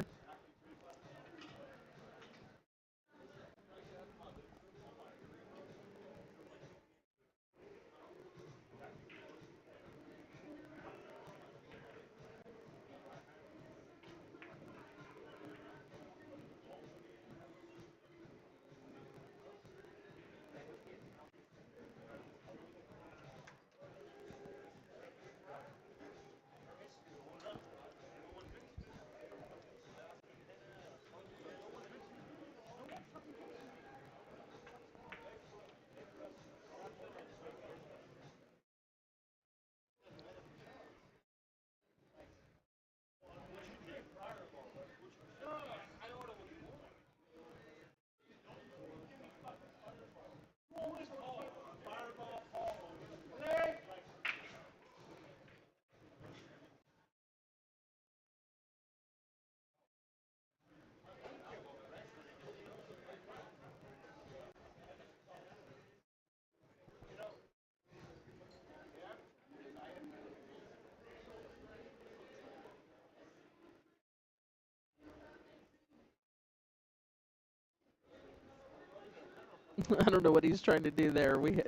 I don't know what he's trying to do there. We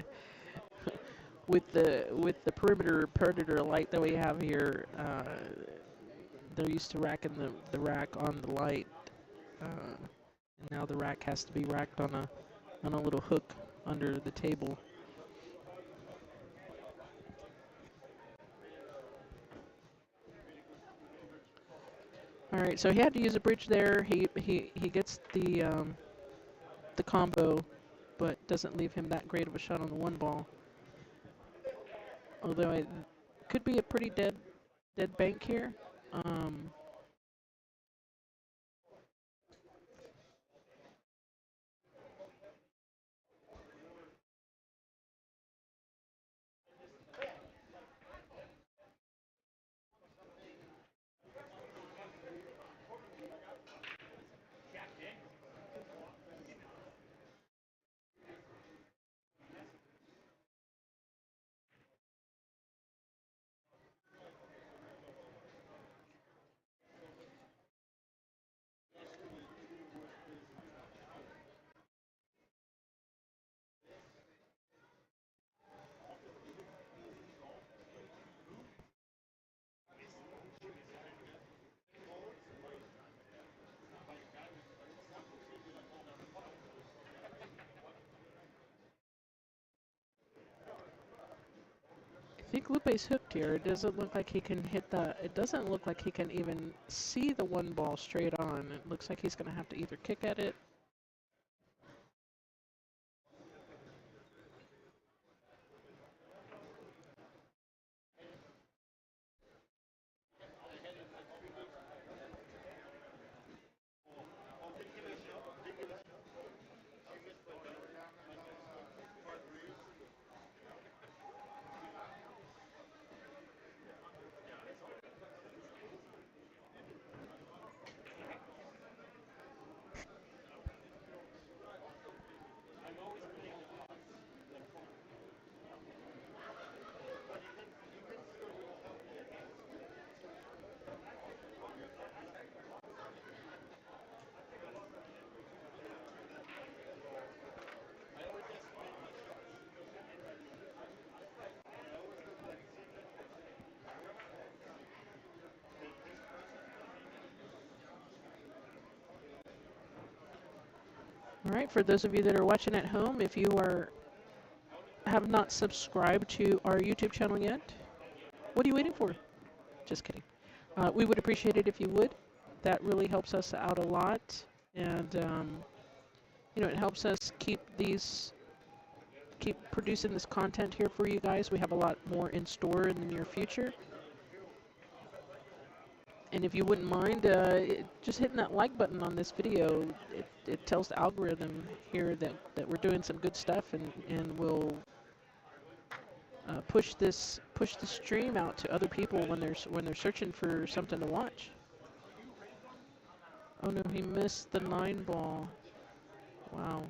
with the perimeter predator light that we have here, they're used to racking the rack on the light, and now the rack has to be racked on a little hook under the table. All right, so he had to use a bridge there. He gets the combo, but doesn't leave him that great of a shot on the one ball. Although it could be a pretty dead bank here. I think Lupe's hooked here. It doesn't look like he can hit the. It doesn't look like he can even see the one ball straight on. It looks like he's going to have to either kick at it. All right, for those of you that are watching at home, if you have not subscribed to our YouTube channel yet, what are you waiting for? Just kidding. We would appreciate it if you would. That really helps us out a lot, and it helps us keep producing this content here for you guys. We have a lot more in store in the near future. And if you wouldn't mind just hitting that like button on this video, it tells the algorithm here that we're doing some good stuff, and will push the stream out to other people when they're searching for something to watch. Oh no, he missed the 9 ball. Wow.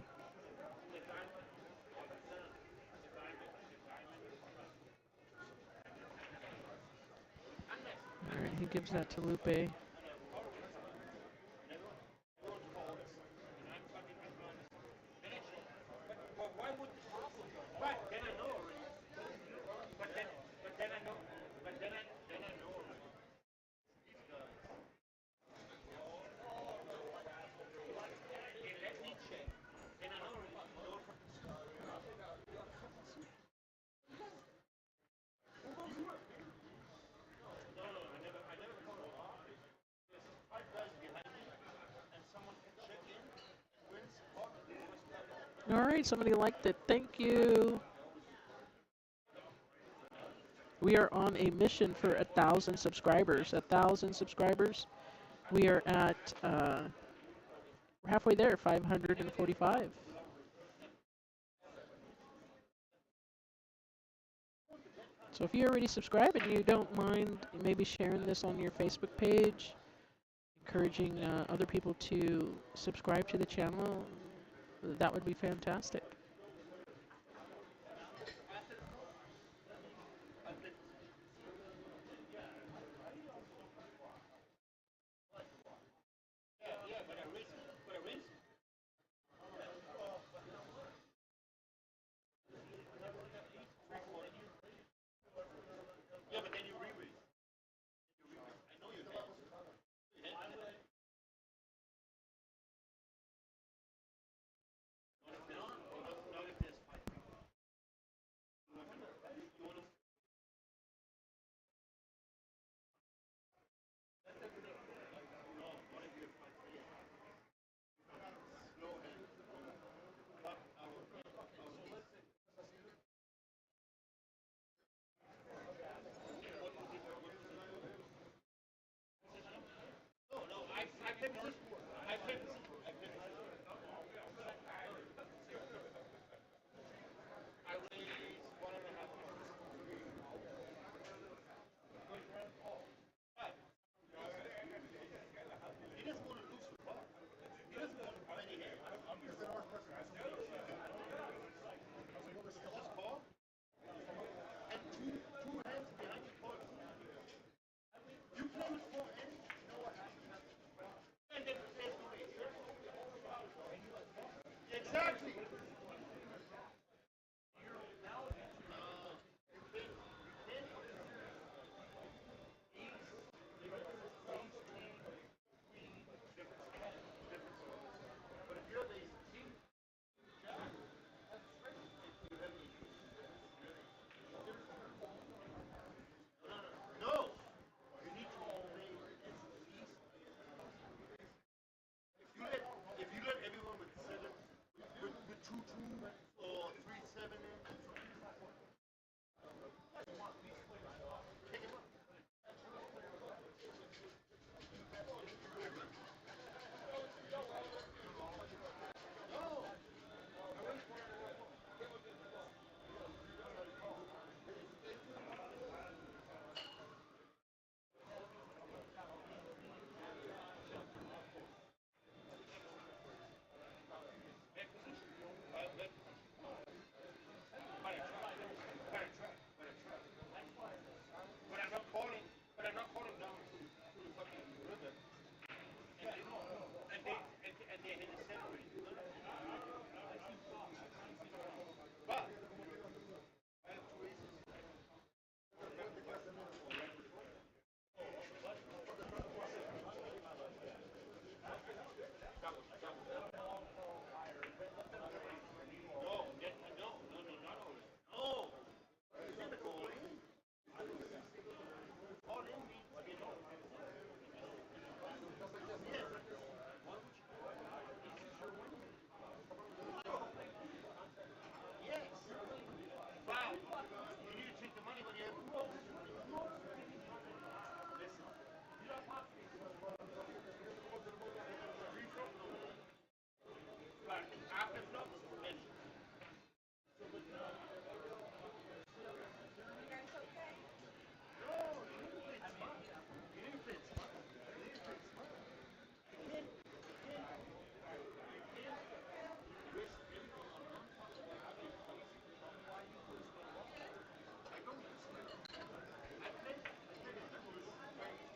All right, he gives that to Lupe. All right, somebody liked it. Thank you. We are on a mission for 1,000 subscribers. 1,000 subscribers. We are at, we're halfway there, 545. So if you already subscribe and you don't mind maybe sharing this on your Facebook page, encouraging other people to subscribe to the channel, that would be fantastic.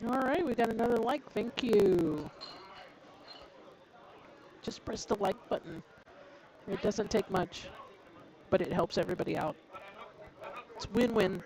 All right, we got another like. Thank you. Just press the like button. It doesn't take much, but it helps everybody out. It's win-win.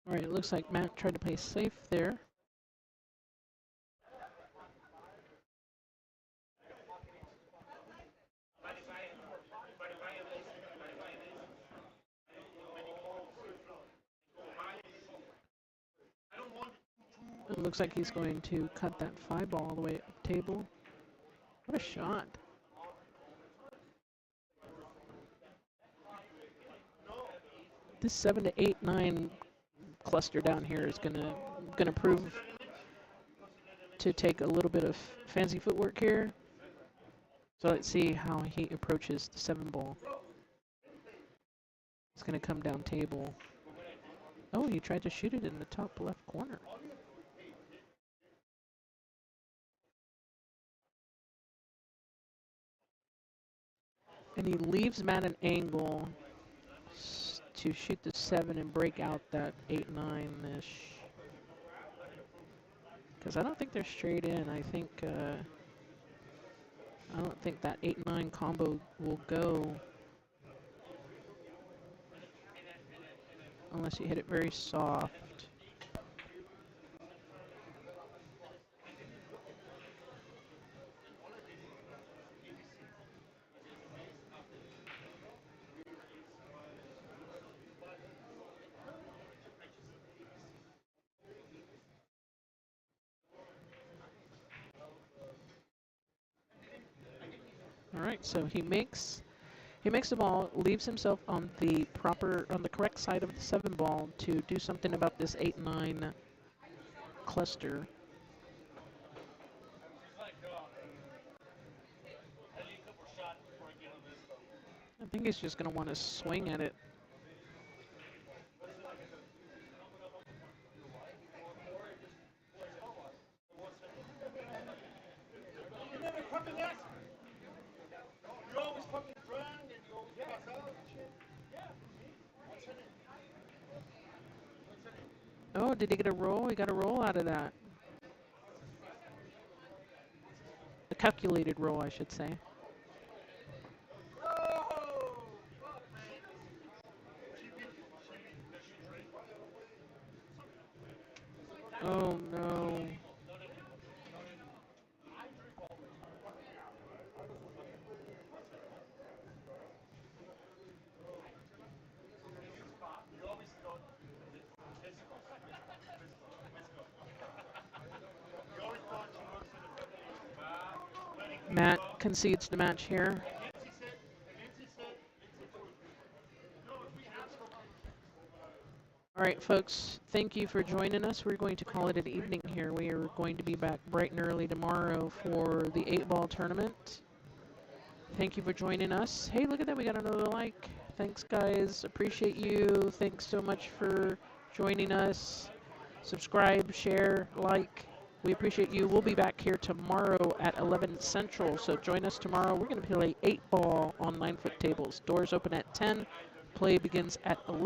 All right, it looks like Matt tried to play safe there. It looks like he's going to cut that 5-ball all the way up table. What a shot. This 7 to 8, 9 cluster down here is gonna prove to take a little bit of fancy footwork here. So let's see how he approaches the 7-ball. It's gonna come down table. Oh, he tried to shoot it in the top left corner. And he leaves Matt an angle to shoot the 7 and break out that 8-9-ish. Because I don't think they're straight in. I don't think that 8-9 combo will go unless you hit it very soft. All right, so he makes the ball, leaves himself on the correct side of the 7-ball to do something about this 8-9 cluster. I think he's just going to want to swing at it. Oh, did he get a roll? He got a roll out of that. A calculated roll, I should say. Oh, no. Matt concedes the match here. All right, folks, thank you for joining us. We're going to call it an evening here. We are going to be back bright and early tomorrow for the 8-ball tournament. Thank you for joining us. Hey, look at that. We got another like. Thanks, guys. Appreciate you. Thanks so much for joining us. Subscribe, share, like. We appreciate you. We'll be back here tomorrow at 11 Central, so join us tomorrow. We're going to play 8-ball on 9-foot tables. Doors open at 10. Play begins at 11.